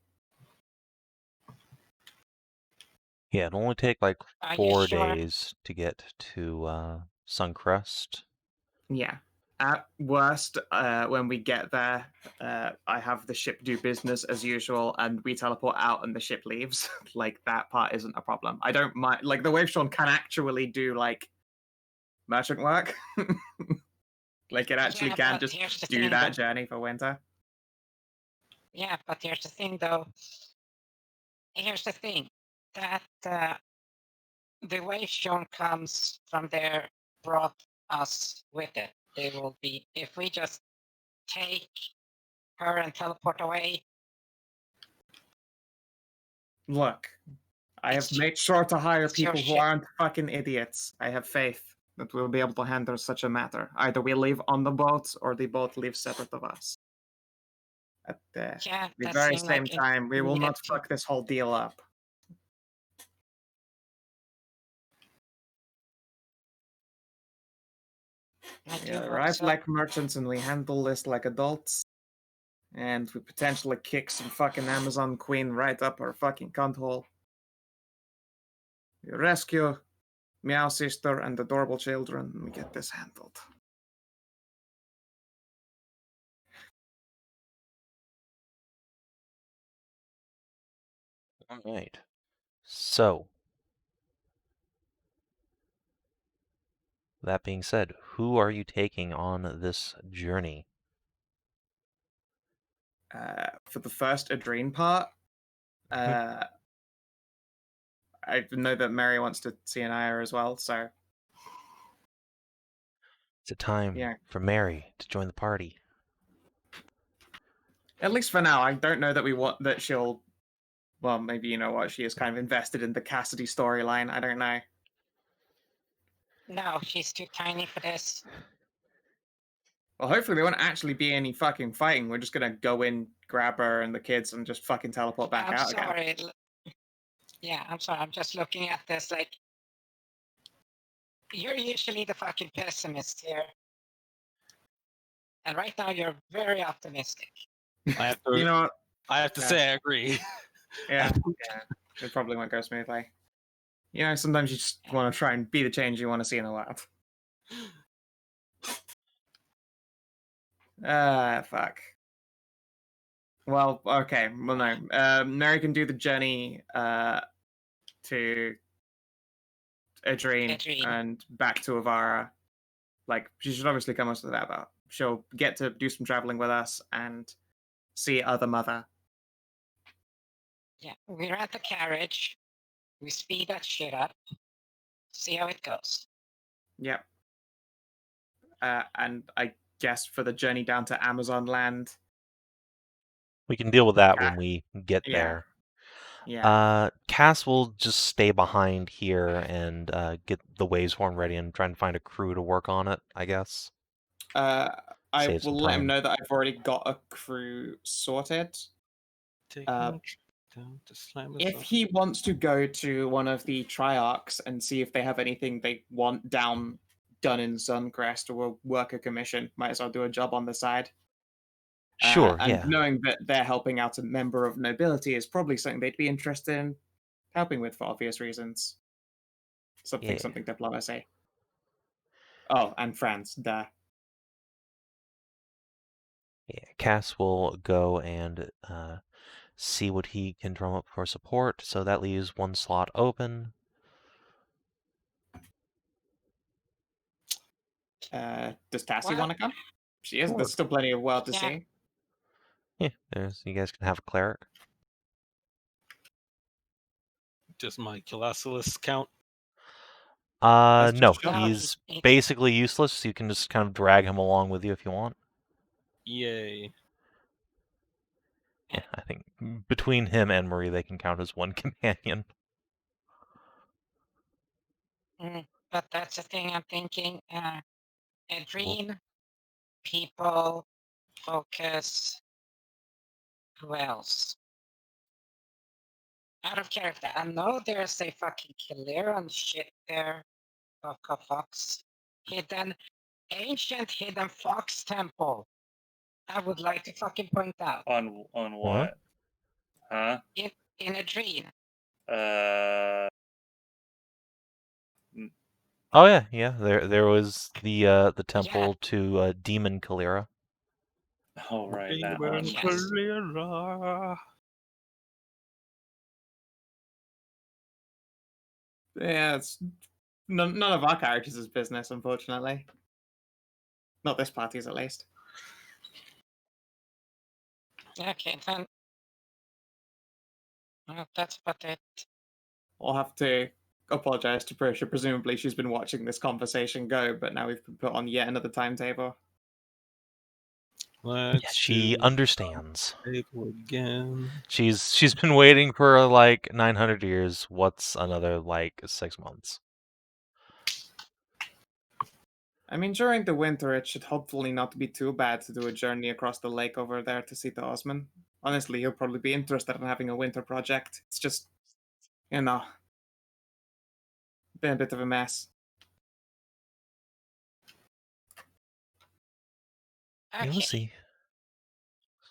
Yeah, it'll only take like Are you 4 sure? days to get to Suncrest. Yeah. At worst, when we get there, I have the ship do business as usual, and we teleport out and the ship leaves. Like, that part isn't a problem. I don't mind. Like, the Waveshorn can actually do, like, merchant work. Like, it actually Yeah, can but just here's the do thing, that though. journey for winter. Yeah, but here's the thing, though. Here's the thing that the Waveshorn comes from there, brought us with it. They will be, if we just take her and teleport away. Look, I have It's ju- made sure to hire it's your people who ship. aren't fucking idiots. I have faith that we'll be able to handle such a matter. Either we leave on the boat, or the boat leaves separate of us. At the Yeah, that very seemed same like it time, we will needed not to- fuck this whole deal up. I do We hope arrive so. like merchants and we handle this like adults. And we potentially kick some fucking Amazon queen right up our fucking cunt hole. We rescue Meow Sister and adorable children, and we get this handled. All right. So, that being said, who are you taking on this journey? For the first Ehdrine part, I know that Mary wants to see an Nahia as well, so It's a time yeah. for Mary to join the party. At least for now, I don't know that we want that she'll. Well, maybe you know what, she is kind of invested in the Cassidy storyline. I don't know. No, she's too tiny for this. Well, hopefully there won't actually be any fucking fighting. We're just gonna go in, grab her and the kids, and just fucking teleport back I'm out again. sorry. Yeah, I'm sorry. I'm just looking at this like you're usually the fucking pessimist here. And right now you're very optimistic. I have to, You know what? I have to Yeah. say I agree. Yeah, it probably won't go smoothly. You know, sometimes you just want to try and be the change you want to see in the world. Fuck. Well, okay. Well, no. Mary can do the journey to Ehdrine and back to Evarra. Like, she should obviously come us to that about. She'll get to do some traveling with us and see other mother. Yeah, we rent the carriage. We speed that shit up. See how it goes. Yep. And I guess for the journey down to Amazon land. We can deal with that when we get Yeah. there. Yeah. Cass will just stay behind here and get the Waveshorn ready and try and find a crew to work on it, I guess. I Save some will let him time. know that I've already got a crew sorted. down to slam If himself. he wants to go to one of the Triarchs and see if they have anything they want done in Suncrest or a worker commission, might as well do a job on the side. Sure, And yeah. knowing that they're helping out a member of nobility is probably something they'd be interested in helping with for obvious reasons. Yeah. Something diplomacy. Oh, and France, duh. Yeah, Cass will go and see what he can drum up for support. So that leaves one slot open. Does Tassie Well, want to come? She is. sure. There's still plenty of world to Yeah. see. Yeah, you guys can have a cleric. Does my Kinathis count? That's just No, shove. No, he's he- basically useless. So you can just kind of drag him along with you if you want. Yay. Yeah, I think between him and Marie, they can count as one companion. But that's the thing I'm thinking. Ehdrine, people, focus. Who else? Out of character. I know there's a fucking killer on shit there. Fox. Ancient hidden fox temple. I would like to fucking point out. On what? Huh? In Ehdrine. Oh yeah. There was the temple to Demon Kalira. Oh right, that Demon one. Yes. Kalira. Yeah, it's none of our characters' business, unfortunately. Not this party's, at least. Okay, then. Well, that's about it. I'll have to apologize to Prisha. Presumably, she's been watching this conversation go, but now we've been put on yet another timetable. Let's She do understands. table again. She's been waiting for like 900 years. What's another like 6 months? I mean, during the winter, it should hopefully not be too bad to do a journey across the lake over there to see the Osman. Honestly, he'll probably be interested in having a winter project. It's just, been a bit of a mess. You'll Okay. see.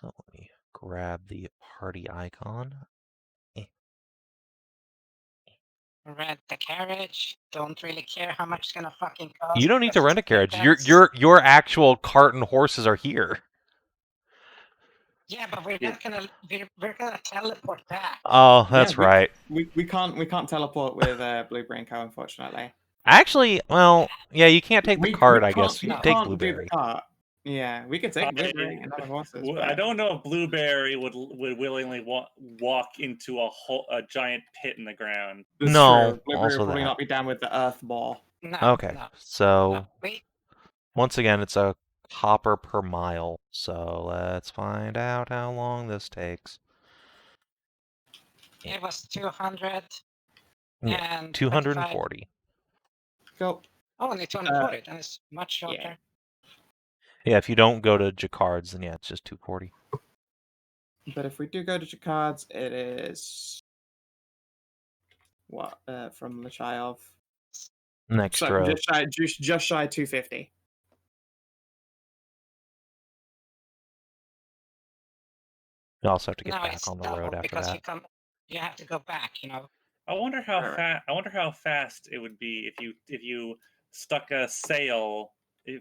So let me grab the party icon. Rent the carriage. Don't really care how much it's gonna fucking cost. You don't need to because rent a it's carriage. pickaxe. Your actual cart and horses are here. Yeah, but we're not gonna we're gonna teleport back. Oh, that's we- right. We can't teleport with Blueberry and Co. Unfortunately. Actually, well, yeah, you can't take the cart. I guess you we can take can't do the Blueberry. cart. Yeah, we could take Blueberry and other horses. Well, but- I don't know if Blueberry would willingly walk into a giant pit in the ground. That's No, true. Blueberry also will probably that. not be down with the Earth Ball. No. Okay, No. so No. Wait. once again, it's a copper per mile. So let's find out how long this takes. It was 200 Yeah, and 240. Go. Oh, only 240. Then it's much shorter. yeah. Yeah, if you don't go to Jacquard's, then yeah, it's just 240. But if we do go to Jacquard's, it is what from Lachayov. An So extra. just shy 250. You also have to get No, back it's on the double road after because that. you have to go back. I wonder how Right. I wonder how fast it would be if you stuck a sail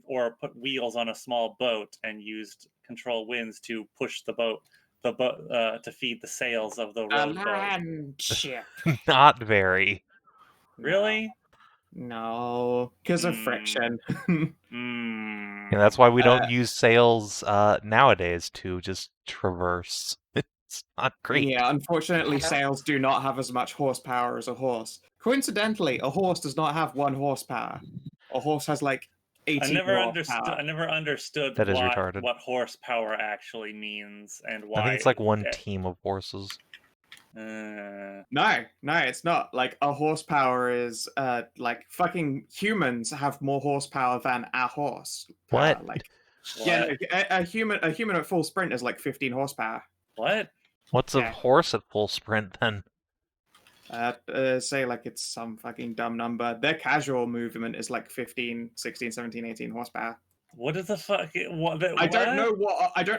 or put wheels on a small boat and used control winds to push the boat to feed the sails of the rowboat. Land ship. Not very. Really? No, because of friction. Mm. Yeah, that's why we don't use sails nowadays to just traverse. It's not great. Yeah, unfortunately, Yeah. sails do not have as much horsepower as a horse. Coincidentally, a horse does not have 1 horsepower. A horse has like 80 I never horsepower. understood That is retarded. what horsepower actually means and why. I think it's like one team of horses. Uh, No, it's not. Like a horsepower is like fucking humans have more horsepower than a horse. What? Like what? yeah, a human at full sprint is like 15 horsepower. What? What's a Yeah. horse at full sprint then? Say like it's some fucking dumb number. Their casual movement is like 15, 16, 17, 18 horsepower. What is the fuck? What? I don't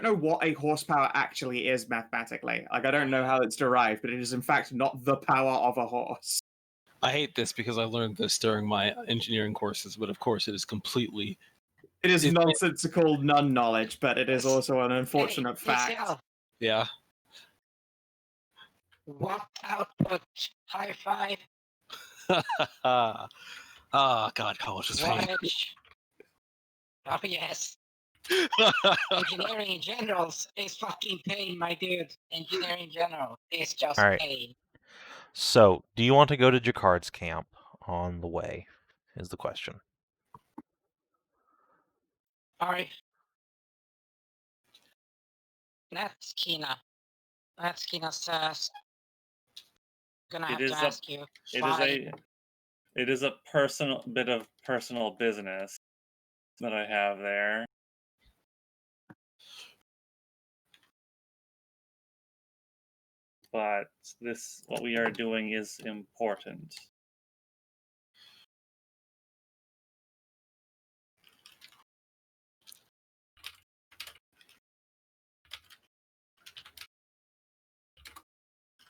know what a horsepower actually is mathematically. Like I don't know how it's derived, but it is in fact not the power of a horse. I hate this because I learned this during my engineering courses, but of course it is completely. It is It- nonsensical non-knowledge, but it is Yes. also an unfortunate fact. DCL, Yeah. what output? High five. Oh God, college is pain. Wattage. Oh yes. Engineering in general is fucking pain, my dude. Engineering in general is just All right. pain. So, do you want to go to Jacquard's camp on the way? Is the question. Alright. That's Kina. That's Kina says. Gonna have It to is a- ask you. It is a bit of personal business that I have there. But what we are doing is important.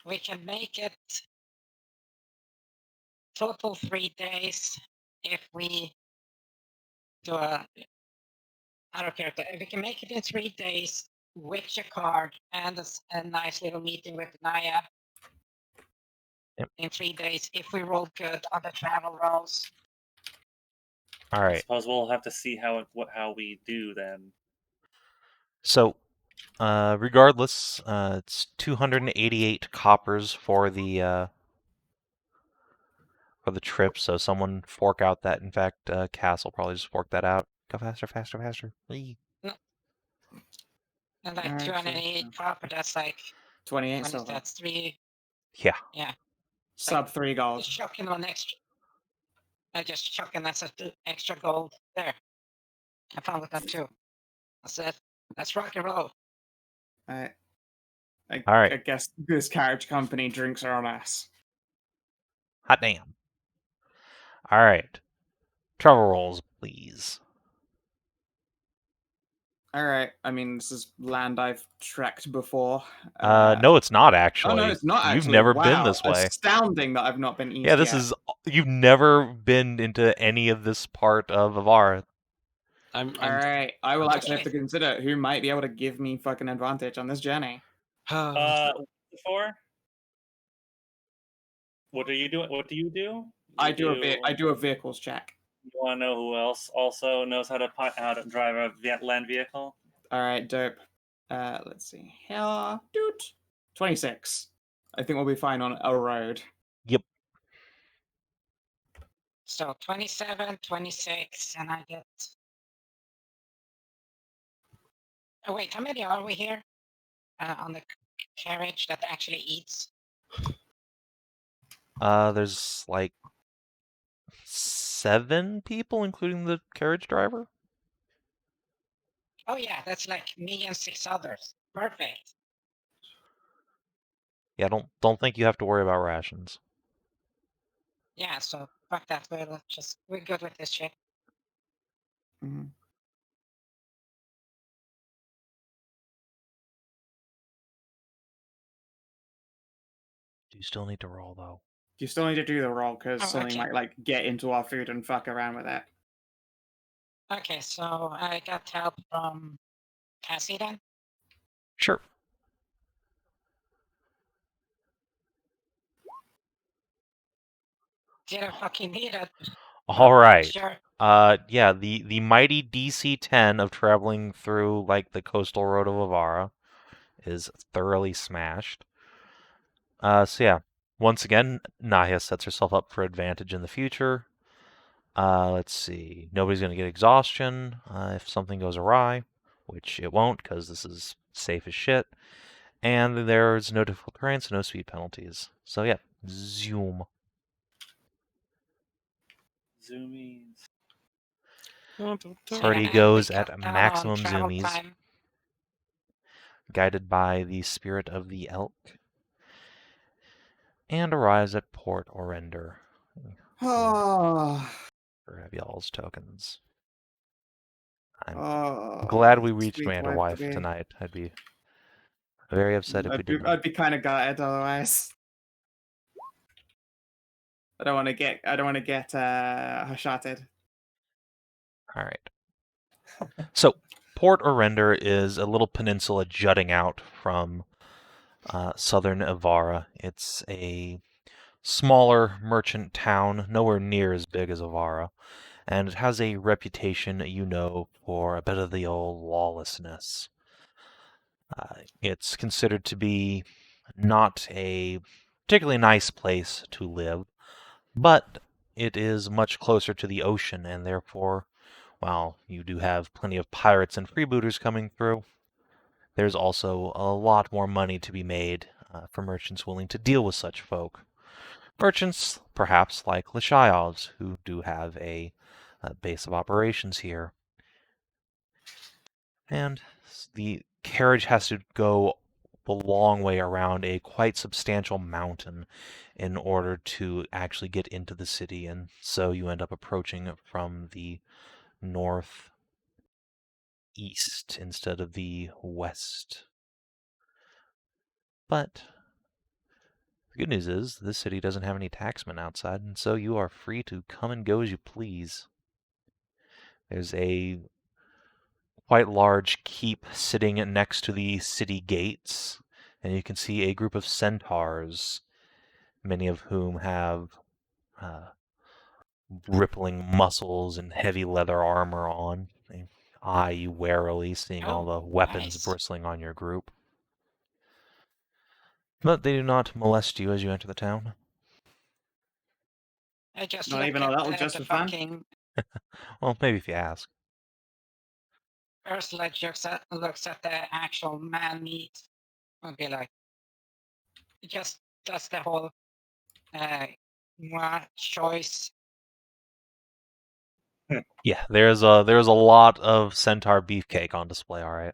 We can make it total 3 days if we do a. I don't care. If we can make it in 3 days with your card and a nice little meeting with Nahia. Yep. In 3 days, if we roll good on the travel rolls. All I right. suppose we'll have to see how we do then. So, regardless, it's 288 coppers for the trip. So someone fork out that. In fact, Cass will probably just fork that out. Go faster, faster, faster. Eee. And like Alright, so, 208 copper, that's like 28 silver. that's 3. Yeah. Yeah. Sub 3 gold. Just chucking one extra. I just chucking that's extra gold there. I found with that too. That's it. Let's rock and roll. I All right. I guess this carriage company drinks our own ass. Hot damn. All right. Travel rolls, please. Alright, I mean, this is land I've trekked before. No, it's not actually. Oh, no, it's not actually. You've never been Wow, this way. Astounding that I've not been east Yeah, this yet. is. You've never been into any of this part of Evarra. Alright, I will actually have to Okay. consider who might be able to give me fucking advantage on this journey. Before? What are you doing? What do you do? I do a vehicles check. You want to know who else also knows how to drive a land vehicle? Alright, dope. Let's see. Here, dude. 26. I think we'll be fine on a road. Yep. So 27, 26, and I get. Oh wait, how many are we here? On the carriage that actually eats? There's like 7 people, including the carriage driver. Oh yeah, that's like me and 6 others. Perfect. Yeah, don't think you have to worry about rations. Yeah, so fuck that. We're good with this shit. Mhm. Do you still need to roll though? You still need to do the roll because Oh, something okay. might like get into our food and fuck around with it. Okay, so I got help from Cassie then? Sure. Didn't fucking need it. All right. Sure. Yeah, the mighty DC 10 of traveling through like the coastal road of Evarra is thoroughly smashed. So yeah, once again, Nahia sets herself up for advantage in the future. Let's see. Nobody's gonna get exhaustion if something goes awry, which it won't because this is safe as shit. And there's no difficult terrain, so no speed penalties. So yeah, zoom. Zoomies. Party And goes we at cut down on maximum travel zoomies. time. guided by the spirit of the elk, and arrives at Port Orender. Oh, For y'all's tokens. I'm oh, glad we reached sweet Commander wife to Wife be. tonight. I'd be very upset if we didn't. I'd be kind of gutted otherwise. I don't want to get Hashated. All right. So, Port Orender is a little peninsula jutting out from southern Evarra. It's a smaller merchant town, nowhere near as big as Evarra, and it has a reputation, for a bit of the old lawlessness. It's considered to be not a particularly nice place to live, but it is much closer to the ocean, and therefore, while you do have plenty of pirates and freebooters coming through, there's also a lot more money to be made for merchants willing to deal with such folk. Merchants, perhaps like Lashayovs, who do have a base of operations here. And the carriage has to go the long way around a quite substantial mountain in order to actually get into the city, and so you end up approaching it from the north east instead of the west. But the good news is this city doesn't have any taxmen outside, and so you are free to come and go as you please. There's a quite large keep sitting next to the city gates, and you can see a group of centaurs, many of whom have rippling muscles and heavy leather armor on. They eye you warily, seeing all the weapons nice. bristling on your group. But they do not molest you as you enter the town. I just Not look even at a little the just for fun? fucking Well, maybe if you ask. Ursula looks at the actual man meat and be like, just does the whole choice. Yeah, there's a lot of centaur beefcake on display, all right.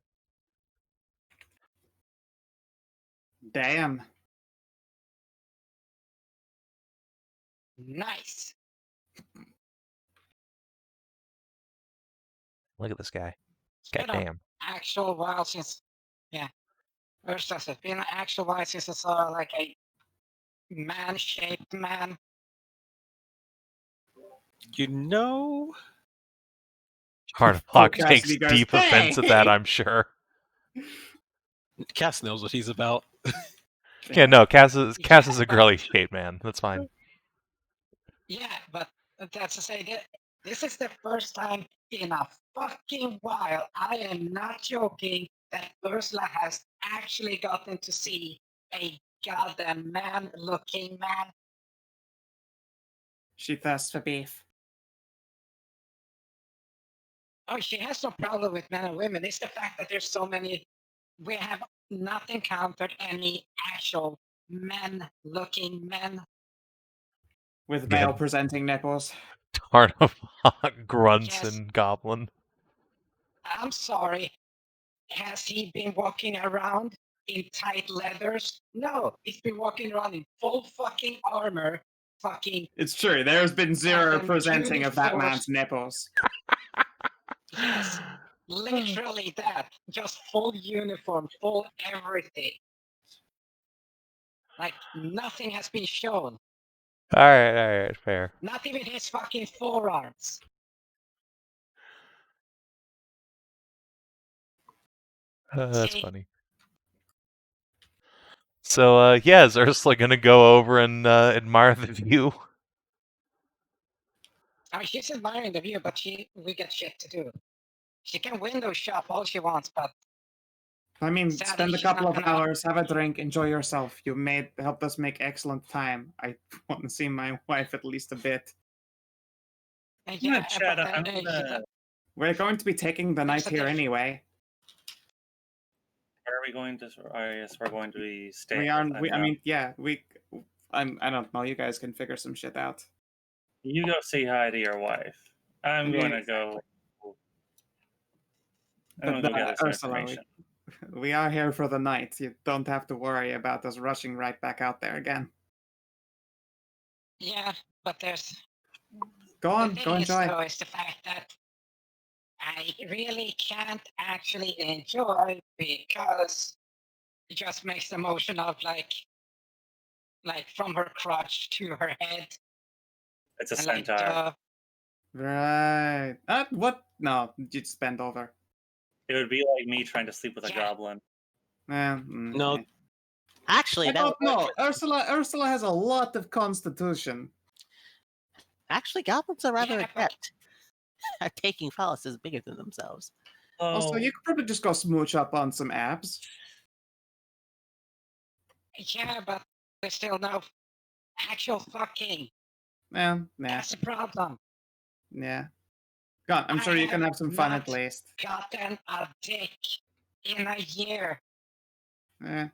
Damn. Nice. Look at this guy. It's been an Goddamn. actual while since, Ursula says, it's been an actual while since I saw like a man-shaped man. Tarnavak Cassidy takes goes, deep offense at that, "Hey!" I'm sure. Cass knows what he's about. Yeah, no, Cass is a girly shaped man. That's fine. Yeah, but that's to say that this is the first time in a fucking while, I am not joking, that Ursula has actually gotten to see a goddamn man-looking man. She thirsts for beef. Oh, she has no problem with men and women. It's the fact that there's so many. We have not encountered any actual men-looking men. With Yeah. male presenting nipples. Tarnavak grunts Yes. and goblin. I'm sorry. Has he been walking around in tight leathers? No, he's been walking around in full fucking armor. Fucking It's true, there's been zero Fucking presenting of that uniforms. man's nipples. yes, literally that. Just full uniform, full everything. Like nothing has been shown. Alright, fair. Not even his fucking forearms. That's See? funny. So, yeah, is Ursula gonna go over and admire the view? I mean, she's admiring the view, but we got shit to do. She can window shop all she wants, but I mean, Sadly, spend a she's couple not of gonna- hours, have a drink, enjoy yourself. You helped us make excellent time. I want to see my wife at least a bit. yeah, chat, but, I'm gonna- We're going to be taking the night There's a here diff- anyway. Where are we going to? I guess we're going to be staying. We are. with I Anna. mean, yeah. I don't know. You guys can figure some shit out. You go say hi to your wife. I'm Yeah, going to go. I'm But going to go gather some Ursula, information. We are here for the night. You don't have to worry about us rushing right back out there again. Yeah, but there's Go on, the go thing is, enjoy. though, is the fact that I really can't actually enjoy because it just makes the motion of like from her crotch to her head. It's a And like, centaur. Right. What? No, just bend over. It would be like me trying to sleep with a Yeah. goblin. No. Eh. Actually, I that don't would work know. for- Ursula has a lot of constitution. Actually, goblins are rather Yeah, but- adept at taking phalluses bigger than themselves. Also, Oh, you could probably just go smooch up on some abs. yeah, but there's still no actual fucking. Nah. That's the problem. Yeah. Go on, I'm sure you can have some fun at not- least. Gotten a dick in a year. Eh.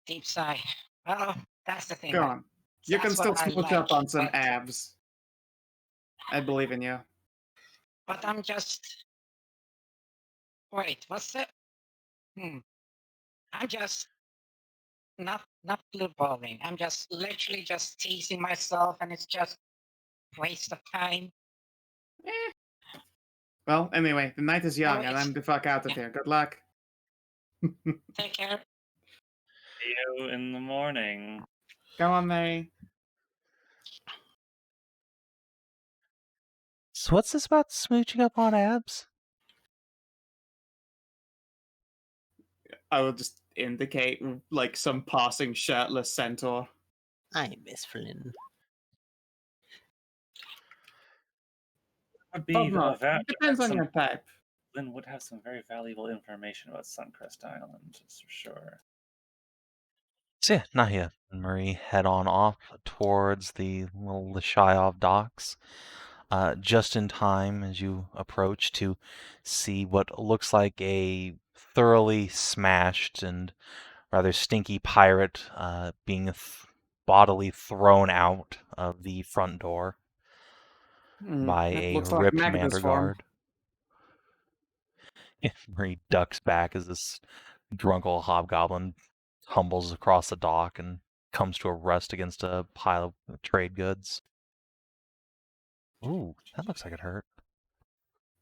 Deep sigh. Oh, that's the thing. Go on. You can That's still what I smooch up like, on some but- abs. I believe in you. But I'm just. Wait, what's that? I'm just not blue balling. I'm just literally just teasing myself, and it's just waste of time. Well, anyway, the night is young, and it's- I'm the fuck out of yeah. here. Good luck. Take care. see you in the morning. Go on, Mary. So what's this about smooching up on abs? I will just indicate like some passing shirtless centaur. I miss Flynn. Would be Oh, no. va- Depends on some- your type. Lynn would have some very valuable information about Suncrest Island, that's for sure. So yeah, Nahia and Marie head on off towards the little Lishayov docks, just in time as you approach to see what looks like a thoroughly smashed and rather stinky pirate being bodily thrown out of the front door by It a looks like ripped Magda's Mander form. guard. Marie ducks back as this drunk old hobgoblin tumbles across the dock and comes to a rest against a pile of trade goods. Ooh, that looks like it hurt.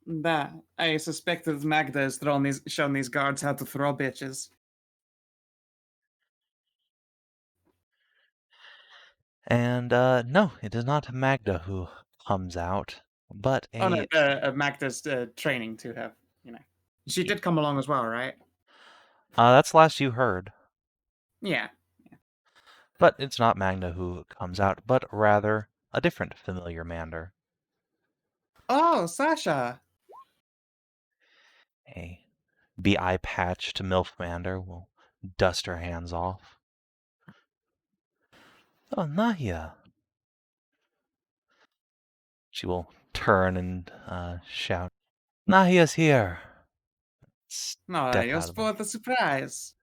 That I suspected Magda has shown these guards how to throw bitches. And no, it is not Magda who comes out, but Oh no, a Magda's training to have, She did come along as well, right? that's the last you heard. Yeah. But it's not Magda who comes out, but rather a different familiar Mander. Oh, Sasha. A eye patched MILF Mander will dust her hands off. Oh, Nahia. She will turn and shout, Nahia's here! No, Step you're out of the- spoiled the surprise.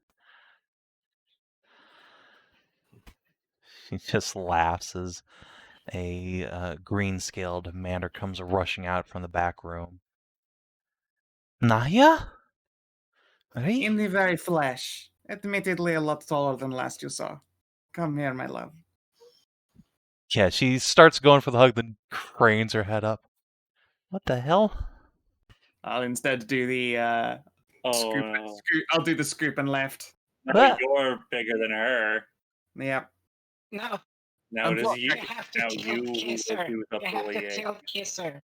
She just laughs as a green-scaled Mander comes rushing out from the back room. Nahia? Right? In the very flesh. Admittedly a lot taller than last you saw. Come here, my love. Yeah, she starts going for the hug, then cranes her head up. What the hell? I'll instead do the Oh, scoop, no. I'll do the scoop and left. No, Ah. you're bigger than her. Yep. No, Now it is Unblock- you. you have to Now tilt you kiss will her. do the You have to bullying. tilt kiss her.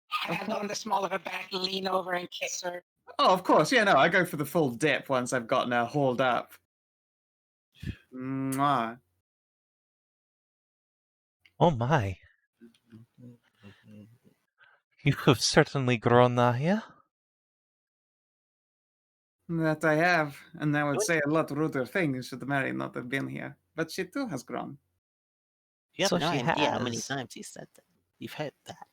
Hand on the small of her back, lean over and kiss her. Oh, of course. Yeah, no, I go for the full dip once I've gotten her hauled up. Mwah. Oh my. You have certainly grown, Nahia. That I have, and I would say a lot ruder things should Mary not have been here. But she too has grown. You have So no she idea how many has. times he said that. You've heard that.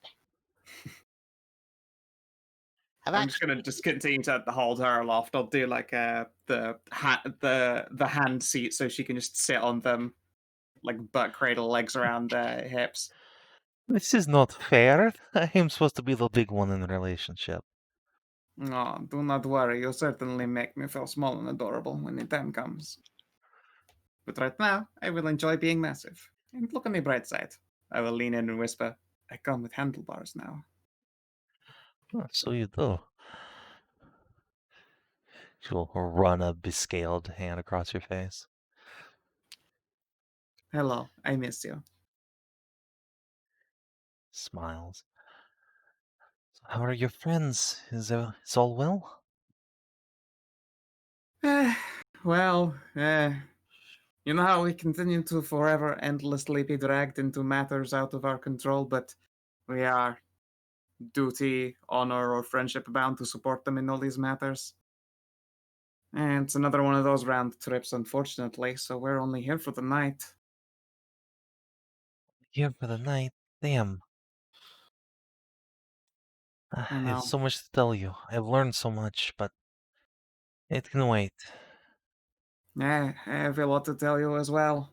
I've I'm just gonna continue to hold her aloft. I'll do like the hand seat so she can just sit on them, like butt cradle, legs around hips. This is not fair. I am supposed to be the big one in the relationship. Oh, do not worry. You certainly make me feel small and adorable when the time comes. But right now, I will enjoy being massive. And look on the bright side. I will lean in and whisper, I come with handlebars now. Oh, so you do. She will run a bescaled hand across your face. Hello, I miss you. Smiles. So how are your friends? Is all well? Well, you know how we continue to forever endlessly be dragged into matters out of our control, but we are duty, honor, or friendship bound to support them in all these matters. And it's another one of those round trips, unfortunately, so we're only here for the night. Here for the night. Damn. I I know. have so much to tell you. I've learned so much, but it can wait. I have a lot to tell you as well.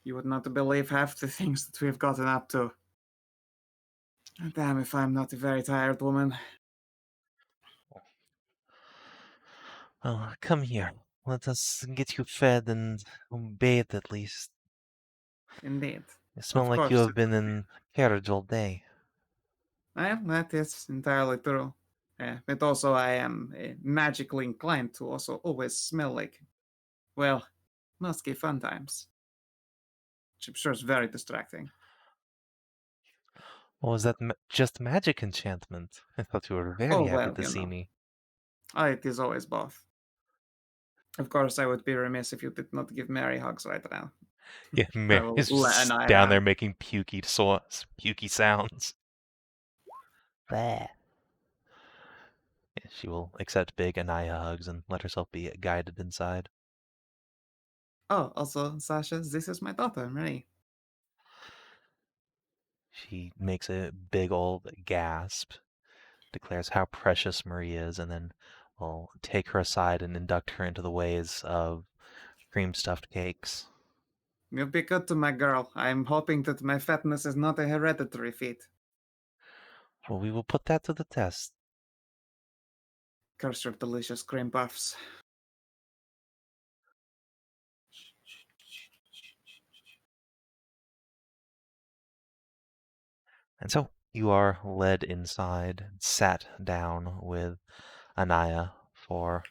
You would not believe half the things that we've gotten up to. Damn if I'm not a very tired woman. Well, come here. Let us get you fed and bathed at least. Indeed. You smell Of like you course, have been in carriage all day. Well, that is entirely true. But also, I am magically inclined to also always smell like, well, musky fun times. Which I'm sure is very distracting. Or was that just magic enchantment? I thought you were very Oh, happy well, to you see know. me. It is always both. Of course, I would be remiss if you did not give Mary hugs right now. Yeah, I will Mary's let just Nahia down there have. making pukey sounds. Bleh. Yeah, she will accept big Anaya hugs and let herself be guided inside. Oh, also, Sasha, this is my daughter, Marie. She makes a big old gasp, declares how precious Marie is, and then will take her aside and induct her into the ways of cream-stuffed cakes. You'll be good to my girl. I'm hoping that my fatness is not a hereditary feat. Well, we will put that to the test. Curse your delicious cream puffs. And so you are led inside, sat down with Anaya for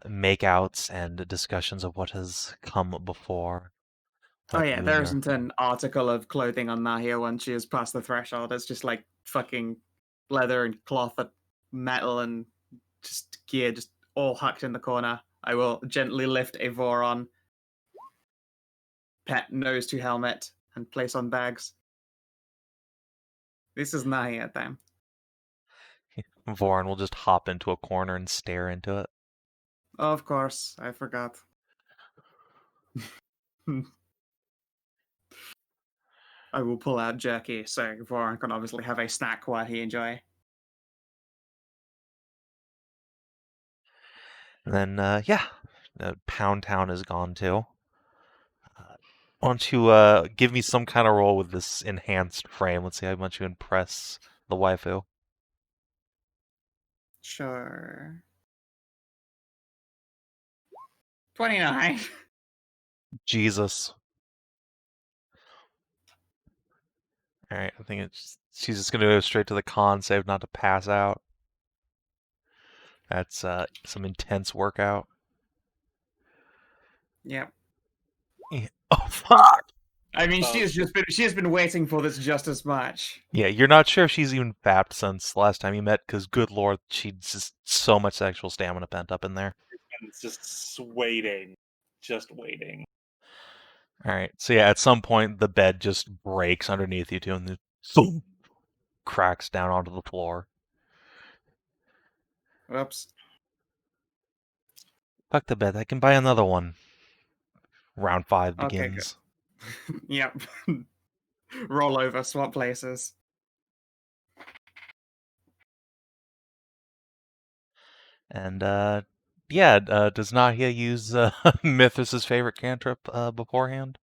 makeouts and discussions of what has come before. Oh What yeah, you there and your isn't an article of clothing on Nahia when she is past the threshold. It's just like fucking leather and cloth and metal and just gear just all hucked in the corner. I will gently lift a Voron, pet nose to helmet, and place on bags. This is Nahia time. Voron will just hop into a corner and stare into it. Oh, of course, I forgot. I will pull out jerky so Voron can obviously have a snack while he enjoy. And then, yeah, Pound Town is gone too. Why don't you give me some kind of roll with this enhanced frame? Let's see how much you impress the waifu. Sure. 29. Jesus. Alright, I think she's just gonna go straight to the con save, not to pass out. That's some intense workout. Yep. Yeah. Oh fuck! I mean, she has been waiting for this just as much. Yeah, you're not sure if she's even fapped since last time you met, because good lord, she's just so much sexual stamina pent up in there. And it's just waiting. Just waiting. Alright, so yeah, at some point the bed just breaks underneath you two and then boom, cracks down onto the floor. Whoops. Fuck the bed, I can buy another one. Round 5 Okay, begins. good. Yep. Roll over, swap places. And yeah, does Nahia use Mithras' favorite cantrip beforehand?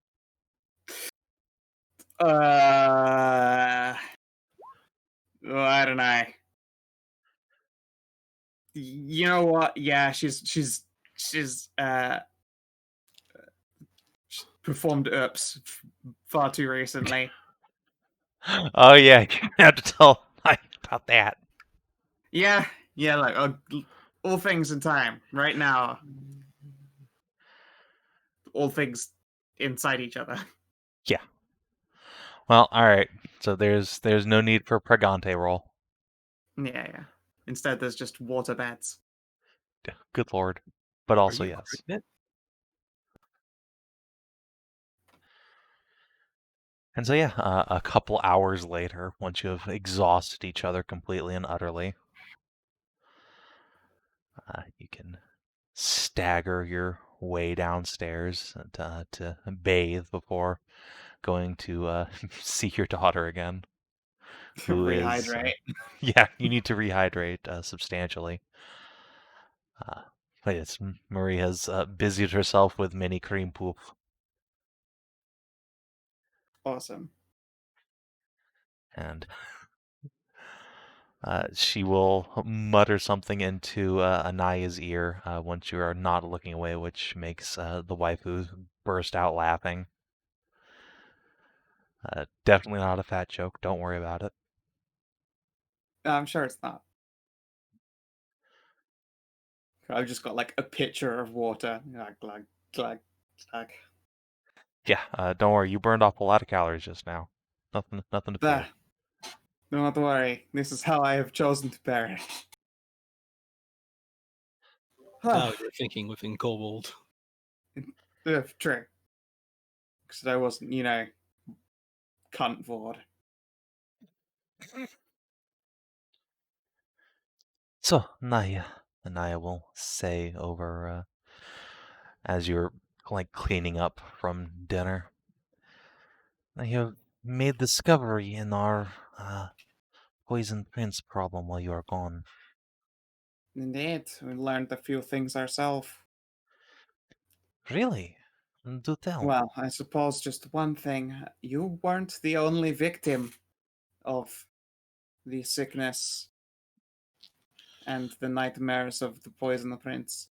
Uh, I don't know. You know what? Yeah, she's performed UPS far too recently. Oh yeah, you have to tell Mike about that. Yeah, like all things in time. Right now, all things inside each other. Yeah. Well, all right. So there's no need for a Pregante roll. Yeah. Instead, there's just water beds. Good lord. But also Are you yes. pregnant? And so yeah, a couple hours later, once you have exhausted each other completely and utterly, you can stagger your way downstairs to bathe before going to see your daughter again. Who is Rehydrate. yeah, you need to rehydrate substantially. But yes, Marie has busied herself with mini cream poop. Awesome. And she will mutter something into Anaya's ear once you are not looking away, which makes the waifu burst out laughing. Definitely not a fat joke. Don't worry about it. I'm sure it's not. I've just got like a pitcher of water. Glug. Yeah, don't worry. You burned off a lot of calories just now. Nothing to fear. Don't worry. This is how I have chosen to perish. Now you're thinking within Kobold. True. Because I wasn't, cunt Vord. So, Nahia will say over as you're like cleaning up from dinner. I have made discovery in our poison prince problem while you are gone. Indeed, we learned a few things ourselves. Really? Do tell. Well, I suppose just one thing. You weren't the only victim of the sickness and the nightmares of the poison prince.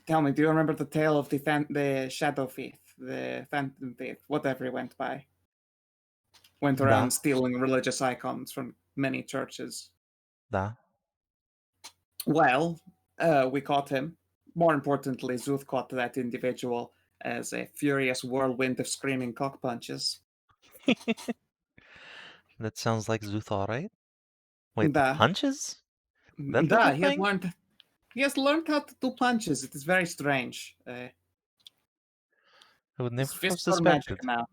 Tell me, do you remember the tale of the Shadow Thief, the Phantom Thief, whatever he went by? Went around Da. stealing religious icons from many churches. Da. Well, we caught him. More importantly, Szooth caught that individual as a furious whirlwind of screaming cock punches. That sounds like Szooth, alright? Wait, the Da, punches? That little he thing? has learned how to do punches. It is very strange. I would His never have fists are magic suspected.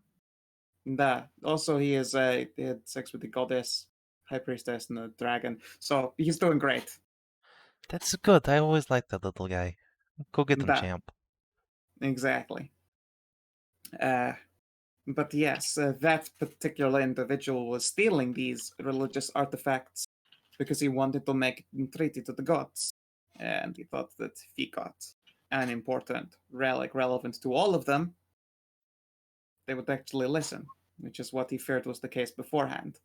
now. Also he he had sex with the goddess, high priestess, and the dragon. So he's doing great. That's good. I always liked that little guy. Go get him, Da, champ. exactly. But yes, that particular individual was stealing these religious artifacts because he wanted to make a treaty to the gods. And he thought that if he got an important relic relevant to all of them, they would actually listen, which is what he feared was the case beforehand.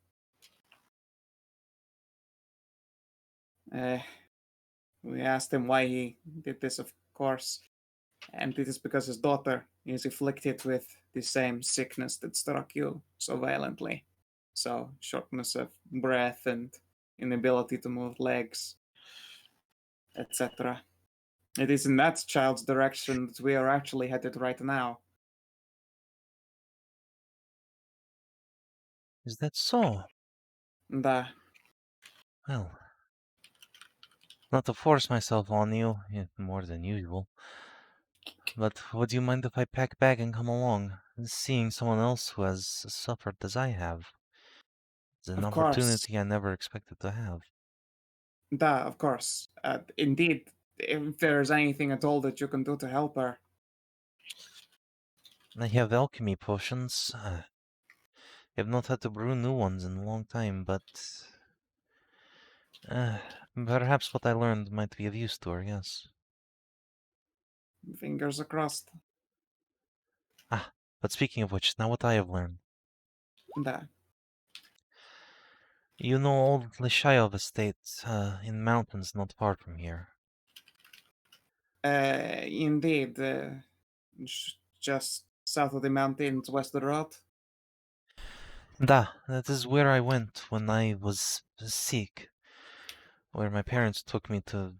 We asked him why he did this, of course, and it is because his daughter is afflicted with the same sickness that struck you so violently. So, shortness of breath and inability to move legs, etc. It is in that child's direction that we are actually headed right now. Is that so? And, Well, not to force myself on you more than usual. But would you mind if I pack bag and come along? Seeing someone else who has suffered as I have is an of course, opportunity I never expected to have. of course. Indeed, if there's anything at all that you can do to help her, I have alchemy potions. I have not had to brew new ones in a long time, but perhaps what I learned might be of use to her, yes. fingers crossed. But speaking of which, now what I have learned. And, You know old Lishayov estate in mountains not far from here. Indeed. Just south of the mountains, west of the road. That is where I went when I was sick. Where my parents took me to,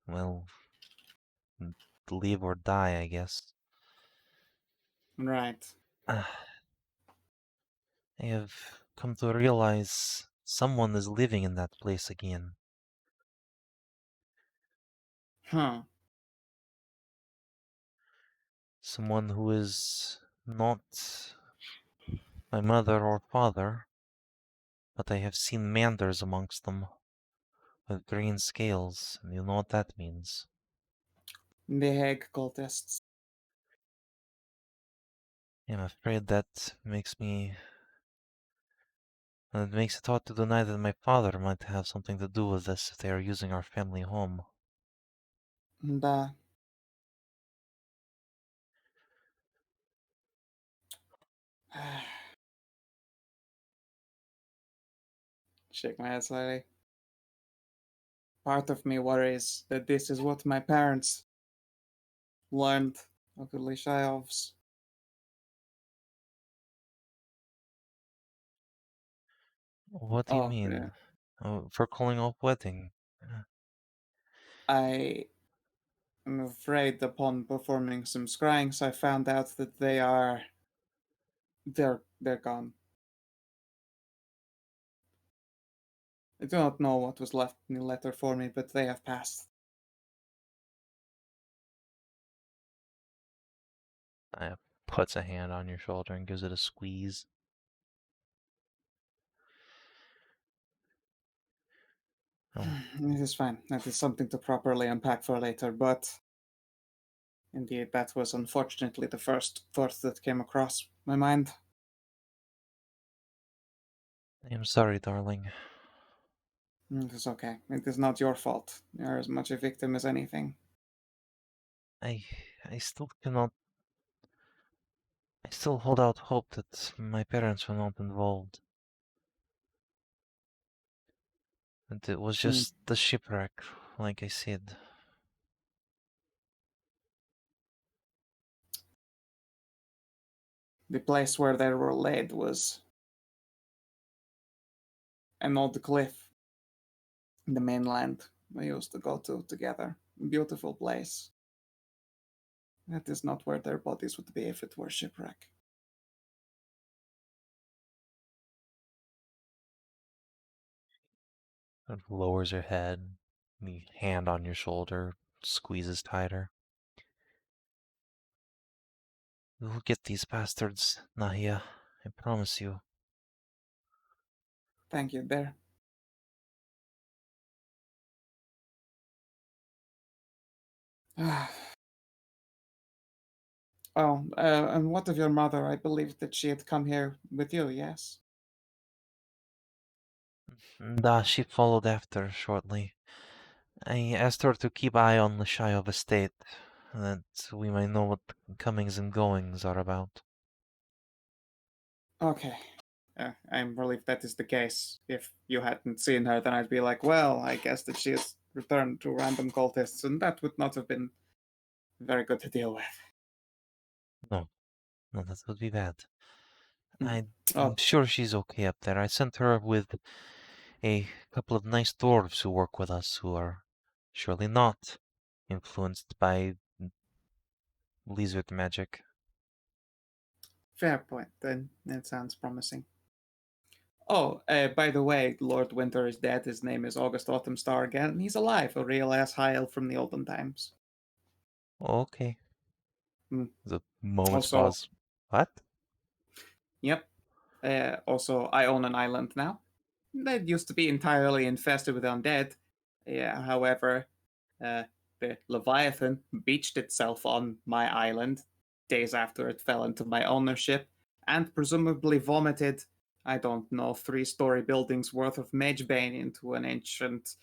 well, live or die, I guess. Right. I have come to realize someone is living in that place again. Huh. Someone who is not my mother or father, but I have seen manders amongst them with green scales, and you know what that means. The Hague cultists. I'm afraid that makes me. It makes it hard to deny that my father might have something to do with this if they are using our family home. Da. Shake my head slightly. Part of me worries that this is what my parents learned of the Lishayovs. What do you Oh, yeah. mean? For calling off wedding? I am afraid upon performing some scryings, I found out that they're gone. I do not know what was left in the letter for me, but they have passed. I puts a hand on your shoulder and gives it a squeeze. Oh, It is fine. That is something to properly unpack for later, but indeed, that was unfortunately the first thought that came across my mind. I am sorry, darling. It is okay. It is not your fault. You are as much a victim as anything. I still cannot. I still hold out hope that my parents were not involved. And it was just the shipwreck, like I said. The place where they were laid was an old cliff in the mainland we used to go to together. Beautiful place. That is not where their bodies would be if it were shipwreck. It lowers her head, the hand on your shoulder squeezes tighter. We will get these bastards, Nahia. I promise you. Thank you, there. Oh, and what of your mother? I believe that she had come here with you, yes? She followed after shortly. I asked her to keep eye on the Shire estate, that we might know what the comings and goings are about. Okay. I'm relieved that is the case. If you hadn't seen her, then I'd be like, well, I guess that she has returned to random cultists, and that would not have been very good to deal with. No, that would be bad. Hmm. I'm Oh, sure she's okay up there. I sent her with a couple of nice dwarves who work with us who are surely not influenced by lizard magic. fair point, then. That sounds promising. Oh, by the way, Lord Winter is dead. His name is August Autumn Star again, and he's alive, a real ass high elf from the olden times. Okay. Hmm. The moment's Also, pause. What? yep. Also, I own an island now. That used to be entirely infested with undead. Yeah, however, the Leviathan beached itself on my island days after it fell into my ownership and presumably vomited, I don't know, 3-story buildings worth of Magebane into an ancient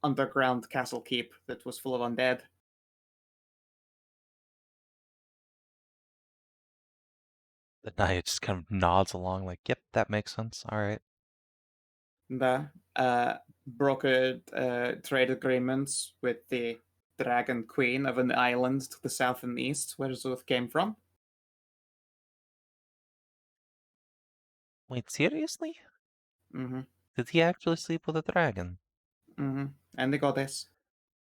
underground castle keep that was full of undead. The Nahia just kind of nods along like, yep, that makes sense. All right. The brokered trade agreements with the Dragon Queen of an island to the south and east where Szooth came from. Wait, seriously? Mm-hmm. Did he actually sleep with a dragon? Mm-hmm. And the goddess.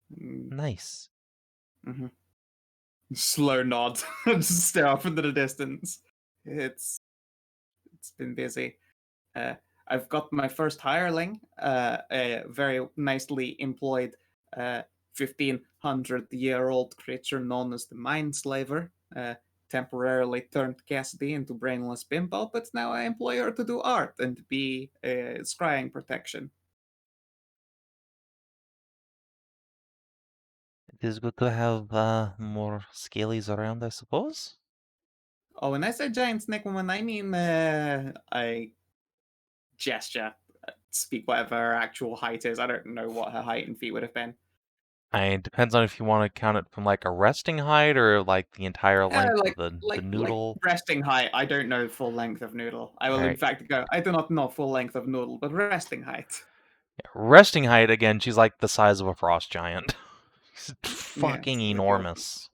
Nice. Mm-hmm. Slow nod. Just stare off into the distance. It's been busy. I've got my first hireling, a very nicely employed 1500-year-old creature known as the Mindslaver. Temporarily turned Cassidy into brainless bimbo, but now I employ her to do art and be scrying protection. It is good to have more scalies around, I suppose. Oh, when I say giant snake woman, I mean I gesture, speak whatever her actual height is. I don't know what her height and feet would have been. It depends on if you want to count it from like a resting height or like the entire length of the Like noodle. resting height. I don't know full length of noodle. I will in Alright. fact go. I do not know full length of noodle, but resting height. Resting height, again, she's like the size of a frost giant. She's fucking Yes, enormous.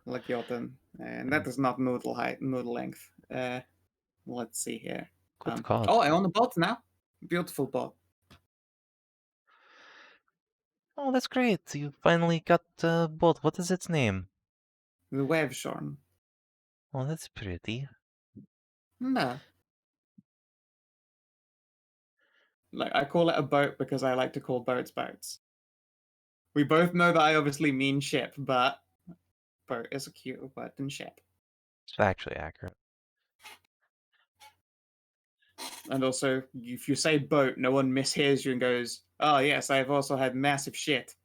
like Jotun, and that is not noodle height, noodle length. Let's see here. Good God. Oh, I own a boat now. Beautiful boat. Oh, that's great. You finally got a boat. What is its name? The wave shorn. Oh, that's pretty. No. Like I call it a boat because I like to call boats boats. We both know that I obviously mean ship, but boat is a cuter word than ship. It's factually accurate. And also, if you say boat, no one mishears you and goes, "Oh yes, I've also had massive shit."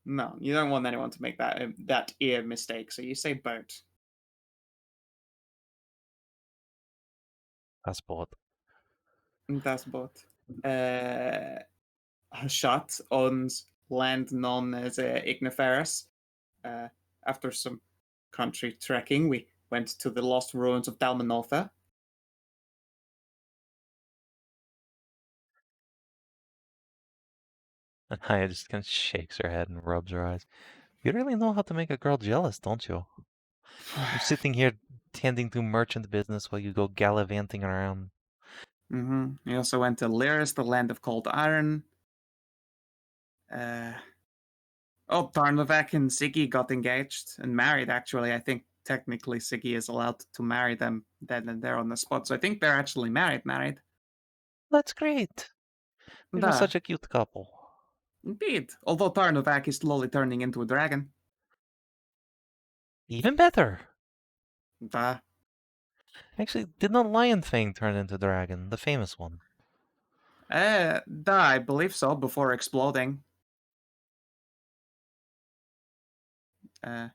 No, you don't want anyone to make that ear mistake, so you say boat. That's boat. Das boat. Hashat owns land known as Igniferus. After some country trekking, we went to the lost ruins of Dalmanotha. And Nahia just kind of shakes her head and rubs her eyes. You really know how to make a girl jealous, don't you? I'm sitting here tending to merchant business while you go gallivanting around. We also went to Lyris, the land of cold iron. Tarnavak and Siggy got engaged and married, actually. I think technically Siggy is allowed to marry them then and there on the spot. So I think they're actually married. That's great. They were Da, such a cute couple. indeed. Although Tarnavak is slowly turning into a dragon. Even better. Da. Actually, did not Lion Fang turn into dragon, the famous one? I believe so, before exploding. Oh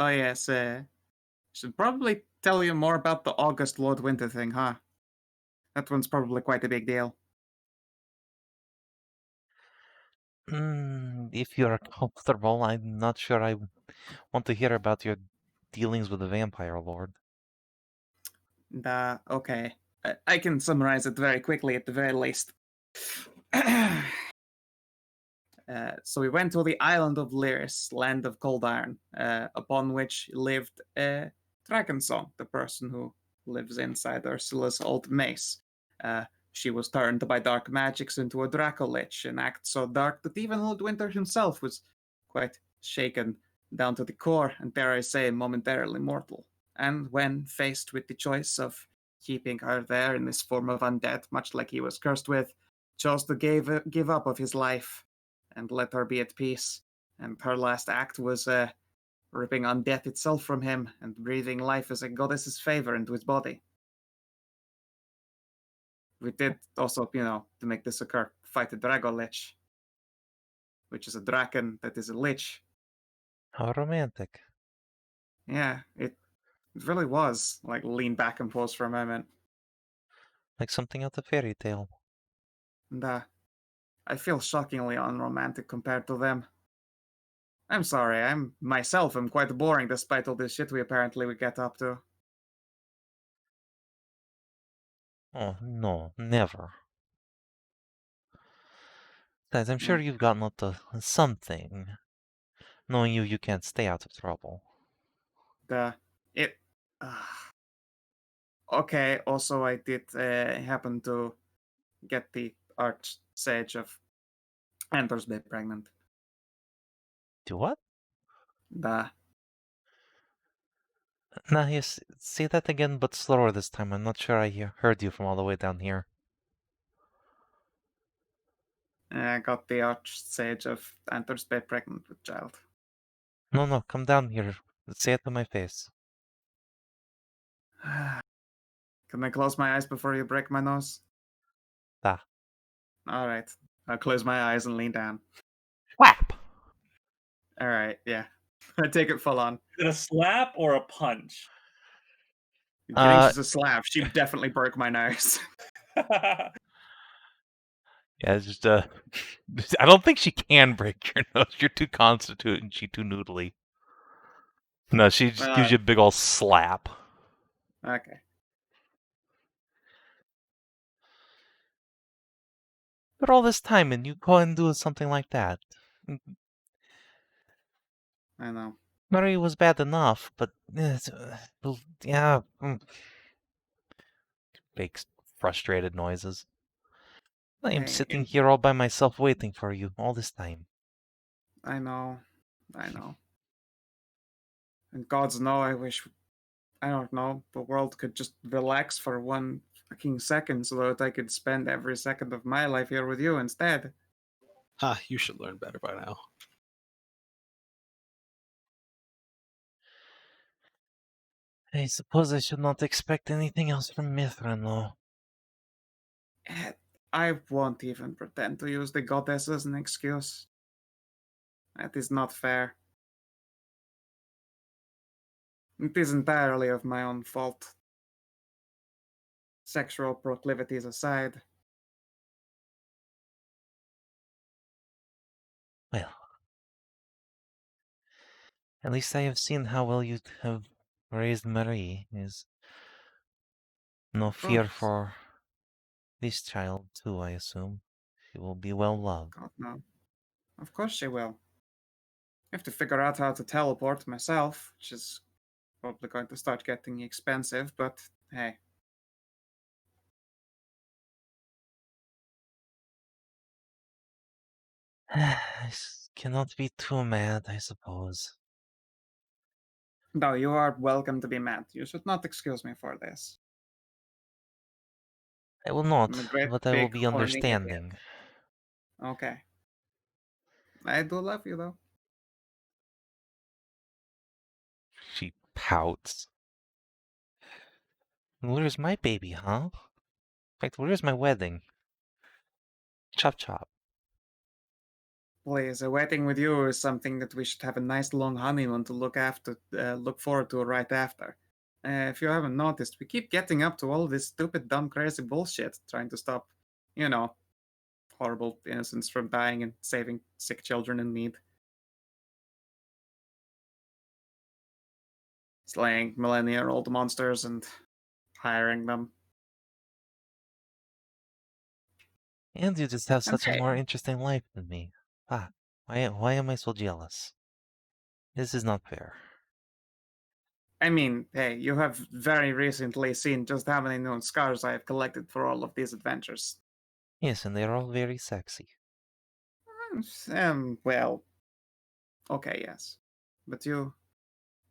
yes, should probably tell you more about the August Lord Winter thing, huh? That one's probably quite a big deal. If you're comfortable, I'm not sure I want to hear about your dealings with the Vampire Lord. Okay. I can summarize it very quickly at the very least. So we went to the island of Lyris, land of cold iron, upon which lived Dragonsong, the person who lives inside Ursula's old mace. She was turned by dark magics into a Dracolich, an act so dark that even Lord Winter himself was quite shaken down to the core, and dare I say, momentarily mortal. And when faced with the choice of keeping her there in this form of undead, much like he was cursed with, chose to give up of his life and let her be at peace. And her last act was ripping on death itself from him and breathing life as a goddess's favor into his body. We did also, to make this occur, fight a Dragolich, which is a Draken that is a Lich. How romantic. Yeah, it really was. Like, lean back and pause for a moment. Like something out of fairy tale. And I feel shockingly unromantic compared to them. I'm sorry, I'm quite boring despite all this shit we get up to. Oh, no, never. Guys, I'm sure you've gotten up to something. Knowing you can't stay out of trouble. It. Okay, also I did happen to get the Archsage of Entor's Bay pregnant. Do what? The Nahia, say that again, but slower this time. I'm not sure I heard you from all the way down here. I got the Archsage of Entor's Bay pregnant with child. No, come down here. Say it to my face. Can I close my eyes before you break my nose? Da. All right. I'll close my eyes and lean down. Whap! All right, yeah. I take it full on. Is it a slap or a punch? You kidding? She's a slap. She definitely broke my nose. Yeah, it's just I don't think she can break your nose. You're too constituted and she too noodly. No, she just gives you a big old slap. Okay. But all this time and you go and do something like that. I know. Murray was bad enough, but yeah. Makes frustrated noises. I am Hey, sitting here all by myself waiting for you all this time. I know. And gods know I wish, I don't know, the world could just relax for one fucking second so that I could spend every second of my life here with you instead. Ha, you should learn better by now. I suppose I should not expect anything else from Mithrin, though. I won't even pretend to use the goddess as an excuse. That is not fair. It is entirely of my own fault. Sexual proclivities aside. Well, at least I have seen how well you have raised Marie. Is no fear course. for this child, too, I assume. She will be well loved. God, no. Of course she will. I have to figure out how to teleport myself, which is probably going to start getting expensive, but hey. I cannot be too mad, I suppose. No, you are welcome to be mad. You should not excuse me for this. I will not, I'm a great but I will big be horny understanding. idiot. Okay. I do love you, though. She pouts. Where's my baby, huh? In fact, where's my wedding? Chop chop. Please, a wedding with you is something that we should have a nice long honeymoon to look forward to right after. If you haven't noticed, we keep getting up to all this stupid, dumb, crazy bullshit, trying to stop, horrible innocents from dying and saving sick children in need. Slaying millennia-old monsters and hiring them. And you just have such a Okay. more interesting life than me. Why am I so jealous? This is not fair. I mean, hey, you have very recently seen just how many known scars I have collected for all of these adventures. Yes, and they're all very sexy. Well, okay, yes. But you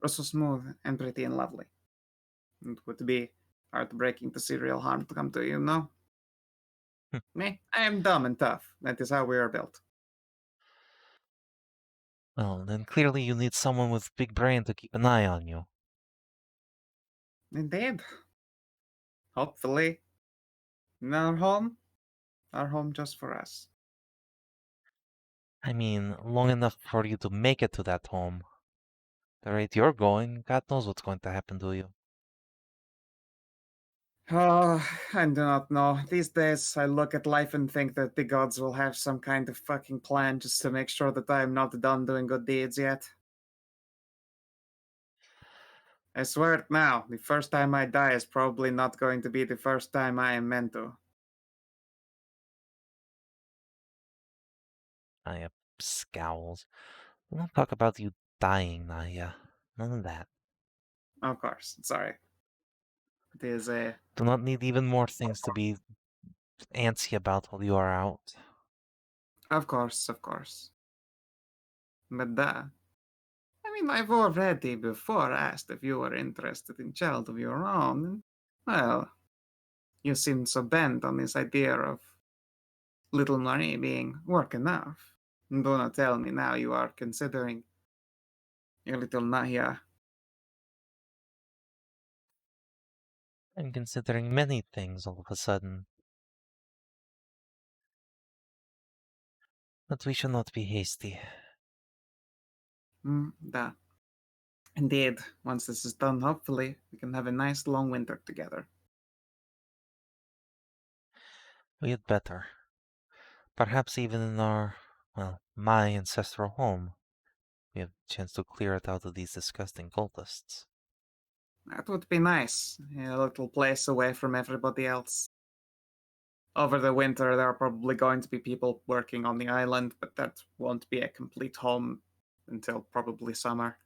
are so smooth and pretty and lovely. It would be heartbreaking to see real harm to come to you, no? Me, I am dumb and tough. That is how we are built. Well, then clearly you need someone with big brain to keep an eye on you. Indeed. Hopefully. In our home just for us. I mean, long enough for you to make it to that home. The rate you're going, God knows what's going to happen to you. Oh, I do not know. These days, I look at life and think that the gods will have some kind of fucking plan just to make sure that I am not done doing good deeds yet. I swear it now. The first time I die is probably not going to be the first time I am meant to. Nahia scowls. We don't talk about you dying, Nahia. None of that. Of course, sorry. It is a. Do not need even more things to be antsy about while you are out. Of course, of course. But I mean, I've already before asked if you were interested in child of your own. And, well, you seem so bent on this idea of little Marie being work enough. And do not tell me now you are considering your little Nahia. I'm considering many things all of a sudden. But we should not be hasty. That. Indeed, once this is done, hopefully, we can have a nice long winter together. We had better. Perhaps even in our, well, my ancestral home. We have a chance to clear it out of these disgusting cultists. That would be nice. A little place away from everybody else. Over the winter, there are probably going to be people working on the island, but that won't be a complete home until probably summer.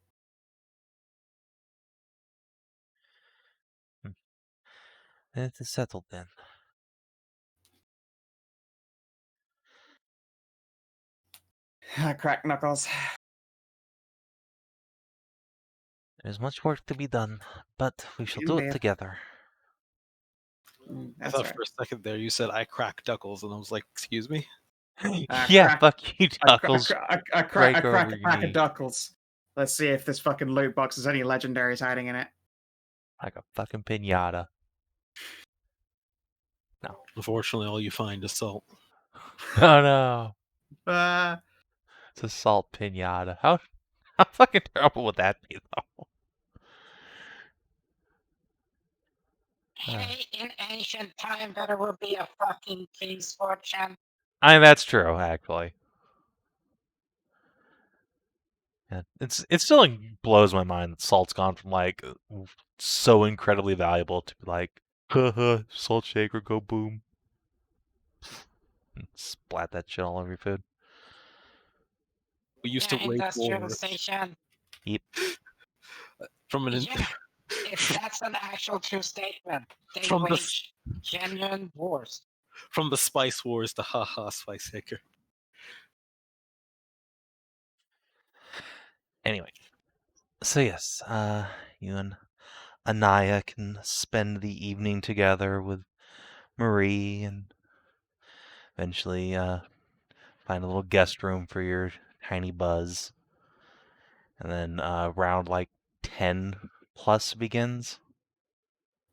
It is settled then. Crack knuckles. There's much work to be done, but we shall do it Indeed. together. I That's thought right. for a second there you said I crack duckles, and I was like, excuse me? Yeah, crack- fuck you, A Duckles. crack Break over a your crack knee. of duckles. Let's see if this fucking loot box has any legendaries hiding in it. Like a fucking pinata. Unfortunately, all you find is salt. Oh no. Uh, It's a salt pinata. How fucking terrible would that be, though? Hey, in ancient time, there will be a fucking king's fortune. I mean, that's true, actually. Yeah, it still like, blows my mind that salt's gone from like so incredibly valuable to like, haha, salt shaker, go boom. And splat that shit all over your food. We used Yeah, to wage wars industrialization. from an Yeah, that's an actual true statement. They From the wage genuine wars. from the spice wars to haha spice shaker. Anyway, so yes, you and Anaya can spend the evening together with Marie and eventually find a little guest room for your tiny buzz. And then round like 10 plus begins.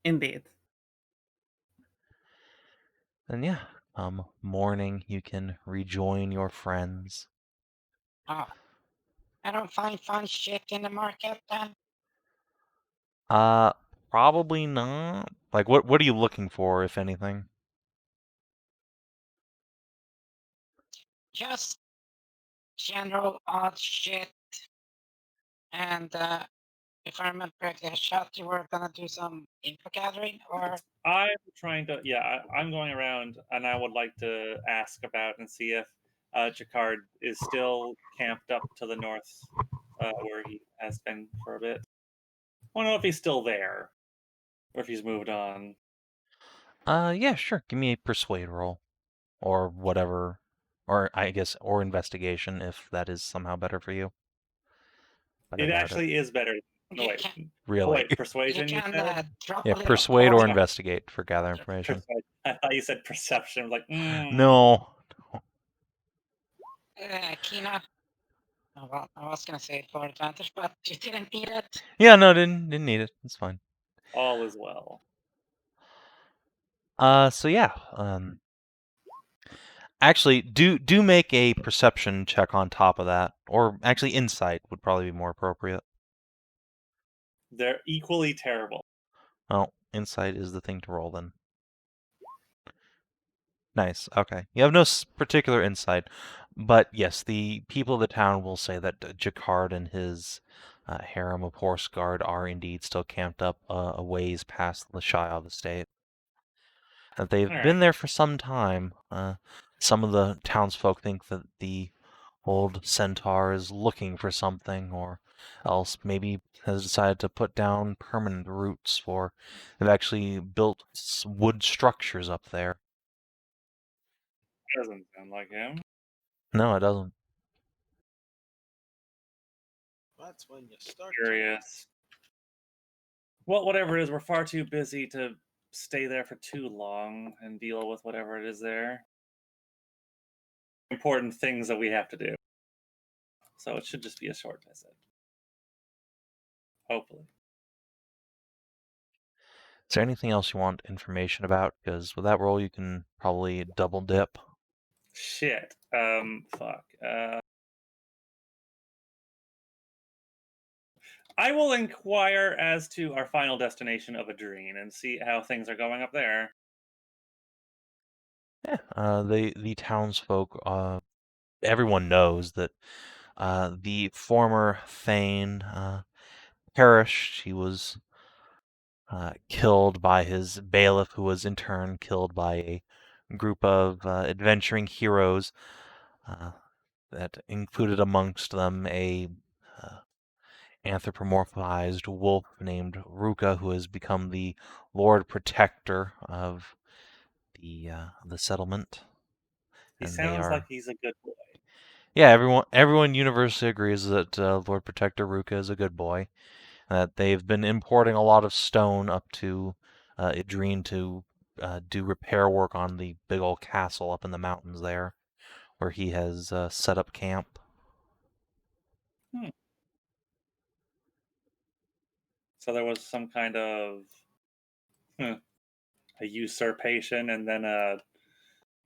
indeed. And yeah, morning you can rejoin your friends. Oh, I don't find fun shit in the market then. Probably not. Like, what are you looking for, if anything? Just general odd shit. And if I remember correctly, Hashat, you were gonna do some info gathering, or I'm trying to, yeah, I'm going around and I would like to ask about and see if Jacquard is still camped up to the north where he has been for a bit. I want to know if he's still there or if he's moved on. Yeah, sure. Give me a persuade roll. Or whatever. Or, I guess, or investigation, if that is somehow better for you. But I It doubt actually is better. No, you wait. can, Oh, Really. wait, you persuasion, you can said? drop Yeah, a little. persuade Oh, or yeah. investigate for gather information. I thought you said perception. I was like, No. Kina. Oh, well, I was gonna say for advantage, but you didn't need it. Yeah, no, didn't need it. It's fine. all is well. So yeah, actually, do make a perception check on top of that, or actually insight would probably be more appropriate. They're equally terrible. Oh, insight is the thing to roll then. Nice. Okay, you have no particular insight, but yes, the people of the town will say that Jacquard and his harem of horse guard are indeed still camped up a ways past the Shield estate. They've All been right. there for some time. Some of the townsfolk think that the old centaur is looking for something, or else maybe has decided to put down permanent roots, for they've actually built wood structures up there. Doesn't sound like him. No, it doesn't. That's when you start. Curious. Well, whatever it is, we're far too busy to stay there for too long and deal with whatever it is there. Important things that we have to do. So it should just be a short visit. Hopefully. Is there anything else you want information about? Because with that roll, you can probably double dip. Shit. Fuck. I will inquire as to our final destination of Ehdrine and see how things are going up there. Yeah, the townsfolk, everyone knows that the former Thane perished. He was killed by his bailiff, who was in turn killed by a group of adventuring heroes that included amongst them a anthropomorphized wolf named Ruka, who has become the Lord Protector of the settlement. He And sounds like he's a good boy. yeah, everyone universally agrees that Lord Protector Ruka is a good boy. That they've been importing a lot of stone up to Ehdrine to do repair work on the big old castle up in the mountains there, where he has set up camp. So there was some kind of a usurpation and then a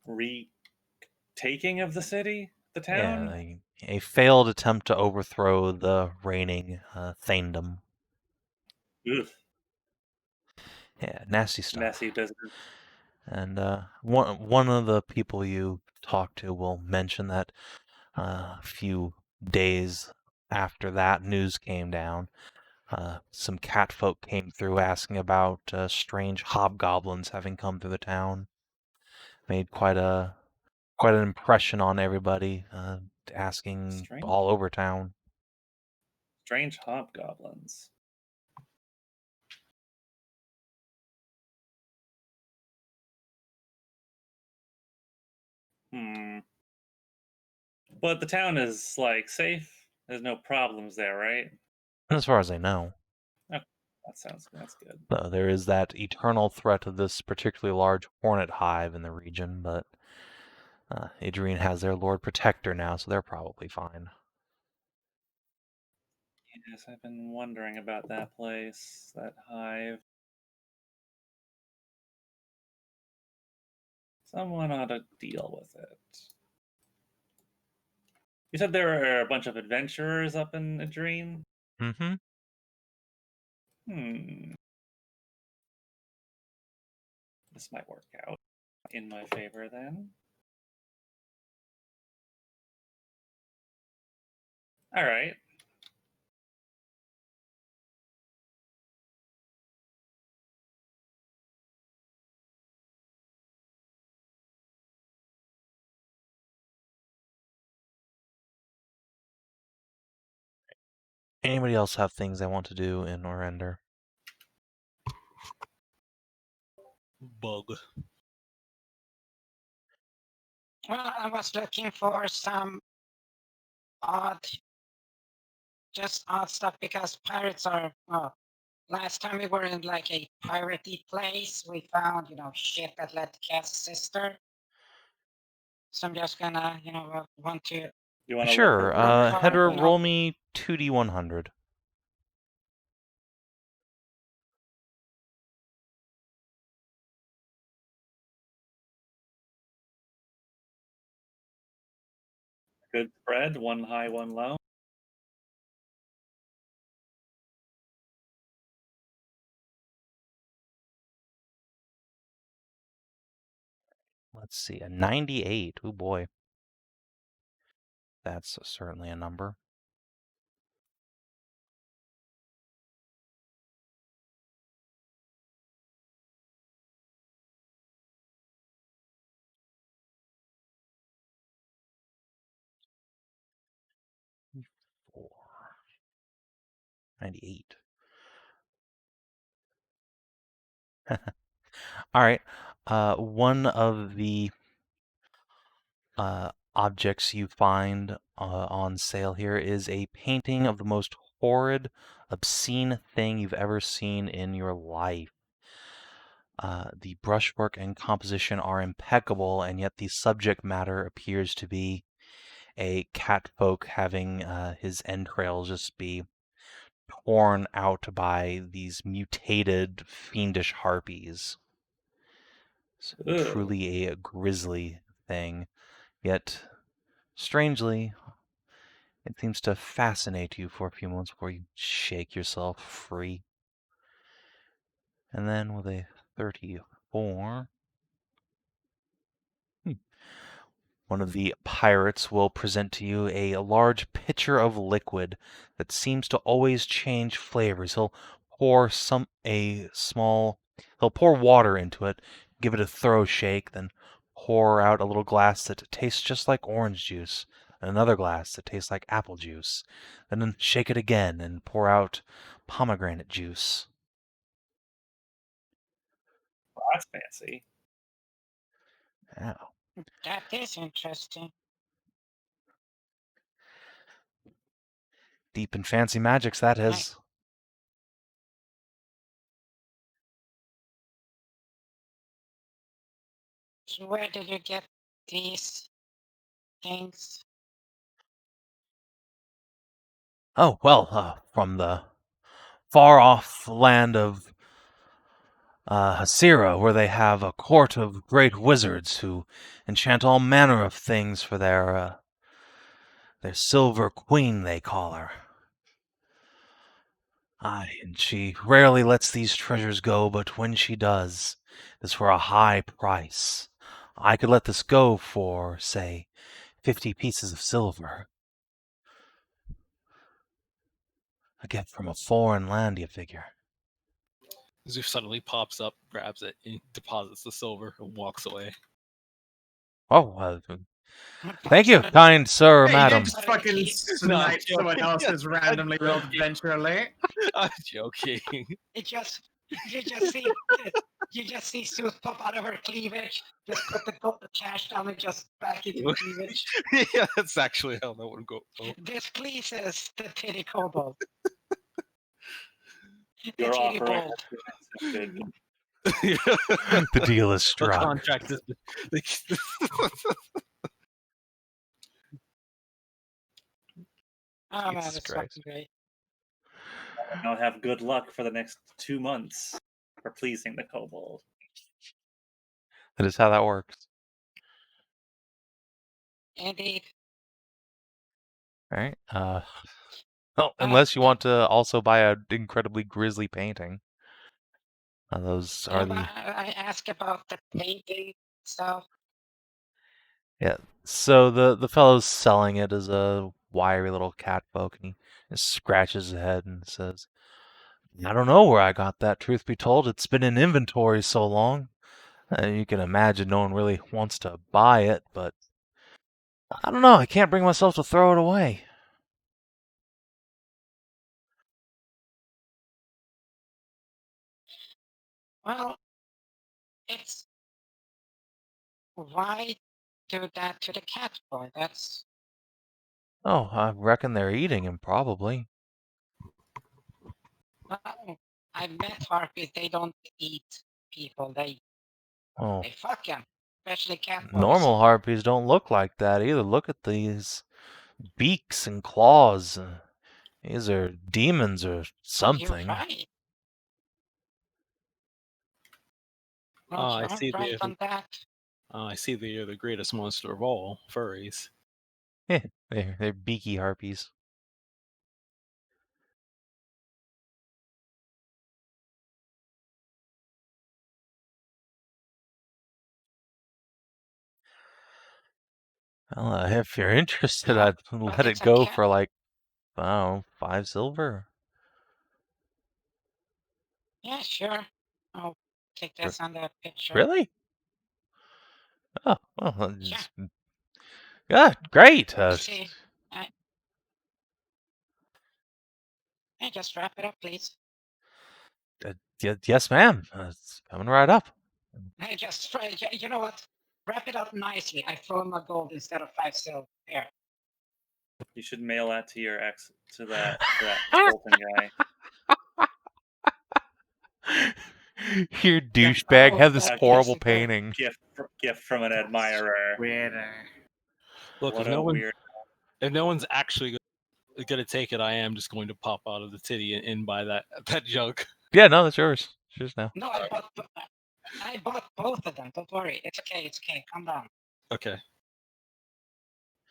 retaking of the city, the town? Yeah, a failed attempt to overthrow the reigning thanedom. Oof. Yeah, nasty stuff. Messy business. And one of the people you talk to will mention that a few days after that news came down, some catfolk came through asking about strange hobgoblins having come through the town. Made quite an impression on everybody, asking all over town. Strange hobgoblins. But the town is like safe. There's no problems there, right? As far as I know. Oh, that's good. There is that eternal threat of this particularly large hornet hive in the region, but Ehdrine has their Lord Protector now, so they're probably fine. Yes, I've been wondering about that place, that hive. Someone ought to deal with it. You said there are a bunch of adventurers up in Ehdrine? Mm-hmm. This might work out in my favor then. All right. Anybody else have things they want to do in Orender? Bug. Well, I was looking for some odd, just odd stuff because pirates are. Well, last time we were in like a piratey place, we found shit that led to Cat's sister. So I'm just gonna want to. You want to Sure. look for Hedrah, roll me 2d100. good spread, one high, one low. Let's see, a 98. Oh boy. That's certainly a number. 98. All right. One of the objects you find on sale here is a painting of the most horrid, obscene thing you've ever seen in your life. The brushwork and composition are impeccable, and yet the subject matter appears to be a catfolk having his entrails just be torn out by these mutated, fiendish harpies. It's Ooh. truly a grisly thing, yet strangely, it seems to fascinate you for a few moments before you shake yourself free. And then with a 34, one of the pirates will present to you a large pitcher of liquid that seems to always change flavors. He'll pour he'll pour water into it, give it a thorough shake, then pour out a little glass that tastes just like orange juice, and another glass that tastes like apple juice. Then shake it again and pour out pomegranate juice. Well, that's fancy. Wow. That is interesting. Deep and fancy magics, that is. So where did you get these things? Oh, well, from the far-off land of Hasira, where they have a court of great wizards who enchant all manner of things for their silver queen, they call her. Aye, and she rarely lets these treasures go, but when she does, it's for a high price. I could let this go for, say, 50 pieces of silver. A gift from a foreign land, you figure. Szooth suddenly pops up, grabs it, and deposits the silver and walks away. Oh, thank you, kind sir, Hey, madam. you just fucking No, snipe I'm someone joking. else's randomly rolled adventure late. I'm joking. You just see Szooth pop out of her cleavage, just put the cash down and just back into the cleavage. Yeah, that's actually how that would go. Oh. This pleases the titty kobold. The Your titty offering bold. has been accepted. The deal is The struck. contract is. Oh man, Jesus it's Christ. fucking great. Now have good luck for the next 2 months for pleasing the kobold. That is how that works. Indeed. All right. Well, unless you want to also buy an incredibly grisly painting. Those are the. I ask about the painting stuff. Yeah. So the fellow's selling it as a wiry little catfolk, and he just scratches his head and says, "I don't know where I got that. Truth be told, it's been in inventory so long. You can imagine no one really wants to buy it, but I don't know. I can't bring myself to throw it away." Well, it's why do that to the cat boy? That's Oh, I reckon they're eating him, probably. well, I've met harpies. They don't eat people. They Oh, fuck them, especially cat boys. normal harpies don't look like that either. Look at these beaks and claws. These are demons or You're something. right. Oh, Well, I I'm see. right on that. I see they are the greatest monster of all, furries. They're beaky harpies. Well, if you're interested, Yeah, I'd but let it's it a go cat. for like, I don't know, 5 silver. Yeah, sure. I'll take this on the picture. Really? Oh, well, Yeah. yeah, great. See, Hey, just wrap it up, please. Yes, ma'am. It's coming right up. Hey, just try. You know what? Wrap it up nicely. I throw him a gold instead of 5 silver. Here. You should mail that to your ex, to that Colton guy. Your douchebag have this A horrible gift- painting. Gift from an admirer. Look, What if a weird. no one's actually gonna take it, I am just going to pop out of the titty and buy that junk. Yeah, no, that's yours. It's yours now. No, I bought both of them. Don't worry. It's okay. It's okay. Calm down. Okay.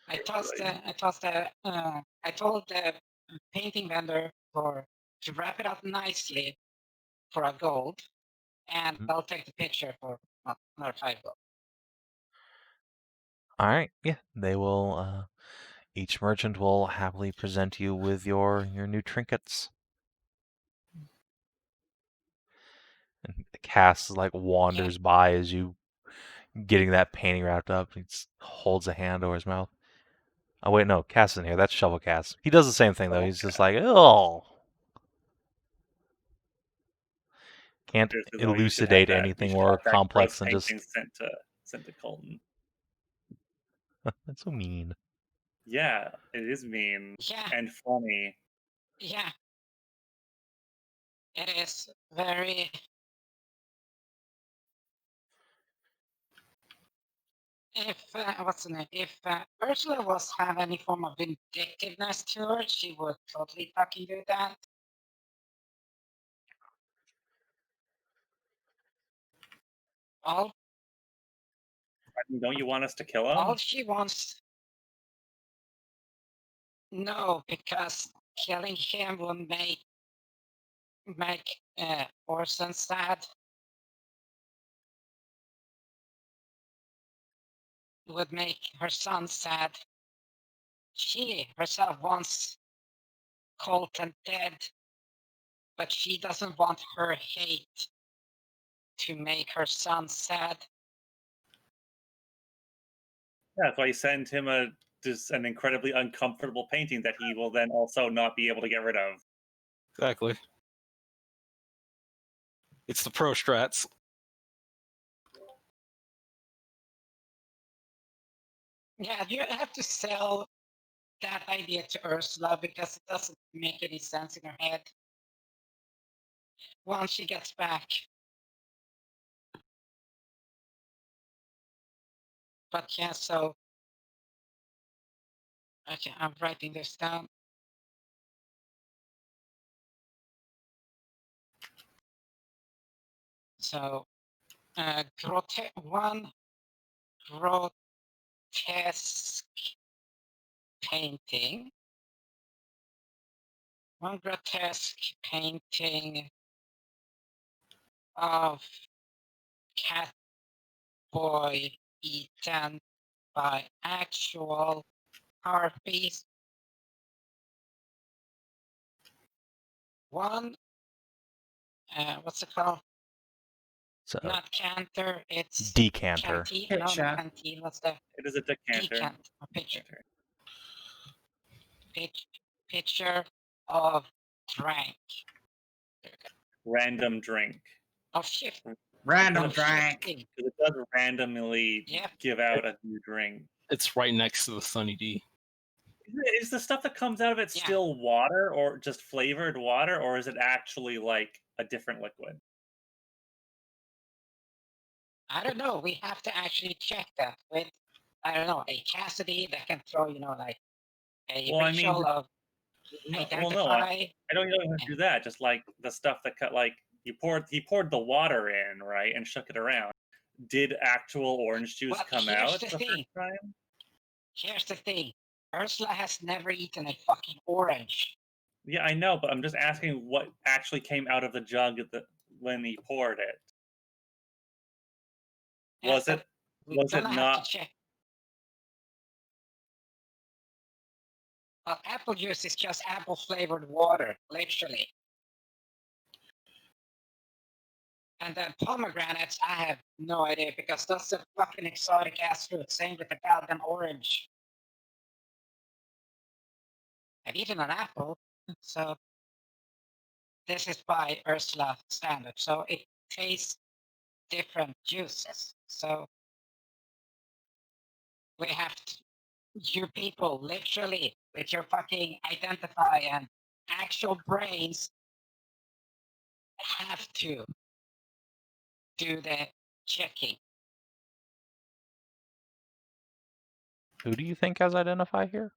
I told the painting vendor to wrap it up nicely for a gold, and Mhm. I'll take the picture for another 5 gold. All right. Yeah, they will. Each merchant will happily present you with your new trinkets. And Cass like wanders by as you getting that painting wrapped up. He just holds a hand over his mouth. Oh wait, no, Cass isn't here. That's Shovel Cass. He does the same thing though. He's just like, oh, can't Seriously, though, you should have elucidate that- you anything should more have that complex gross than just. painting sent to Colton. That's so mean. Yeah, it is mean Yeah, and funny. yeah. It is very. If what's the name? If Ursula was have any form of vindictiveness to her, she would totally fucking do that. All Don't you want us to kill him? all she wants. No, because killing him will make Orson sad. Would make her son sad. She herself wants Colton dead, but she doesn't want her hate to make her son sad. Yeah, that's why you send him just an incredibly uncomfortable painting that he will then also not be able to get rid of. Exactly. It's the pro strats. Yeah, you have to sell that idea to Ursula because it doesn't make any sense in her head. Once she gets back. But yeah, so. Okay, I'm writing this down. So, one grotesque painting. One grotesque painting of cat boy eaten by actual harpies. One, what's it called? So, Not canter, it's decanter. canteen. No, not Pitcher. canteen. What's the It is a decanter. decant? A pitcher. Pitcher of drank. Random drink. Of shift. Random of drink. shifting. Because it does randomly Yep. give out a new drink. It's right next to the Sunny D. Is the stuff that comes out of it Yeah. still water or just flavored water, or is it actually like a different liquid? I don't know. We have to actually check that with, I don't know, a Cassidy that can throw, like a Well, I mean, ritual of No, identify. I don't even do that. Just like the stuff that he poured the water in, right, and shook it around. Did actual orange juice Well, come here's out the the thing. first time? Here's the thing. Ursula has never eaten a fucking orange. Yeah, I know, but I'm just asking what actually came out of the jug when he poured it. Was Yeah, it we're was it gonna have not? to check. Well, apple juice is just apple flavored water, literally. And then pomegranates, I have no idea because that's a fucking exotic ass fruit. Same with the Paladin orange. I've eaten an apple, so this is by Ursula standard, so it tastes different juices. So we have to, you people literally with your fucking identify and actual brains have to do the checking. Who do you think has identify here?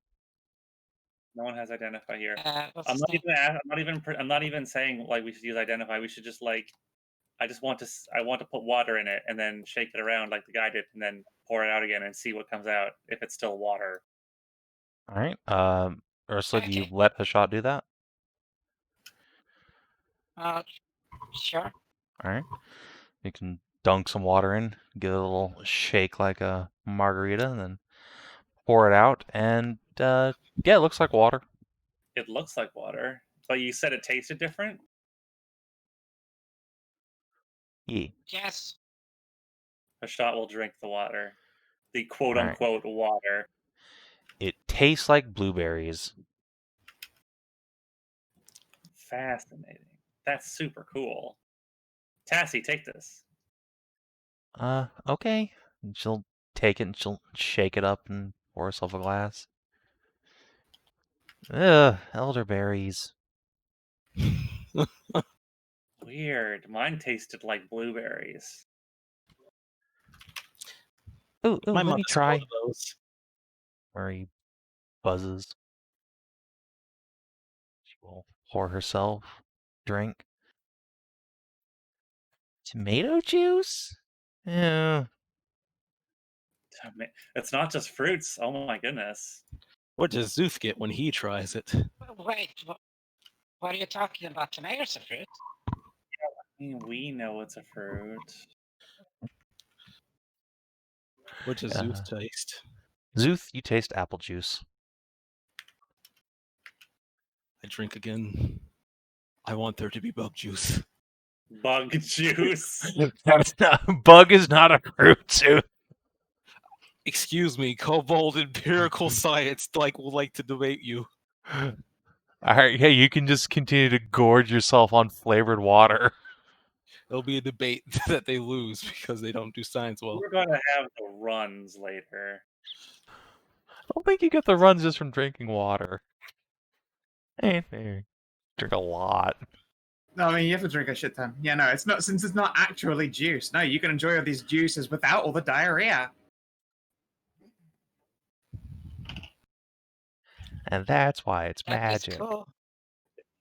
No one has identify here. What's I'm his not name? even. I'm not even saying like we should use identify. We should just like. I want to put water in it and then shake it around like the guy did, and then pour it out again and see what comes out if it's still water. All right. Ursula, do you Okay. let Hashat do that? Sure. All right. You can dunk some water in, give it a little shake like a margarita, and then pour it out. And yeah, it looks like water. It looks like water, but you said it tasted different. Yeah. Yes. Hashat will drink the water, the quote All right. unquote water. It tastes like blueberries. Fascinating. That's super cool. Tassie, take this. Okay. And she'll take it and she'll shake it up and pour herself a glass. Ugh, elderberries. Weird. Mine tasted like blueberries. Ooh, My let me mother's try. one of those. Where he buzzes. She will pour herself drink. Tomato juice? Yeah. It's not just fruits. Oh my goodness. What does Szooth get when he tries it? Wait, what are you talking about? Tomatoes are fruit? I mean, we know it's a fruit. What does Szooth taste? Szooth, you taste apple juice. I drink again. I want there to be bug juice. Bug juice. That's not, bug is not a fruit, Szooth. Excuse me, Kobold empirical science will like to debate you. Alright, yeah, you can just continue to gorge yourself on flavored water. It'll be a debate that they lose because they don't do science well. We're gonna have the runs later. I don't think you get the runs just from drinking water. Hey, drink a lot. No, I mean you have to drink a shit ton. Yeah, no, it's not since it's not actually juice. No, you can enjoy all these juices without all the diarrhea. And that's why it's That is magic. cool.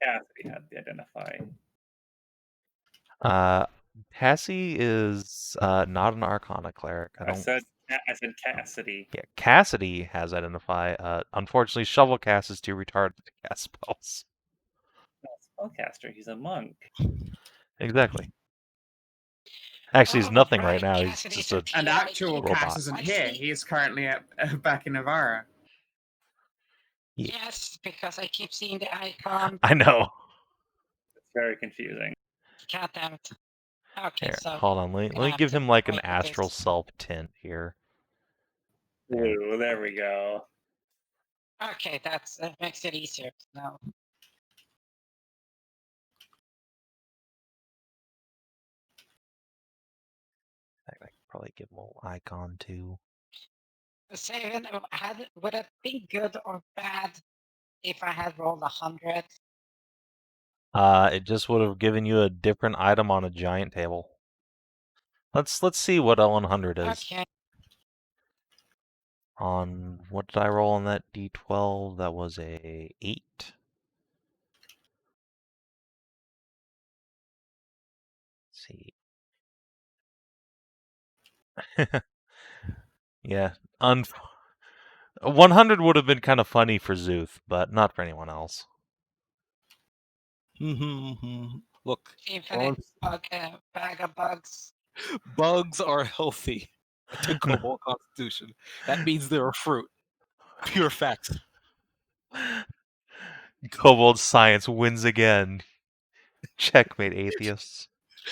Cassidy had the identify. Cassie is not an Arcana cleric. I said Cassidy. Yeah, Cassidy has identify. Unfortunately, Shovelcast is too retarded to cast spells. Spellcaster. He's a monk. Exactly. Actually, he's nothing right now. He's Cassidy's just a And actual robot. Cass isn't here. He is currently back in Evarra. Yes, because I keep seeing the icon. I know. It's very confusing. God damn it. Okay, Here, so hold on. Let gonna me have give to him like an wait for astral this. self tint here. Blue. There we go. Okay, that makes it easier to know. I could probably give him a little icon too. Savin, would it be good or bad if I had rolled 100? It just would have given you a different item on a giant table. Let's see what L100 is. Okay. On what did I roll on that D12? That was a 8. Let's see. Yeah, 100 would have been kind of funny for Szooth, but not for anyone else. Look, Infinite bag of bugs. bugs are healthy to Kobold constitution. That means they're a fruit. Pure fact. Kobold science wins again. Checkmate, atheists.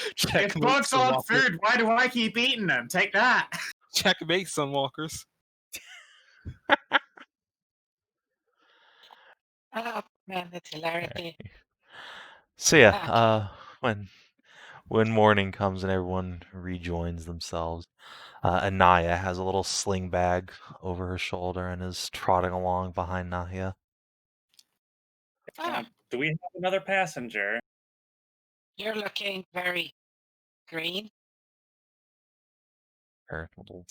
If Checkmate, bugs aren't Sunwalker. food, why do I keep eating them? Take that. Checkmate, Sunwalkers. Oh man, that's hilarity. So yeah, Okay. when morning comes and everyone rejoins themselves, Anaya has a little sling bag over her shoulder and is trotting along behind Nahia. Ah, Do we have another passenger? you're looking very green. Her little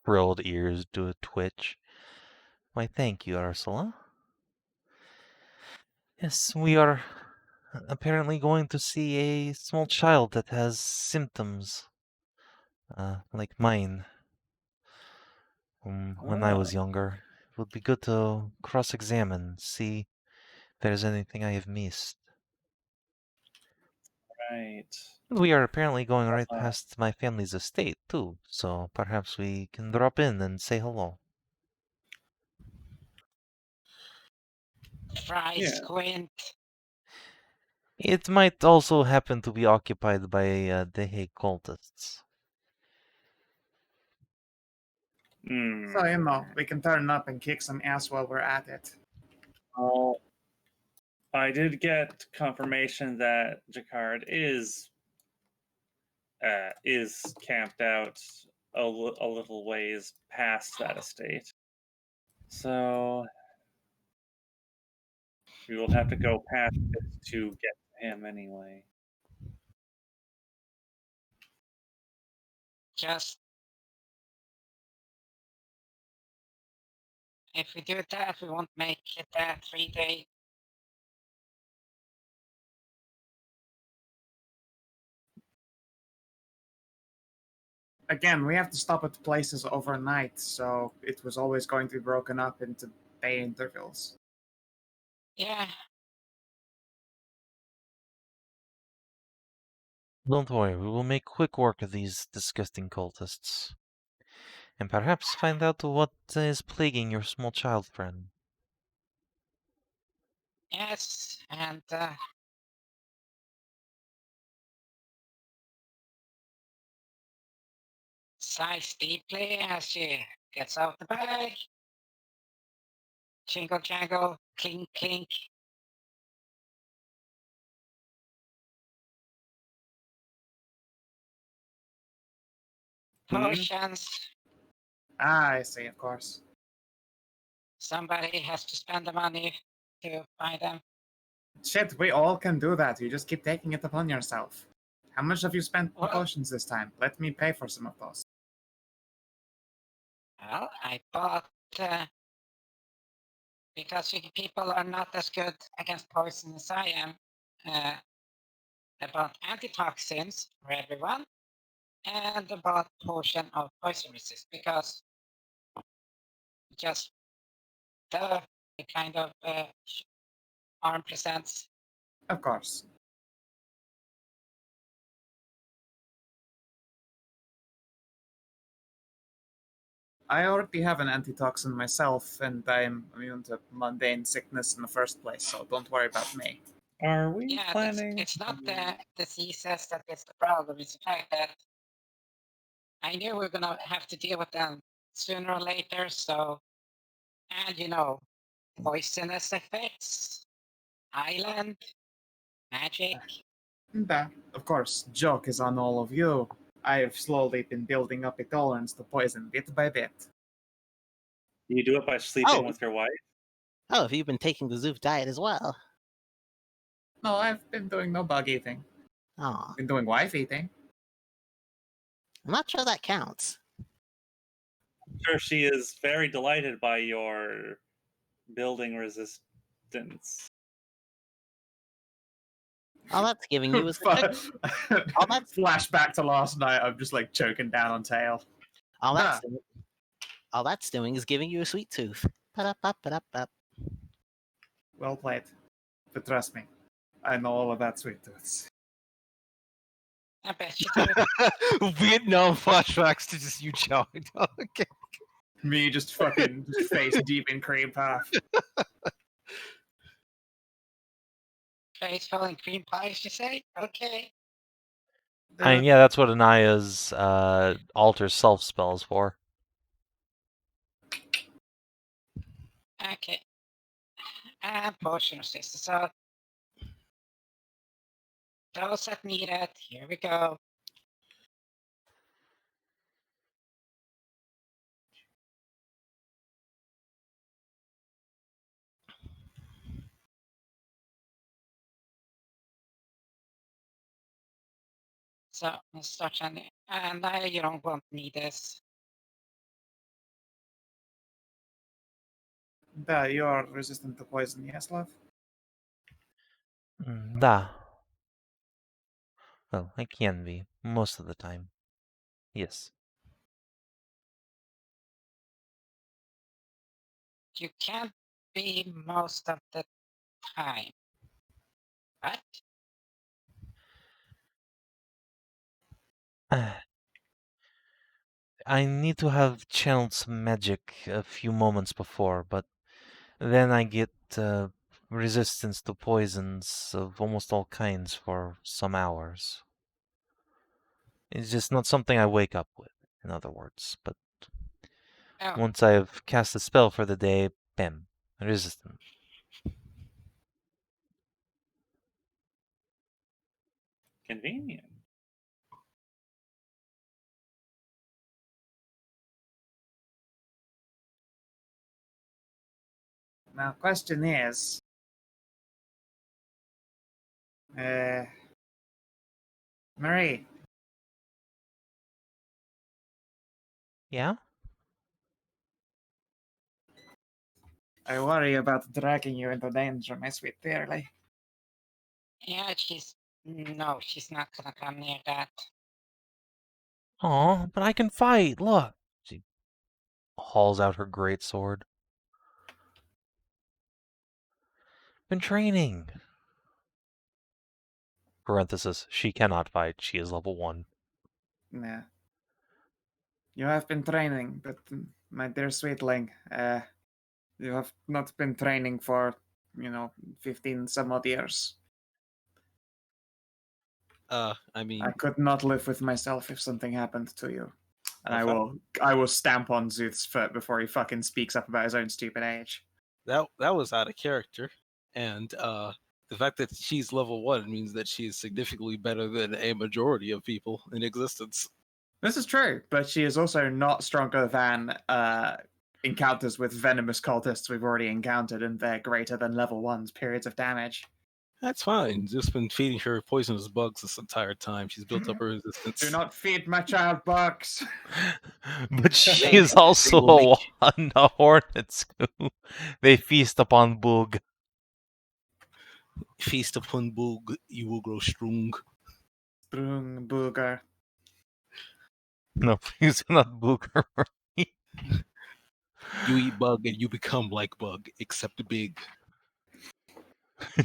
frilled ears do a twitch. Why, thank you, Ursula. Yes, we are apparently going to see a small child that has symptoms like mine. When I was younger, it would be good to cross-examine, see if there's anything I have missed. Right. We are apparently going right Uh, past my family's estate, too, so perhaps we can drop in and say hello. Fry Yeah. squint. It might also happen to be occupied by Dehe cultists. So, you know, Hmm. we can turn up and kick some ass while we're at it. Well, I did get confirmation that Jacquard is camped out a little ways past that estate. So we will have to go past it to get to him anyway. Just if we do that, we won't make it that 3 day. Again, we have to stop at places overnight, so it was always going to be broken up into day intervals. Yeah, Don't worry, we will make quick work of these disgusting cultists. And perhaps find out what is plaguing your small child friend. yes, and sighs deeply as she gets out the bag. Jingle jangle, clink clink. Hmm? Potions. Ah, I see, of course. Somebody has to spend the money to buy them. Shit, we all can do that. You just keep taking it upon yourself. How much have you spent on Well, potions this time? Let me pay for some of those. well, I bought because you people are not as good against poison as I am. I bought antitoxins for everyone, and I bought potion of poison resist because just the kind of arm presents. Of course. I already have an antitoxin myself, and I'm immune to mundane sickness in the first place, so don't worry about me. Are we Yeah, planning? it's not the diseases that is the problem. It's the fact that I knew we are gonna have to deal with them sooner or later. So, and poisonous effects, island, magic. And of course, joke is on all of you. I have slowly been building up a tolerance to poison bit by bit. You do it by sleeping Oh. with your wife? Oh, have you been taking the Szooth diet as well? No, I've been doing no bug eating. Aw, Been doing wife eating. I'm not sure that counts. I'm sure she is very delighted by your building resistance. All that's giving you is a that's- Flashback to last night. I'm just like choking down on tail. all that's doing is giving you a sweet tooth. Pa-da-pa-pa-da-pa. Well played. But trust me, I know all about sweet tooths. I bet you do. Vietnam flashbacks to just you chowing down. Okay. Me just fucking just face deep in cream puff. Faithful and cream pies, you say? Okay. I mean, yeah, that's what Anaya's alter self spell is for. Okay. And potion resistance. So Those that need it, here we go. So, Mr. Channy, and you don't want me this. You are resistant to poison, yes, love? Da. Well, I can be, most of the time. Yes. You can't be most of the time. What? I need to have channeled some magic a few moments before, but then I get resistance to poisons of almost all kinds for some hours. It's just not something I wake up with, in other words. But Oh, once I've cast a spell for the day, bam, resistant. Convenient. Now, question is, Marie, Yeah? I worry about dragging you into danger, my sweet dearly. yeah, no, she's not gonna come near that. Aw, but I can fight, look! She hauls out her great sword. Been training. Parenthesis, she cannot fight, she is level 1. Yeah. You have been training, but my dear sweetling, you have not been training for, 15 some odd years. I mean, I could not live with myself if something happened to you. And Okay. I will stamp on Szooth's foot before he fucking speaks up about his own stupid age. that was out of character, and the fact that she's level 1 means that she is significantly better than a majority of people in existence. This is true, but she is also not stronger than encounters with venomous cultists we've already encountered, and they're greater than level 1's periods of damage. That's fine. Just been feeding her poisonous bugs this entire time. She's built up her resistance. Do not feed my child bugs. But she They- is also will make- a hornet's goo. They feast upon bug. Feast upon bug, you will grow strong. Brung booger. No, please do not booger. You eat bug and you become like bug, except big.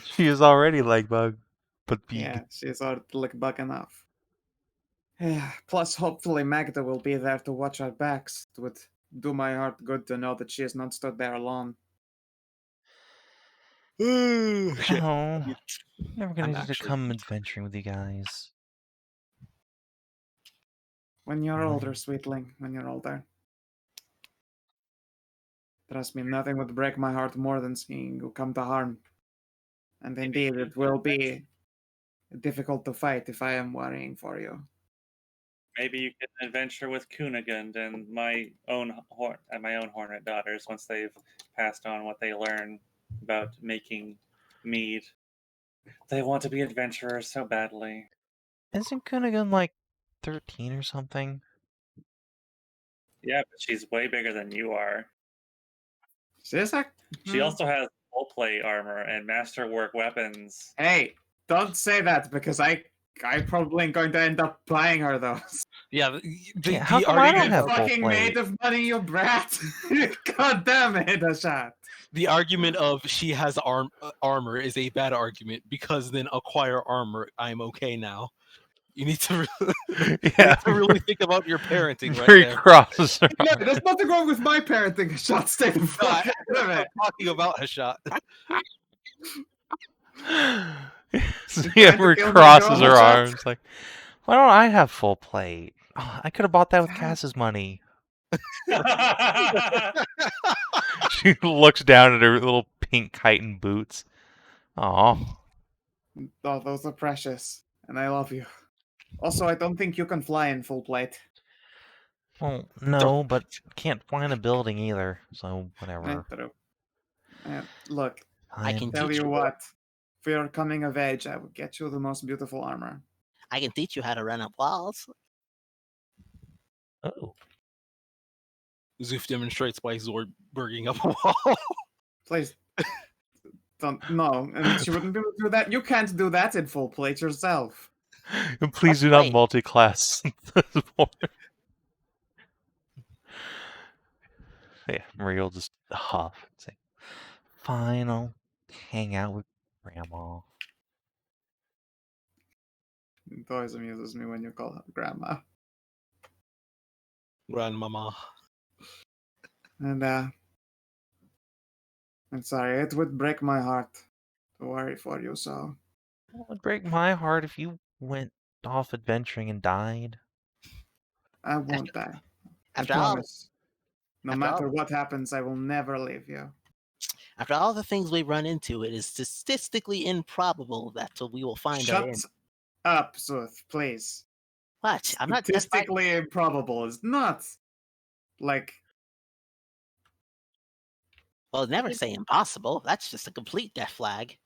She is already like bug, but big. Yeah, she's already like bug enough. Plus, hopefully Magda will be there to watch our backs. It would do my heart good to know that she has not stood there alone. Shit. Oh, never gonna I'm get to actually- come adventuring with you guys. When you're Right. older, sweetling, when you're older. Trust me, nothing would break my heart more than seeing you come to harm. And indeed, it will be difficult to fight if I am worrying for you. Maybe you can adventure with Kunigund and my own hornet daughters once they've passed on what they learn about making mead. They want to be adventurers so badly. Isn't Kunigun like 13 or something? Yeah, but she's way bigger than you are. Sisak? She also has full plate armor and masterwork weapons. Hey, don't say that because I probably am going to end up buying her those. Yeah, Yeah, how come I don't argument, have full Fucking plate? maid of money, you brat! God damn it, Hashat. the argument of she has armor is a bad argument because then acquire armor. I'm okay now. You need to, you Yeah, need to really think about your parenting right very there. crosses her No, arm. there's nothing wrong with my parenting, Hashat. Stay the No, fuck out of I'm it. talking about Hashat. So She's yeah, trying to where kill me, crosses go, her Hashat. arms like, why don't I have full plate? Oh, I could have bought that with Cass's money. She looks down at her little pink chitin boots. Aw. Oh, those are precious. And I love you. Also, I don't think you can fly in full plate. Well, no, but can't fly in a building either, so whatever. True. Look, I can tell teach you you. what. For your coming of age, I will get you the most beautiful armor. I can teach you how to run up walls. Oh. Szooth demonstrates by Zoidberging up a wall. Please. Don't. No, and she wouldn't be able to do that. You can't do that in full plate yourself. Please do not Wait. multi-class. Yeah, Maria will just huff and say, "Fine, I'll hang out with Grandma." It always amuses me when you call her grandma. Grandmama. And I'm sorry, it would break my heart to worry for you, so It would break my heart if you went off adventuring and died. I won't die. I After all, promise. No after matter all- what happens, I will never leave you. after all the things we run into, it is statistically improbable that we will find our Shut end. up, Szooth, please. What? I'm not just fighting. Statistically improbable is not like Well, never say impossible. That's just a complete death flag.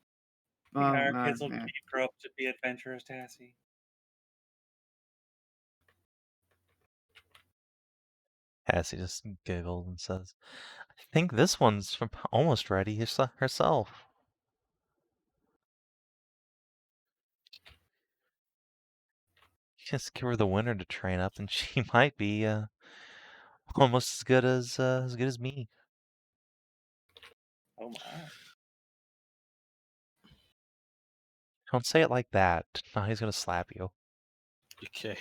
Our no, kids will yeah. grow up to be adventurous, Tassie. Cassie just giggles and says, "I think this one's almost ready herself." Just give her the winter to train up, and she might be almost as good as me. Oh my. Don't say it like that. Now he's gonna slap you. Okay.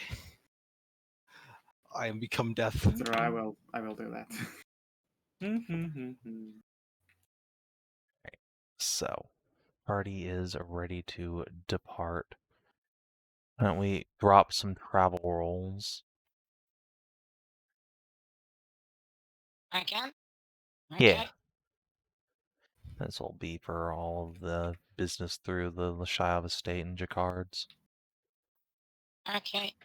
I am become death. Sure, I will do that. So, party is ready to depart. Why don't we drop some travel rolls? I can? Yeah. Okay. This will be for all of the business through the Losstaker estate and Jacards. Okay.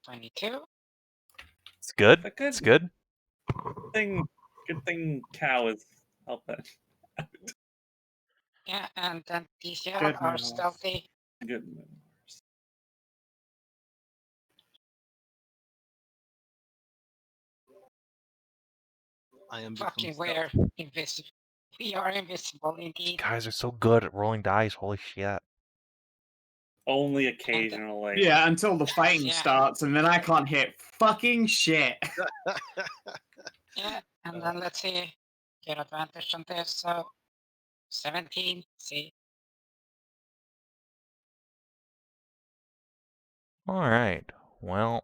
$22. It's good. But good. It's good. Good thing Cow is helping. Yeah, and then these Good are memoirs. stealthy. Good memoirs. I am become Fucking stealth. we're invisible. We are invisible These indeed. guys are so good at rolling dice. Holy shit. Only occasionally. Yeah, until the fighting Yeah. starts, and then I can't hit fucking shit. Yeah, and then let's see. Get advantage on this, so 17. See. All right. Well,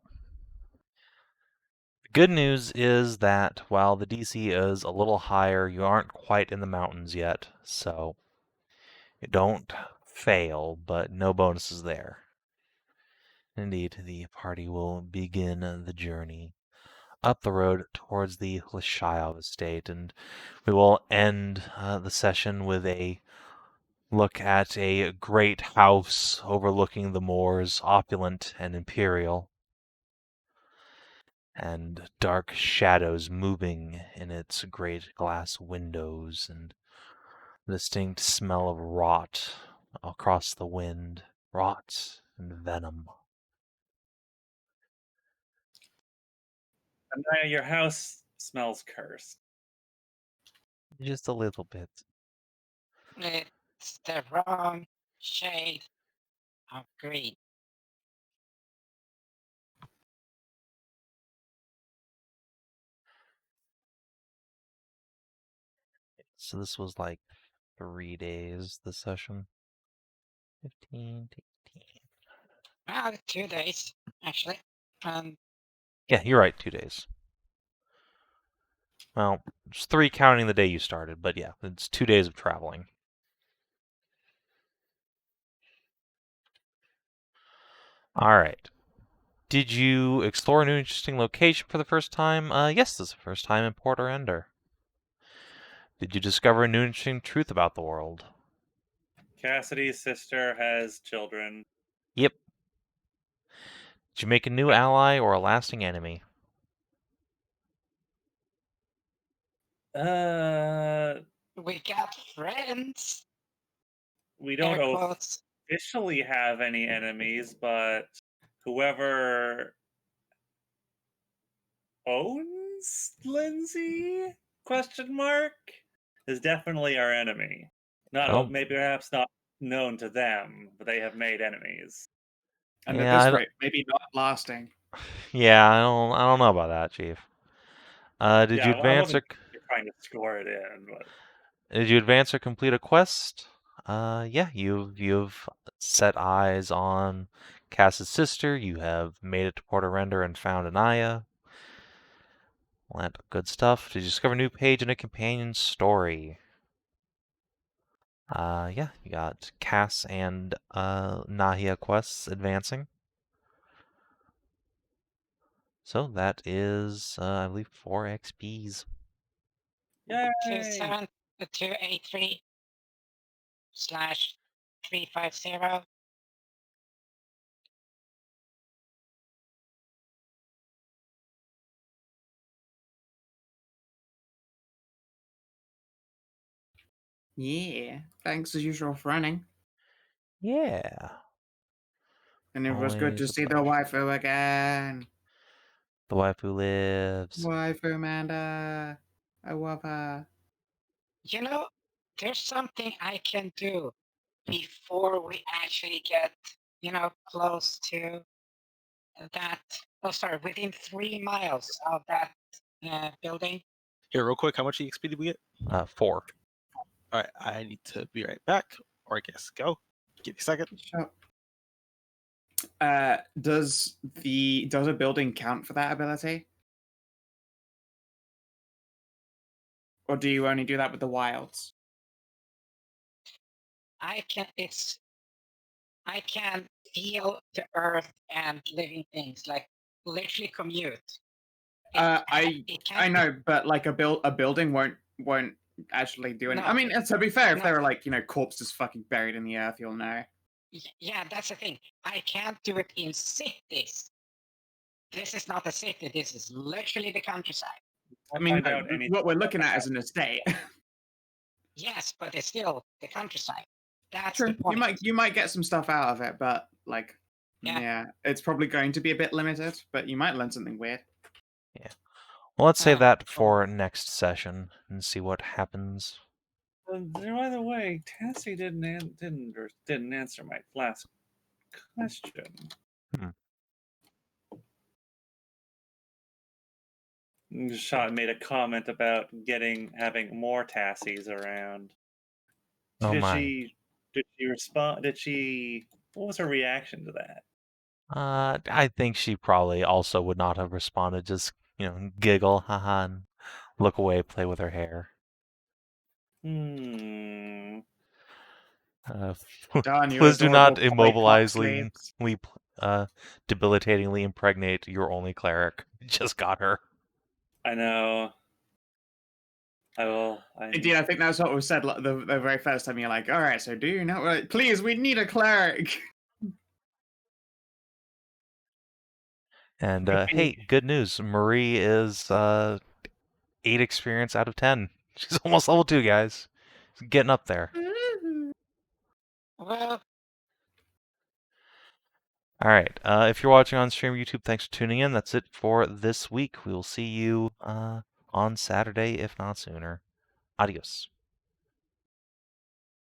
the good news is that while the DC is a little higher, you aren't quite in the mountains yet, so you don't fail, but no bonuses there. Indeed, the party will begin the journey up the road towards the Losstaker estate, and we will end the session with a look at a great house overlooking the moors, opulent and imperial, and dark shadows moving in its great glass windows, and the distinct smell of rot across the wind, rot and venom. And now your house smells cursed. Just a little bit. It's the wrong shade of green. So this was like 3 days, the session. 15 to 18. Well, 2 days, actually. Yeah, you're right, 2 days. Well, it's 3 counting the day you started, but yeah, it's 2 days of traveling. Alright. Did you explore a new interesting location for the first time? Yes, this is the first time in Port Arender. Did you discover a new interesting truth about the world? Cassidy's sister has children. Yep. Did you make a new ally or a lasting enemy? We got friends. We Air don't quotes. officially have any enemies, but whoever owns Lindsay is definitely our enemy. Oh. Maybe perhaps not known to them, but they have made enemies. And Yeah, at I this don't- rate, maybe not lasting. Yeah, I don't know about that, Chief. Did Yeah, you I advance wasn't or trying to score it in, but did you advance or complete a quest? Yeah, you've set eyes on Cass's sister. You have made it to Port Arrender and found Nahia. All that good stuff. Did you discover a new page in a companion story? Yeah, you got Cass and Nahia quests advancing. So that is, I believe, 4 XPs. yay! 283/350. Yeah. Thanks as usual for running. Yeah. And it was good to Always a see the pleasure. waifu again. The waifu lives. Waifu Amanda. I love her. You know, there's something I can do before we actually get, close to that. Oh, sorry, within 3 miles of that building. Here, real quick, how much XP did we get? 4. All right, I need to be right back, or I guess go. Give me a second. Sure. Does a building count for that ability? Or do you only do that with the wilds? I can feel the earth and living things, like literally commute. I can't- know, but like a building won't actually do anything. No. I mean, to be fair, if No. there are like corpses fucking buried in the earth, you'll know. Yeah, that's the thing. I can't do it in cities. This is not a city. This is literally the countryside. I mean, Find out anything what we're about looking that. at is an estate. Yes, but it's still the countryside. That's True. the point. You might get some stuff out of it, but like, Yeah. yeah, it's probably going to be a bit limited. But you might learn something weird. Well, let's save that cool. for next session and see what happens. By the way, Tassie didn't answer my last question. Shot made a comment about having more Tassies around. Oh did my. Did she respond? What was her reaction to that? I think she probably also would not have responded. Just giggle, haha, and look away, play with her hair. Hmm. Darn, you Please do not adorable polycock sleeves. debilitatingly impregnate your only cleric. Just got her. I know. I will. Indeed, I think that's what was said the very first time. You're like, all right, so do you know? Like, please, we need a cleric. And hey, good news. Marie is 8 experience out of 10. She's almost level 2, guys. She's getting up there. Well, All right. If you're watching on stream or YouTube, thanks for tuning in. That's it for this week. We will see you on Saturday, if not sooner. Adios.